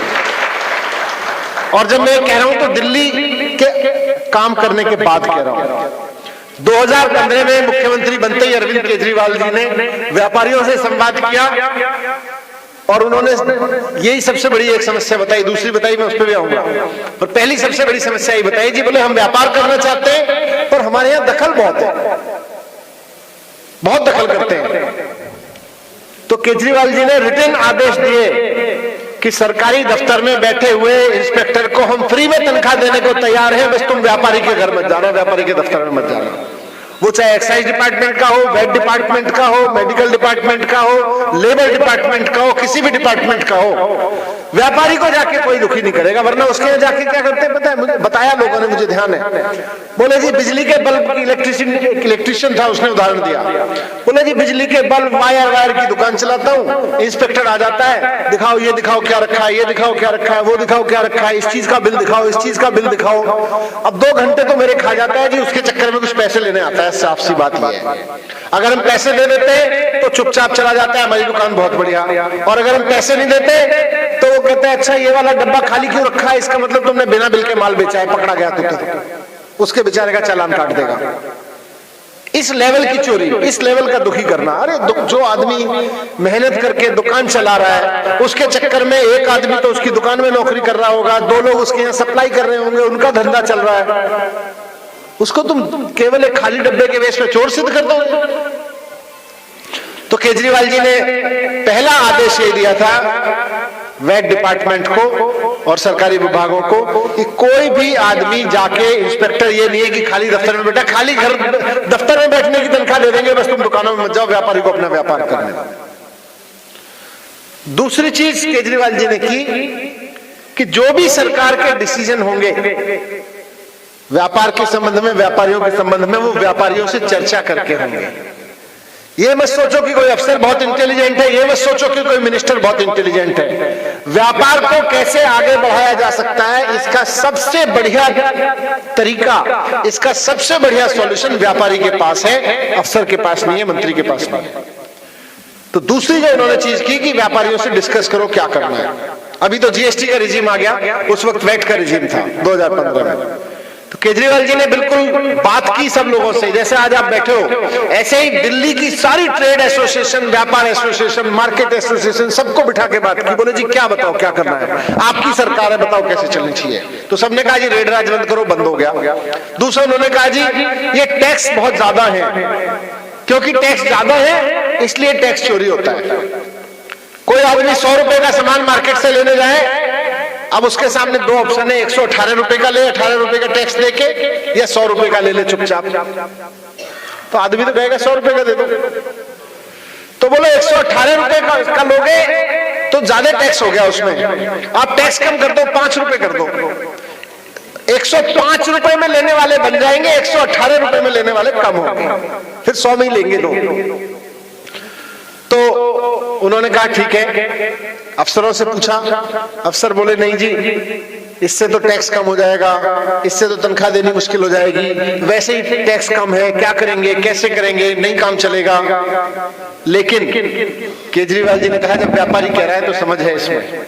और जब मैं कह रहा हूं तो दिल्ली के काम करने के बाद कह रहा हूं। 2015 में मुख्यमंत्री बनते ही अरविंद केजरीवाल जी ने व्यापारियों से संवाद किया और उन्होंने यही सबसे बड़ी एक समस्या बताई। दूसरी बताई मैं उस पर भी आऊंगा, पर पहली सबसे बड़ी समस्या ये बताई जी, बोले हम व्यापार करना चाहते हैं पर हमारे यहां दखल बहुत है, बहुत दखल करते हैं। तो केजरीवाल जी ने रिटन आदेश दिए कि सरकारी दफ्तर में बैठे हुए इंस्पेक्टर को हम फ्री में तनख्वाह देने को तैयार हैं, बस तुम व्यापारी के घर मत जाना, व्यापारी के दफ्तर में मत जाना। वो चाहे एक्साइज डिपार्टमेंट का हो, वेट डिपार्टमेंट का हो, मेडिकल डिपार्टमेंट का हो, लेबर डिपार्टमेंट का हो, किसी भी डिपार्टमेंट का हो, व्यापारी को जाके कोई दुखी नहीं करेगा। वरना उसके यहाँ जाके क्या करते हैं पता है, मुझे बताया लोगों ने, मुझे ध्यान है। बोले जी बिजली के बल्ब, इलेक्ट्रिशियन था, उसने उदाहरण दिया। बोले जी बिजली के बल्ब, वायर की दुकान चलाता हूँ, इंस्पेक्टर आ जाता है, दिखाओ ये दिखाओ क्या रखा है, ये दिखाओ क्या रखा है, वो दिखाओ क्या रखा है, इस चीज का बिल दिखाओ, इस चीज का बिल दिखाओ। अब 2 घंटे तो मेरे खा जाता है जी, उसके चक्कर में कुछ पैसे लेने आता है। साफ सी बात ये है, अगर हम पैसे दे देते तो चुपचाप चला जाता है, हमारी दुकान बहुत बढ़िया। और अगर हम पैसे नहीं देते तो वो कहता है अच्छा ये वाला डब्बा खाली क्यों रखा है, इसका मतलब तुमने बिना बिल के माल बेचा है, पकड़ा गया तो उसके बेचारे का चालान काट देगा। इस लेवल की चोरी, इस लेवल का दुखी करना। अरे जो आदमी मेहनत करके दुकान चला रहा है, उसके चक्कर में एक आदमी तो उसकी दुकान में नौकरी कर रहा होगा, 2 लोग उसके यहाँ सप्लाई कर रहे होंगे, उनका धंधा चल रहा है, उसको तुम केवल एक खाली डब्बे के वेश में चोर सिद्ध कर दो। तो केजरीवाल जी ने पहला आदेश ये दिया था वेट डिपार्टमेंट को और सरकारी विभागों को कि कोई भी आदमी जाके इंस्पेक्टर ये नहीं है कि खाली दफ्तर में बैठा, खाली घर दफ्तर में बैठने की तनख्वाह दे देंगे, बस तुम दुकानों में मत जाओ, व्यापारी को अपना व्यापार करने दो। दूसरी चीज केजरीवाल जी ने की कि जो भी सरकार के डिसीजन होंगे व्यापार के संबंध में, व्यापारियों के संबंध में, वो व्यापारियों से चर्चा करके होंगे। ये मत सोचो कि कोई अफसर बहुत इंटेलिजेंट है, ये मत सोचो कि कोई मिनिस्टर बहुत इंटेलिजेंट है। व्यापार को कैसे आगे बढ़ाया जा सकता है, इसका सबसे बढ़िया तरीका, इसका सबसे बढ़िया सॉल्यूशन व्यापारी के पास है, अफसर के पास नहीं है, मंत्री के पास नहीं है। तो दूसरी जो इन्होंने चीज की कि व्यापारियों से डिस्कस करो क्या करना है। अभी तो जीएसटी का रिजीम आ गया, उस वक्त वैट का रिजीम था 2015 में। तो केजरीवाल जी ने बिल्कुल बात की सब लोगों से, जैसे आज आप बैठे हो ऐसे ही दिल्ली की सारी ट्रेड एसोसिएशन, व्यापार एसोसिएशन, मार्केट एसोसिएशन, सबको बिठा के बात की। बोले जी क्या बताओ क्या करना है, आपकी सरकार है, बताओ कैसे चलनी चाहिए। तो सबने कहा जी रेड राज बंद करो, बंद हो गया। दूसरा उन्होंने कहा जी ये टैक्स बहुत ज्यादा है, क्योंकि टैक्स ज्यादा है इसलिए टैक्स चोरी होता है। कोई आदमी 100 रुपए का सामान मार्केट से लेने जाए, अब उसके सामने दो ऑप्शन है, 118 रुपए का ले, 18 रुपए का टैक्स देके, या 100 रुपए का ले ले चुपचाप। तो आदमी तो कहेगा 100 रुपए का दे दो। तो बोलो 118 रुपए का लोगे तो ज्यादा टैक्स हो गया उसमें, आप टैक्स कम कर दो, 5 रुपए कर दो। 105 रुपए में लेने वाले बन जाएंगे, 118 रुपए में लेने वाले कम होंगे, फिर 100 में ही लेंगे लोग। तो उन्होंने कहा ठीक है, अफसरों से पूछा, अफसर बोले नहीं जी इससे तो टैक्स कम हो जाएगा, इससे तो तनख्वाह देनी मुश्किल हो जाएगी, वैसे ही टैक्स कम है, क्या करेंगे, कैसे करेंगे, नहीं काम चलेगा। लेकिन केजरीवाल जी ने कहा जब व्यापारी कह रहा है तो समझ है इसमें।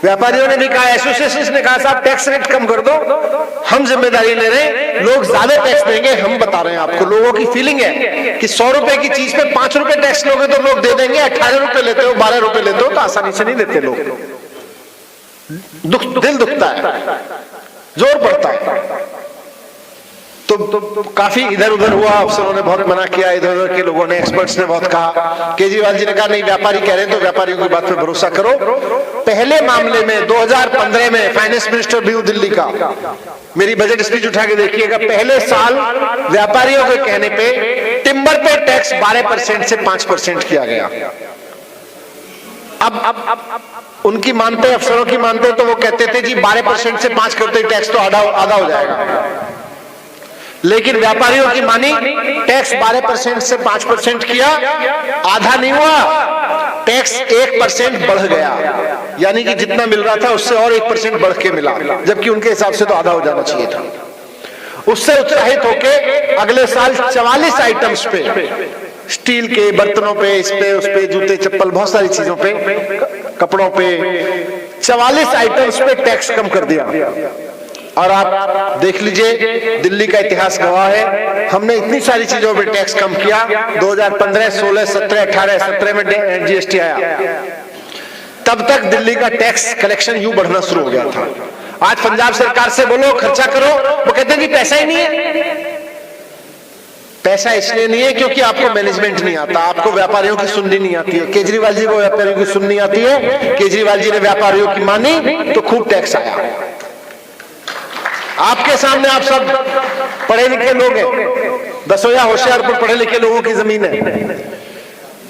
व्यापारियों ने भी कहा, एसोसिएशन ने कहा साहब टैक्स रेट कम कर दो, हम जिम्मेदारी ले रहे हैं, लोग ज्यादा टैक्स देंगे, हम बता रहे हैं आपको। लोगों की फीलिंग है कि 100 रुपए की चीज पे 5 रुपए टैक्स लोगे तो लोग दे देंगे, 18 रुपए लेते हो, 12 रुपए लेते हो तो आसानी से नहीं देते लोग। दिल दुखता है, जोर पड़ता है। तो काफी इधर उधर हुआ, अफसरों ने बहुत मना किया, इधर उधर के लोगों ने, एक्सपर्ट्स ने बहुत कहा। केजरीवाल जी ने कहा नहीं व्यापारी कह रहे हैं तो व्यापारियों की बात पे भरोसा करो। पहले मामले में 2015 में फाइनेंस मिनिस्टर भी हूं दिल्ली का, मेरी बजट स्पीच उठा के देखिएगा, पहले साल व्यापारियों के कहने पे टिम्बर पे टैक्स 12% से 5% किया गया। अब उनकी मानते, अफसरों की मानते तो वो कहते थे जी 12% से 5 करते टैक्स तो आधा हो जाएगा। लेकिन व्यापारियों की मानी, टैक्स 12% से 5% किया, आधा नहीं हुआ, टैक्स 1% बढ़ गया, यानी कि जितना मिल रहा था उससे और 1% बढ़ के मिला, जबकि उनके हिसाब से तो आधा हो जाना चाहिए था। उससे उत्साहित होके अगले साल 44 आइटम्स पे, स्टील के बर्तनों पे, इस पे, उस पे, जूते चप्पल, बहुत सारी चीजों पे, कपड़ों पे 44 आइटम्स पे टैक्स कम कर दिया। और आप देख लीजिए दिल्ली का इतिहास गवाह है, हमने इतनी सारी चीजों पे टैक्स कम किया। 2015, 16, 17, 18, 17 में जीएसटी आया, तब तक दिल्ली का टैक्स कलेक्शन यूं बढ़ना शुरू हो गया था। आज पंजाब सरकार से बोलो खर्चा करो, वो कहते हैं कि पैसा ही नहीं है। पैसा इसलिए नहीं है क्योंकि आपको मैनेजमेंट नहीं आता, आपको व्यापारियों की सुननी नहीं आती है। केजरीवाल जी को व्यापारियों की सुननी आती है, केजरीवाल जी ने व्यापारियों की मानी तो खूब टैक्स आया। आपके सामने आप सब पढ़े लिखे लोग हैं, दसोया होशियारपुर पढ़े लिखे लोगों की जमीन है।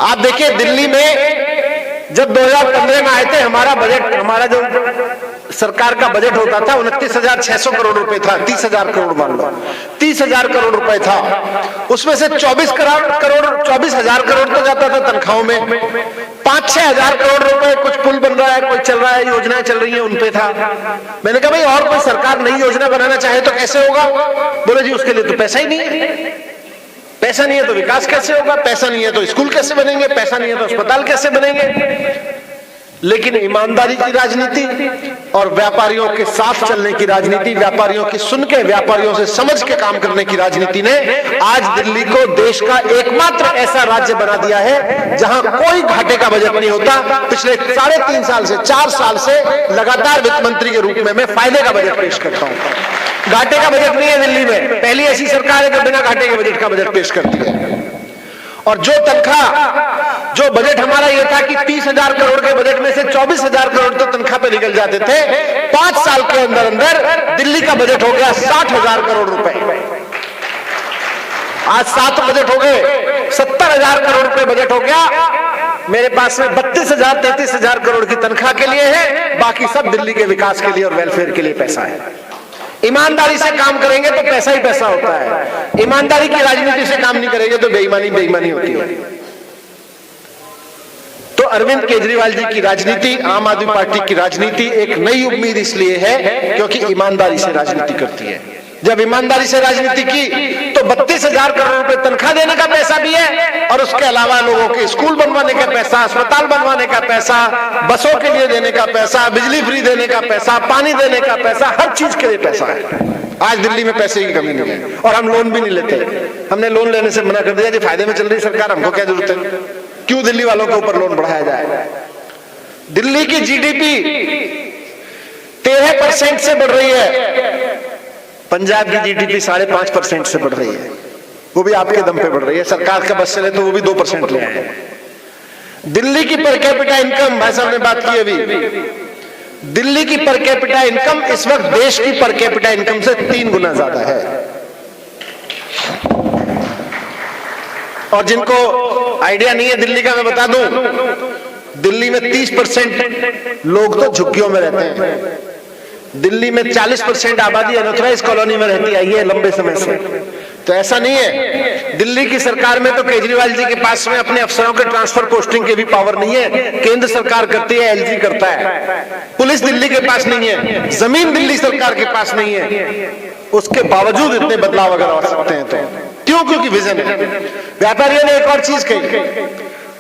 आप देखिए दिल्ली में जब 2015 में आए थे, हमारा बजट, हमारा जो सरकार का बजट होता था 29,600 करोड़ रुपए था, 30,000 करोड़ मान लो, 30,000 करोड़ रुपए था। उसमें से 24,000 करोड़ तो जाता था तनख्वाहों में, 5-6 हजार करोड़ रुपए कुछ पुल बन रहा है, कोई चल रहा है, योजनाएं चल रही है, उनपे था। मैंने कहा भाई और कोई सरकार नई योजना बनाना चाहे तो कैसे होगा? बोले जी उसके लिए तो पैसा ही नहीं है, पैसा नहीं है तो विकास कैसे होगा, पैसा नहीं है तो स्कूल कैसे बनेंगे, पैसा नहीं है तो अस्पताल कैसे बनेंगे। लेकिन ईमानदारी की राजनीति और व्यापारियों के साथ चलने की राजनीति, व्यापारियों की सुन के, व्यापारियों से समझ के काम करने की राजनीति ने आज दिल्ली को देश का एकमात्र ऐसा राज्य बना दिया है जहां कोई घाटे का बजट नहीं होता। पिछले 3.5 साल से 4 साल से लगातार वित्त मंत्री के रूप में मैं फायदे का बजट पेश करता हूं। घाटे का बजट नहीं है दिल्ली में, पहली ऐसी सरकार है जो बिना घाटे के बजट का बजट पेश करती है। और जो तनख्वाह, जो बजट हमारा ये था कि 30,000 करोड़ के बजट में से 24,000 करोड़ तो तनख्वाह पे निकल जाते थे, 5 साल के अंदर अंदर दिल्ली का बजट हो गया 60,000 करोड़ रुपए। आज 7 बजट हो गए, 70,000 करोड़ रुपए बजट हो गया। मेरे पास में 32,000 33,000 करोड़ की तनख्वाह के लिए है, बाकी सब दिल्ली के विकास के लिए और वेलफेयर के लिए पैसा है। ईमानदारी से काम करेंगे तो पैसा ही पैसा होता है, ईमानदारी की राजनीति से काम नहीं करेंगे तो बेईमानी बेईमानी होती है। तो अरविंद केजरीवाल जी की राजनीति, आम आदमी पार्टी की राजनीति एक नई उम्मीद इसलिए है क्योंकि ईमानदारी से राजनीति करती है। जब ईमानदारी से राजनीति की तो 32,000 करोड़ रुपए तनख्वाह देने का पैसा भी है और उसके अलावा लोगों के स्कूल बनवाने का पैसा, अस्पताल बनवाने का पैसा, बसों के लिए देने का पैसा, बिजली फ्री देने का पैसा, पानी देने का पैसा, हर चीज के लिए पैसा है। आज दिल्ली में पैसे की कमी नहीं है और हम लोन भी नहीं लेते। हमने लोन लेने से मना कर दिया कि फायदे में चल रही सरकार, हमको क्या जरूरत है, क्यों दिल्ली वालों के ऊपर लोन बढ़ाया जाए। दिल्ली की जीडीपी 13% से बढ़ रही है, पंजाब की जीडीपी 5.5% से बढ़ रही है, वो भी आपके दम पे बढ़ रही है। सरकार का बस चले तो वो भी 2% ले आए। दिल्ली की पर कैपिटा इनकम, भाई साहब ने बात की अभी, दिल्ली की पर कैपिटा इनकम इस वक्त देश की पर कैपिटा इनकम से 3 गुना ज्यादा है। और जिनको आइडिया नहीं है दिल्ली का, मैं बता दूं, दिल्ली में 30% लोग तो झुग्गियों में रहते हैं। दिल्ली में 40% आबादी अनऑथराइज्ड कॉलोनी में रहती आई है लंबे समय से। तो ऐसा नहीं है, दिल्ली की सरकार में तो केजरीवाल जी के पास में अपने अफसरों के ट्रांसफर पोस्टिंग की भी पावर नहीं है, केंद्र सरकार करती है, एलजी करता है। पुलिस दिल्ली के पास नहीं है, जमीन दिल्ली सरकार के पास नहीं है, उसके बावजूद इतने बदलाव अगर आ सकते हैं तो क्यों? क्योंकि विजन है। व्यापारियों ने एक और चीज कही,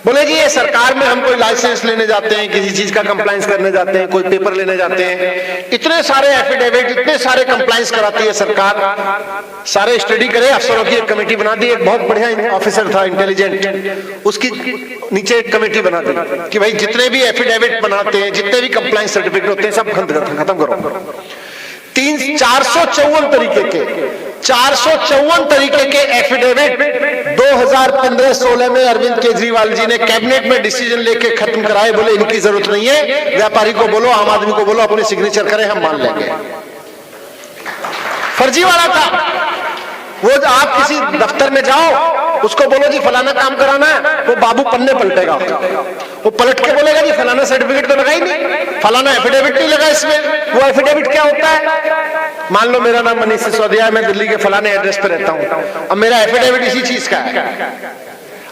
बोले जी ये सरकार में हम कोई लाइसेंस लेने जाते हैं, किसी चीज का कंप्लायंस करने जाते हैं, कोई पेपर लेने जाते हैं, इतने सारे एफिडेविट, इतने सारे कंप्लायंस कराती है सरकार, सारे स्टडी करे। अफसरों की एक कमेटी बना दी, एक बहुत बढ़िया ऑफिसर था इंटेलिजेंट, उसकी नीचे एक कमेटी बना दी कि भाई जितने भी एफिडेविट बनाते हैं, जितने भी कंप्लायंस सर्टिफिकेट होते हैं, सब खत्म करो। 454 तरीके के एफिडेविट 2015-16 में अरविंद केजरीवाल जी ने कैबिनेट में डिसीजन लेके खत्म कराए। बोले इनकी जरूरत नहीं है, व्यापारी को बोलो, आम आदमी को बोलो, अपने सिग्नेचर करें, हम मान लेंगे। फर्जी वाला था वो। आप किसी दफ्तर में जाओ, उसको बोलो जी फलाना काम कराना है, वो बाबू पन्ने पलटेगा, वो पलट के बोलेगा जी फलाना सर्टिफिकेट तो लगा ही नहीं, फलाना एफिडेविट नहीं लगा इसमें। वो एफिडेविट क्या होता है? मान लो मेरा नाम मनीष सिसोदिया है, मैं दिल्ली के फलाने एड्रेस पे रहता हूं, अब मेरा एफिडेविट इसी चीज का है।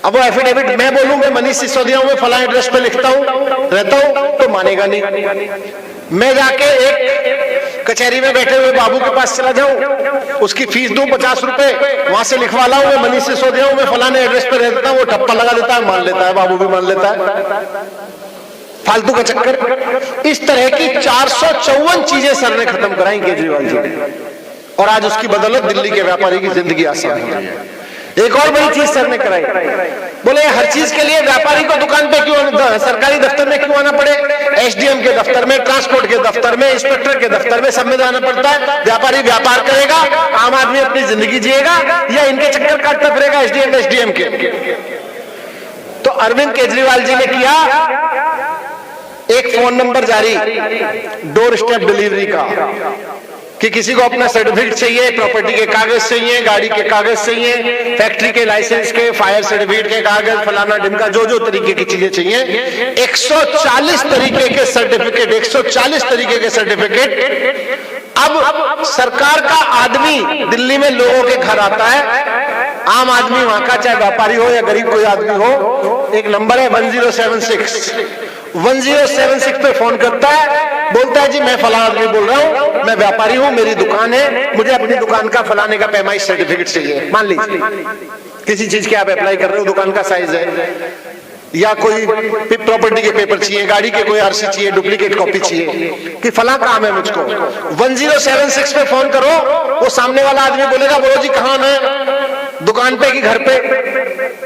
अब वो एफिडेविट मैं बोलूं मैं मनीष सिसोदिया हूं, मैं फलाने एड्रेस पे लिखता हूं, रहता हूं, तो मानेगा नहीं। मैं जाके एक कचहरी में बैठे हुए बाबू के पास चला जाऊं, उसकी फीस दूं 50 रुपए, वहां से लिखवा लाऊं मैं मनीष सिसोदिया हूं, मैं फलाने एड्रेस पे रहता हूं, वो ठप्पा लगा देता है, मान लेता है, बाबू भी मान लेता है। फालतू का चक्कर। इस तरह की 454 चीजें सर ने खत्म कराई केजरीवाल जी ने, और आज उसकी बदौलत दिल्ली के व्यापारी की जिंदगी आसान हो रही है। एक और बड़ी चीज सर ने कराई, बोले हर चीज के लिए व्यापारी को दुकान पे क्यों, सरकारी दफ्तर में क्यों आना पड़े? एसडीएम के दफ्तर में, ट्रांसपोर्ट के दफ्तर में, इंस्पेक्टर के दफ्तर में, सब में जाना पड़ता है। व्यापारी व्यापार करेगा, आम आदमी अपनी जिंदगी जिएगा, या इनके चक्कर काटता फिरेगा एसडीएम के। तो अरविंद केजरीवाल जी ने किया एक फोन नंबर जारी डोर स्टेप डिलीवरी का, कि किसी को अपना सर्टिफिकेट चाहिए, प्रॉपर्टी के कागज चाहिए, गाड़ी के कागज चाहिए, फैक्ट्री के लाइसेंस के, फायर सर्टिफिकेट के कागज, फलाना ढिमका, जो तरीके की चीजें चाहिए, 140 तरीके के सर्टिफिकेट, 140 तरीके के सर्टिफिकेट। अब सरकार का आदमी दिल्ली में लोगों के घर आता है, आम आदमी वहां का, चाहे व्यापारी हो या गरीब कोई आदमी हो, एक नंबर है 1076, 1076 पे फोन करता है, बोलता है जी मैं फलाना आदमी बोल रहा हूं, मैं व्यापारी हूं, मेरी दुकान है, मुझे अपनी दुकान का फलाने का पैमाइश सर्टिफिकेट चाहिए। मान लीजिए किसी चीज के आप अप्लाई कर रहे हो, दुकान का साइज है, या कोई प्रॉपर्टी के पेपर चाहिए, गाड़ी के कोई आरसी चाहिए, डुप्लीकेट कॉपी चाहिए, कि फला काम है मुझको, 1076 पे फोन करो। वो सामने वाला आदमी बोलेगा बोलो जी कहाँ है, दुकान पे कि घर पे?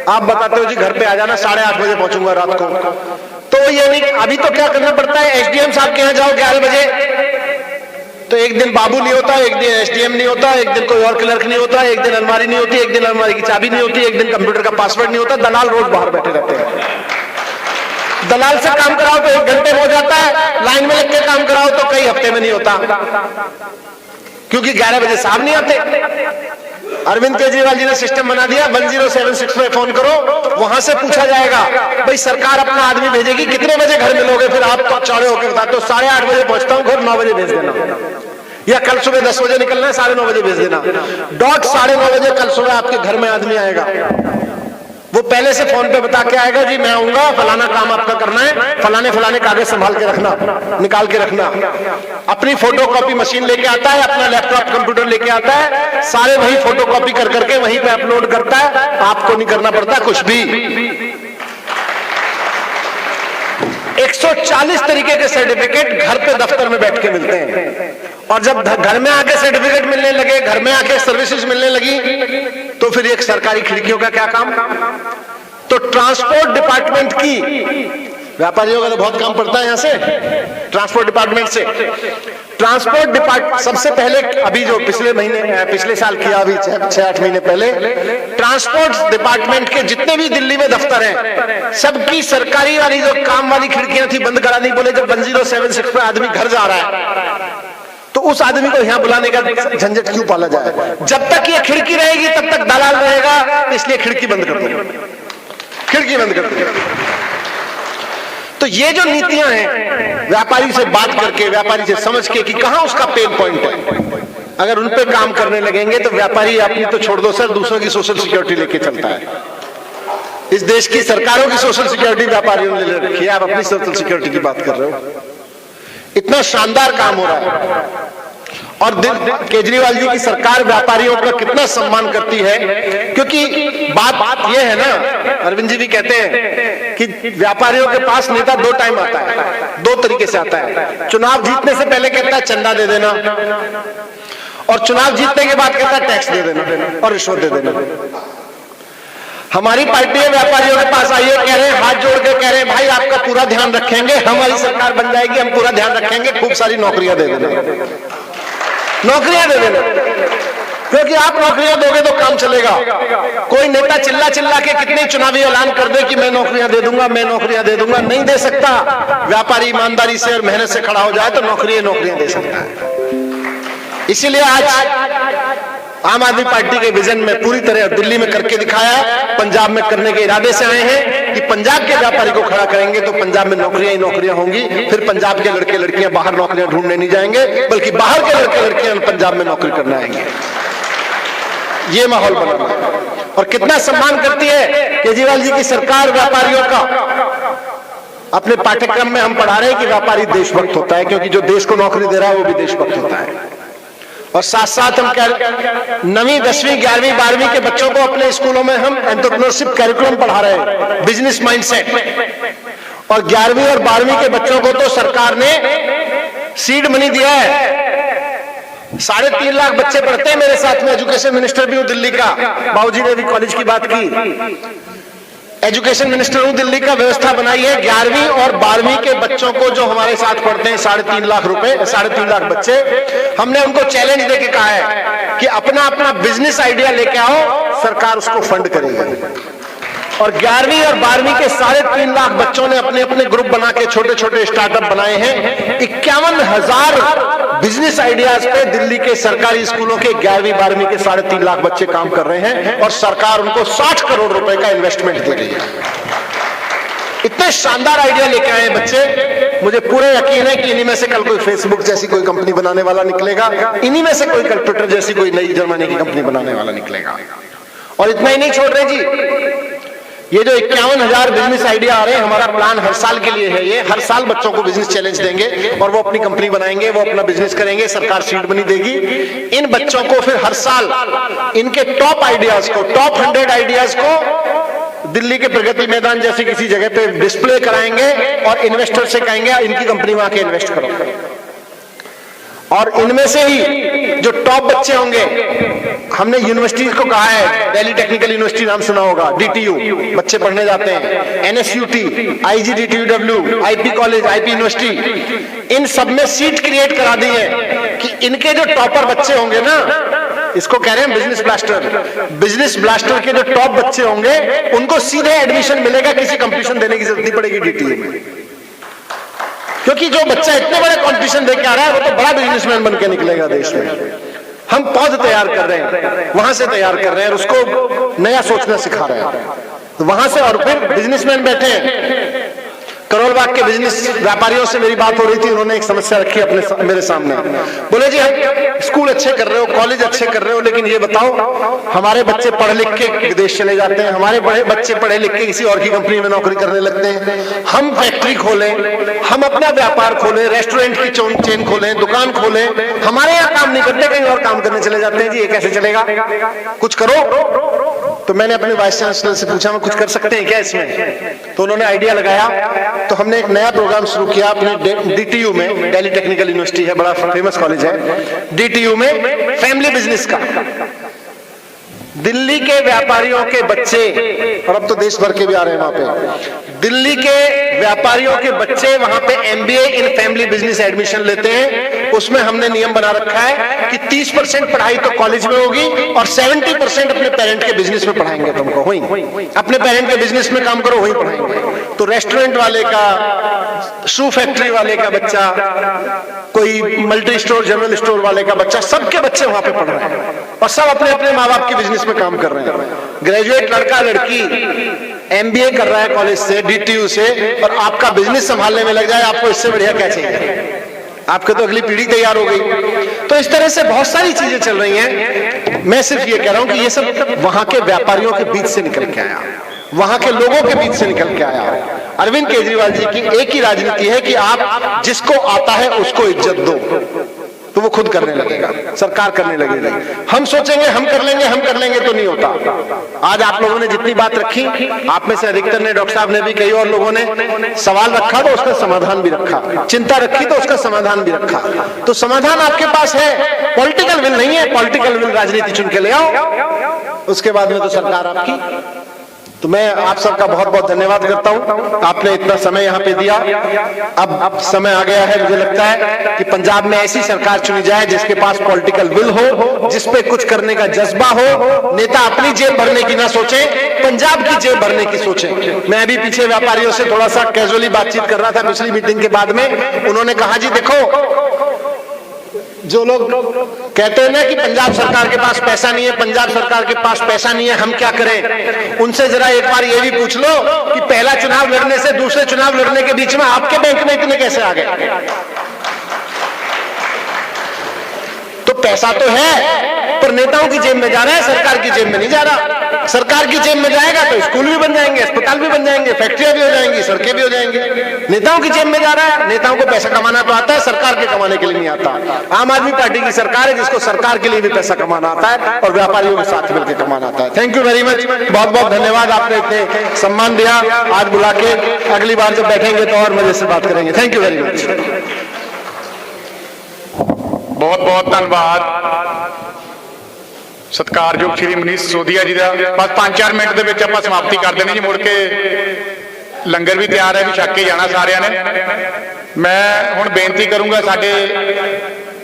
आप बताते हो जी घर पे आ जाना, 8:30 बजे पहुंचूंगा रात को। तो ये नहीं, अभी तो क्या करना पड़ता है, एसडीएम साहब के यहाँ जाओ 11 बजे, तो एक दिन बाबू नहीं होता, एक दिन एसडीएम नहीं होता, एक दिन कोई और क्लर्क नहीं होता, एक दिन अलमारी नहीं होती, एक दिन अलमारी की चाबी नहीं होती, एक दिन कंप्यूटर का पासवर्ड नहीं होता, दलाल रोज बाहर बैठे रहते हैं। दलाल से काम कराओ तो 1 घंटे में हो जाता है, लाइन में लग के काम कराओ तो कई हफ्ते में नहीं होता, क्योंकि 11 बजे साहब नहीं आते। अरविंद केजरीवाल जी ने सिस्टम बना दिया, 1076 पे फोन करो, वहां से पूछा जाएगा भाई सरकार अपना आदमी भेजेगी, कितने बजे घर मिलोगे, फिर आप तो चौड़े होकर बताते हो 8:30 बजे पहुंचता हूं घर, 9 बजे भेज देना, या कल सुबह 10 बजे निकलना है, 9:30 बजे भेज देना। डॉट 9:30 बजे कल सुबह आपके घर में आदमी आएगा, वो पहले से फोन पे बता के आएगा, जी मैं आऊंगा, फलाना काम आपका करना है, फलाने फलाने कागज संभाल के रखना, निकाल के रखना। अपनी फोटोकॉपी मशीन लेके आता है, अपना लैपटॉप कंप्यूटर लेके आता है, सारे वही फोटोकॉपी कर करके वहीं पे अपलोड करता है, आपको नहीं करना पड़ता कुछ भी। 140 तरीके के सर्टिफिकेट घर पे दफ्तर में बैठ के मिलते हैं, और जब घर में आके सर्टिफिकेट मिलने लगे, घर में आके सर्विसेज मिलने लगी, तो फिर एक सरकारी खिड़कियों का क्या काम। तो ट्रांसपोर्ट डिपार्टमेंट की, व्यापारियों का तो बहुत काम पड़ता है यहां से, ट्रांसपोर्ट डिपार्टमेंट से। ट्रांसपोर्ट डिपार्टमेंट सबसे पहले, अभी जो पिछले साल किया, अभी 6-8 महीने पहले, ट्रांसपोर्ट डिपार्टमेंट के जितने भी दिल्ली में दफ्तर हैं, सबकी सरकारी वाली जो काम वाली खिड़कियां थी बंद करा दी। बोले जब 1076 पे आदमी घर जा रहा है तो उस आदमी को यहां बुलाने का झंझट क्यों पाला जाए। जब तक ये खिड़की रहेगी तब तक दलाल रहेगा, इसलिए खिड़की बंद कर दो, खिड़की बंद कर दो। तो ये जो नीतियां हैं, व्यापारी से बात करके, व्यापारी से समझ के कि कहां उसका पेन पॉइंट है, अगर उन पे काम करने लगेंगे तो व्यापारी अपनी तो छोड़ दो सर, दूसरों की सोशल सिक्योरिटी लेके चलता है। इस देश की सरकारों की सोशल सिक्योरिटी व्यापारियों ने ले रखी है, आप अपनी सोशल सिक्योरिटी की बात कर रहे हो। इतना शानदार काम हो रहा है, और केजरीवाल जी की सरकार व्यापारियों का कितना सम्मान करती है, क्योंकि बात यह है ना, अरविंद जी भी कहते हैं कि व्यापारियों के पास नेता 2 टाइम आता है, 2 तरीके से आता है। चुनाव जीतने से पहले कहता है चंदा दे देना, और चुनाव जीतने के बाद कहता है टैक्स दे देना और रिश्वत दे देना। हमारी पार्टी व्यापारियों के पास आई है, कह रहे हैं, हाथ जोड़ के कह रहे हैं, भाई आपका पूरा ध्यान रखेंगे, हमारी सरकार बन जाएगी, हम पूरा ध्यान रखेंगे, खूब सारी नौकरियां दे देना, नौकरियां दे देना, क्योंकि आप नौकरियां दोगे तो काम चलेगा। कोई नेता चिल्ला चिल्ला के कितने चुनावी ऐलान कर दे कि मैं नौकरियां दे दूंगा, मैं नौकरियां दे दूंगा, नहीं दे सकता। व्यापारी ईमानदारी से और मेहनत से खड़ा हो जाए तो नौकरियां दे सकता है। इसीलिए आज आम आदमी पार्टी के विजन में पूरी तरह दिल्ली में करके दिखाया, पंजाब में करने के इरादे से आए हैं कि पंजाब के व्यापारी को खड़ा करेंगे तो पंजाब में नौकरियां ही नौकरियां होंगी। फिर पंजाब के लड़के लड़कियां बाहर नौकरियां ढूंढने नहीं जाएंगे, बल्कि बाहर के लड़के लड़कियां पंजाब में नौकरी करने आएंगे। ये माहौल बना, और कितना सम्मान करती है केजरीवाल जी की सरकार व्यापारियों का। अपने पाठ्यक्रम में हम पढ़ा रहे हैं कि व्यापारी देशभक्त होता है, क्योंकि जो देश को नौकरी दे रहा है वो भी देशभक्त होता है। और साथ साथ हम 9वीं 10वीं 11वीं 12वीं के बच्चों को अपने स्कूलों में हम एंटरप्रेन्योरशिप कैरिकुलम पढ़ा रहे हैं, बिजनेस माइंडसेट। और 11वीं और 12वीं के बच्चों को तो सरकार ने सीड मनी दिया है। 3.5 लाख बच्चे पढ़ते हैं मेरे साथ में, एजुकेशन मिनिस्टर भी हूं दिल्ली का, बाबूजी ने भी कॉलेज की बात की, एजुकेशन मिनिस्टर हूं दिल्ली का। व्यवस्था बनाई है 11वीं और 12वीं के बच्चों को जो हमारे साथ पढ़ते हैं, 3.5 लाख रुपए, 3.5 लाख बच्चे, हमने उनको चैलेंज देके कहा है कि अपना अपना बिजनेस आइडिया लेके आओ, सरकार उसको फंड करेगी। और 11वीं और 12वीं के 3.5 लाख बच्चों ने अपने अपने ग्रुप बना के छोटे छोटे स्टार्टअप बनाए हैं। 51,000 बिजनेस आइडियाज पे दिल्ली के सरकारी स्कूलों के 11वीं 12वीं के 3.5 लाख बच्चे काम कर रहे हैं, और सरकार उनको 60 करोड़ रुपए का इन्वेस्टमेंट दे रही है। इतने शानदार आइडिया लेके आए हैं बच्चे, मुझे पूरा यकीन है कि इन्हीं में से कल कोई फेसबुक जैसी कोई कंपनी बनाने वाला निकलेगा, इन्हीं में से कोई कल ट्विटर जैसी कोई नई जर्मनी की कंपनी बनाने वाला निकलेगा। और इतना ही नहीं छोड़ रहे जी, ये जो 51,000 बिजनेस आइडिया आ रहे हैं, हमारा प्लान हर साल के लिए है। ये हर साल बच्चों को बिजनेस चैलेंज देंगे और वो अपनी कंपनी बनाएंगे, वो अपना बिजनेस करेंगे, सरकार सीड मनी देगी। इन बच्चों को फिर हर साल इनके टॉप आइडियाज को, टॉप 100 आइडियाज को दिल्ली के प्रगति मैदान जैसी किसी जगह पे डिस्प्ले कराएंगे और इन्वेस्टर से कहेंगे इनकी कंपनी में आके इन्वेस्ट करो। और इनमें से ही जो टॉप बच्चे होंगे, हमने यूनिवर्सिटीज को कहा है, दिल्ली टेक्निकल यूनिवर्सिटी नाम सुना होगा, DTU बच्चे पढ़ने जाते हैं, NSUT, IGDTUW, IP college, IP university, इन सब में सीट क्रिएट करा दी है कि इनके जो टॉपर बच्चे होंगे ना, इसको कह रहे हैं बिजनेस ब्लास्टर, बिजनेस ब्लास्टर के जो टॉप बच्चे होंगे उनको सीधे एडमिशन मिलेगा, किसी कंपटीशन देने की जरूरत नहीं पड़ेगी डीटीयू में। क्योंकि जो बच्चा इतने बड़े कंपटीशन देके आ रहा है वो तो बड़ा बिजनेसमैन बन के निकलेगा देश में। हम पौध तैयार कर रहे हैं, वहां से तैयार कर रहे हैं और उसको नया सोचना सिखा रहे हैं, तो वहां से। और फिर बिजनेसमैन बैठे हैं, करोल बाग के बिजनेस व्यापारियों से मेरी बात हो रही थी, उन्होंने एक समस्या रखी अपने मेरे सामने। बोले जी हम स्कूल अच्छे कर रहे हो, कॉलेज अच्छे कर रहे हो, लेकिन ये बताओ हमारे बच्चे पढ़ लिख के विदेश चले जाते हैं, हमारे बच्चे पढ़े लिख के किसी और की कंपनी में नौकरी करने लगते हैं, हम फैक्ट्री खोलें, हम अपना व्यापार खोलें, रेस्टोरेंट की चेन खोलें, दुकान खोलें, हमारे यहाँ काम नहीं करते, कहीं और काम करने चले जाते हैं। जी ये कैसे चलेगा, कुछ करो। तो मैंने अपने वाइस चांसलर से पूछा, मैं कुछ कर सकते हैं क्या इसमें? तो उन्होंने आइडिया लगाया, तो हमने एक नया प्रोग्राम शुरू किया अपने डीटीयू में, दिल्ली टेक्निकल यूनिवर्सिटी है, बड़ा फेमस कॉलेज है, डीटीयू में फैमिली बिजनेस का। दिल्ली के व्यापारियों के बच्चे, और अब तो देश भर के भी आ रहे हैं वहां पे, दिल्ली के व्यापारियों के बच्चे वहां पे MBA in family business admission लेते हैं। उसमें हमने नियम बना रखा है कि 30% पढ़ाई तो कॉलेज में होगी और 70% अपने पेरेंट के बिजनेस में पढ़ाएंगे तुमको, वहीं अपने पेरेंट के बिजनेस में काम करो, वहीं पढ़ाएंगे। तो रेस्टोरेंट वाले का, शू फैक्ट्री वाले का बच्चा, कोई मल्टी स्टोर जनरल स्टोर वाले का बच्चा, सबके बच्चे वहां पे पढ़ रहे हैं और सब अपने अपने माँ बाप के बिजनेस में काम कर रहे हैं। ग्रेजुएट लड़का लड़की एमबीए कर रहा है कॉलेज से, डीटीयू से, और आपका बिजनेस संभालने में लग जाए, आपको इससे बढ़िया क्या चाहिए? आपके तो अगली पीढ़ी तैयार हो गई। तो इस तरह से बहुत सारी चीजें चल रही हैं। मैं सिर्फ ये कह रहा हूं कि ये सब वहां के व्यापारियों के बीच से निकल के आया, वहां के लोगों के बीच से निकल के आया। अरविंद केजरीवाल जी की एक ही राजनीति है कि आप जिसको आता है उसको इज्जत दो, तो वो खुद करने लगेगा, सरकार करने लगेगी। हम सोचेंगे हम कर लेंगे तो नहीं होता। आज आप लोगों ने जितनी बात रखी, आप में से अधिकतर ने, डॉक्टर साहब ने भी, कई और लोगों ने सवाल रखा तो उसका समाधान भी रखा, चिंता रखी तो उसका समाधान भी रखा। तो समाधान आपके पास है, पॉलिटिकल विल नहीं है। पॉलिटिकल विल राजनीति चुन के ले आओ, उसके बाद में तो सरकार आपकी। तो मैं आप सबका बहुत बहुत धन्यवाद करता हूं, आपने इतना समय यहाँ पे दिया। अब समय आ गया है, मुझे लगता है कि पंजाब में ऐसी सरकार चुनी जाए जिसके पास पॉलिटिकल विल हो, जिसपे कुछ करने का जज्बा हो। नेता अपनी जेब भरने की ना सोचे, पंजाब की जेब भरने की सोचे। मैं अभी पीछे व्यापारियों से थोड़ा सा कैजुअली बातचीत कर रहा था पिछली मीटिंग के बाद में, उन्होंने कहा जी देखो, जो लोग कहते हैं ना कि पंजाब सरकार के पास पैसा नहीं है, पंजाब सरकार के पास पैसा नहीं है, हम क्या करें? उनसे जरा एक बार ये भी पूछ लो कि पहला चुनाव लड़ने से दूसरे चुनाव लड़ने के बीच में आपके बैंक में इतने कैसे आ गए? तो पैसा तो है, पर नेताओं की जेब में जा रहा है, सरकार की जेब में नहीं जा रहा। सरकार की जेब में जाएगा तो स्कूल भी बन जाएंगे, अस्पताल भी बन जाएंगे, फैक्ट्रियां भी हो जाएंगी, सड़कें भी हो जाएंगी। नेताओं की जेब में जा रहा है, नेताओं को पैसा कमाना तो आता है, सरकार के कमाने के लिए नहीं आता। आम आदमी पार्टी की सरकार है जिसको सरकार के लिए भी पैसा कमाना आता है और व्यापारियों के साथ मिलकर कमाना आता है। थैंक यू वेरी मच, बहुत बहुत धन्यवाद, आपने इतने सम्मान दिया आज बुला के। अगली बार जब बैठेंगे तो और मजे से बात करेंगे। Thank you very much. बहुत बहुत धन्यवाद सत्कारयोग श्री मनीष सिसोदिया जी का। बस 5-4 मिनट ਦੇ ਵਿੱਚ ਆਪਾਂ ਸਮਾਪਤੀ ਕਰ ਦੇਣੀ ਜੀ, ਮੁੜ ਕੇ ਲੰਗਰ ਵੀ ਤਿਆਰ ਹੈ, ਵੀ ਛੱਕ ਕੇ ਜਾਣਾ ਸਾਰਿਆਂ ਨੇ। ਮੈਂ ਹੁਣ ਬੇਨਤੀ ਕਰੂੰਗਾ ਸਾਡੇ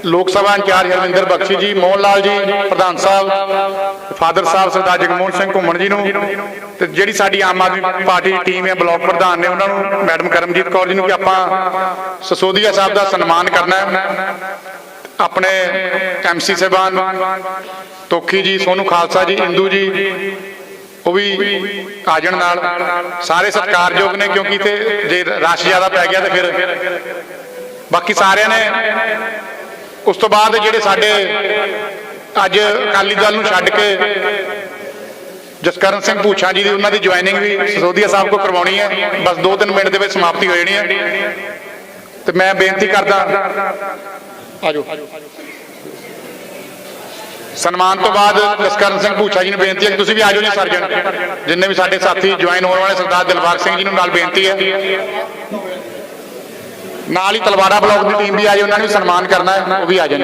ਲੋਕ ਸਭਾ ਇੰਚਾਰਜ ਹਰਵਿੰਦਰ ਬਖਸ਼ੀ ਜੀ, ਮੋਹਨ ਲਾਲ ਜੀ ਪ੍ਰਧਾਨ ਸਾਹਿਬ, ਫਾਦਰ ਸਾਹਿਬ ਸਰਦਾਰ ਜਗਮੋਹਨ ਸਿੰਘ ਘੁੰਮਣ ਜੀ ਨੂੰ, ਤੇ ਜਿਹੜੀ ਸਾਡੀ ਆਮ ਆਦਮੀ ਪਾਰਟੀ ਦੀ ਟੀਮ ਹੈ, ਬਲਾਕ ਪ੍ਰਧਾਨ ਨੇ ਉਹਨਾਂ ਨੂੰ, ਮੈਡਮ ਕਰਮਜੀਤ ਕੌਰ ਜੀ ਨੂੰ, ਕਿ ਆਪਾਂ ਸਿਸੋਦੀਆ ਸਾਹਿਬ ਦਾ ਸਨਮਾਨ ਕਰਨਾ ਹੈ। अपने एमसी साहबान तोखी जी, सोनू खालसा जी, इंदू जी, वो भी आ जाण नाल, सारे सत्कारयोग ने, क्योंकि ते जे रश ज्यादा पै गया तो फिर बाकी सारे ने। उस तो बाद जिहड़े साडे अज अकाली दल नूं छड्ड के जसकरण सिंह भूछा जी दी, उन्हां दी ज्वाइनिंग भी सिसोदिया साहब को करवाउणी है। बस 2-3 मिनट दे विच समाप्ति हो जाणी है। तो मैं बेनती करदा, आजो सन्मान तो बाद जसकरण सिंह भूछा जी ने बेनती है कि तुसीं भी आ जाओ जी, सर्जन जिन्ने भी साडे साथी ज्वाइन होने वाले, सरदार दिलबाग सिंह जी नूं नाल बेनती है। नाल ही तलवाड़ा ब्लॉक की टीम भी आ जाए, उन्होंने भी सन्मान करना है, वो भी आ जाए।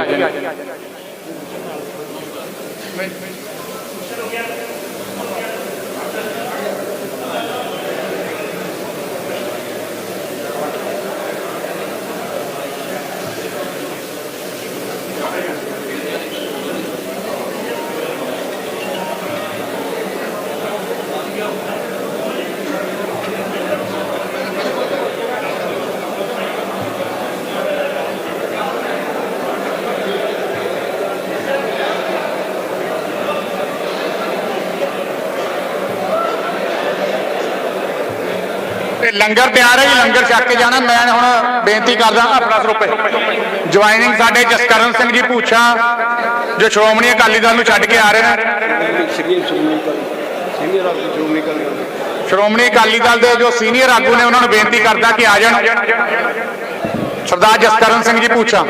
ਤੇ ਲੰਗਰ ਤਿਆਰ ਹੈ ਜੀ, ਲੰਗਰ ਛਕ ਕੇ ਜਾਣਾ। ਮੈਂ ਹੁਣ ਬੇਨਤੀ ਕਰਦਾ ਆਪਣਾ ਸਰੂਪੇ ਜੁਆਇਨਿੰਗ ਸਾਡੇ ਜਸਕਰਨ ਸਿੰਘ ਜੀ ਭੂਛਾ ਜੋ ਸ਼੍ਰੋਮਣੀ ਅਕਾਲੀ ਦਲ ਨੂੰ ਛੱਡ ਕੇ ਆ ਰਹੇ ਨੇ। ਸ਼੍ਰੋਮਣੀ ਅਕਾਲੀ ਦਲ ਦੇ ਜੋ ਸੀਨੀਅਰ ਆਗੂ ਨੇ ਉਹਨਾਂ ਨੂੰ ਬੇਨਤੀ ਕਰਦਾ ਕਿ ਆ ਜਾਣ। ਸਰਦਾਰ ਜਸਕਰਨ ਸਿੰਘ ਜੀ ਭੂਛਾ।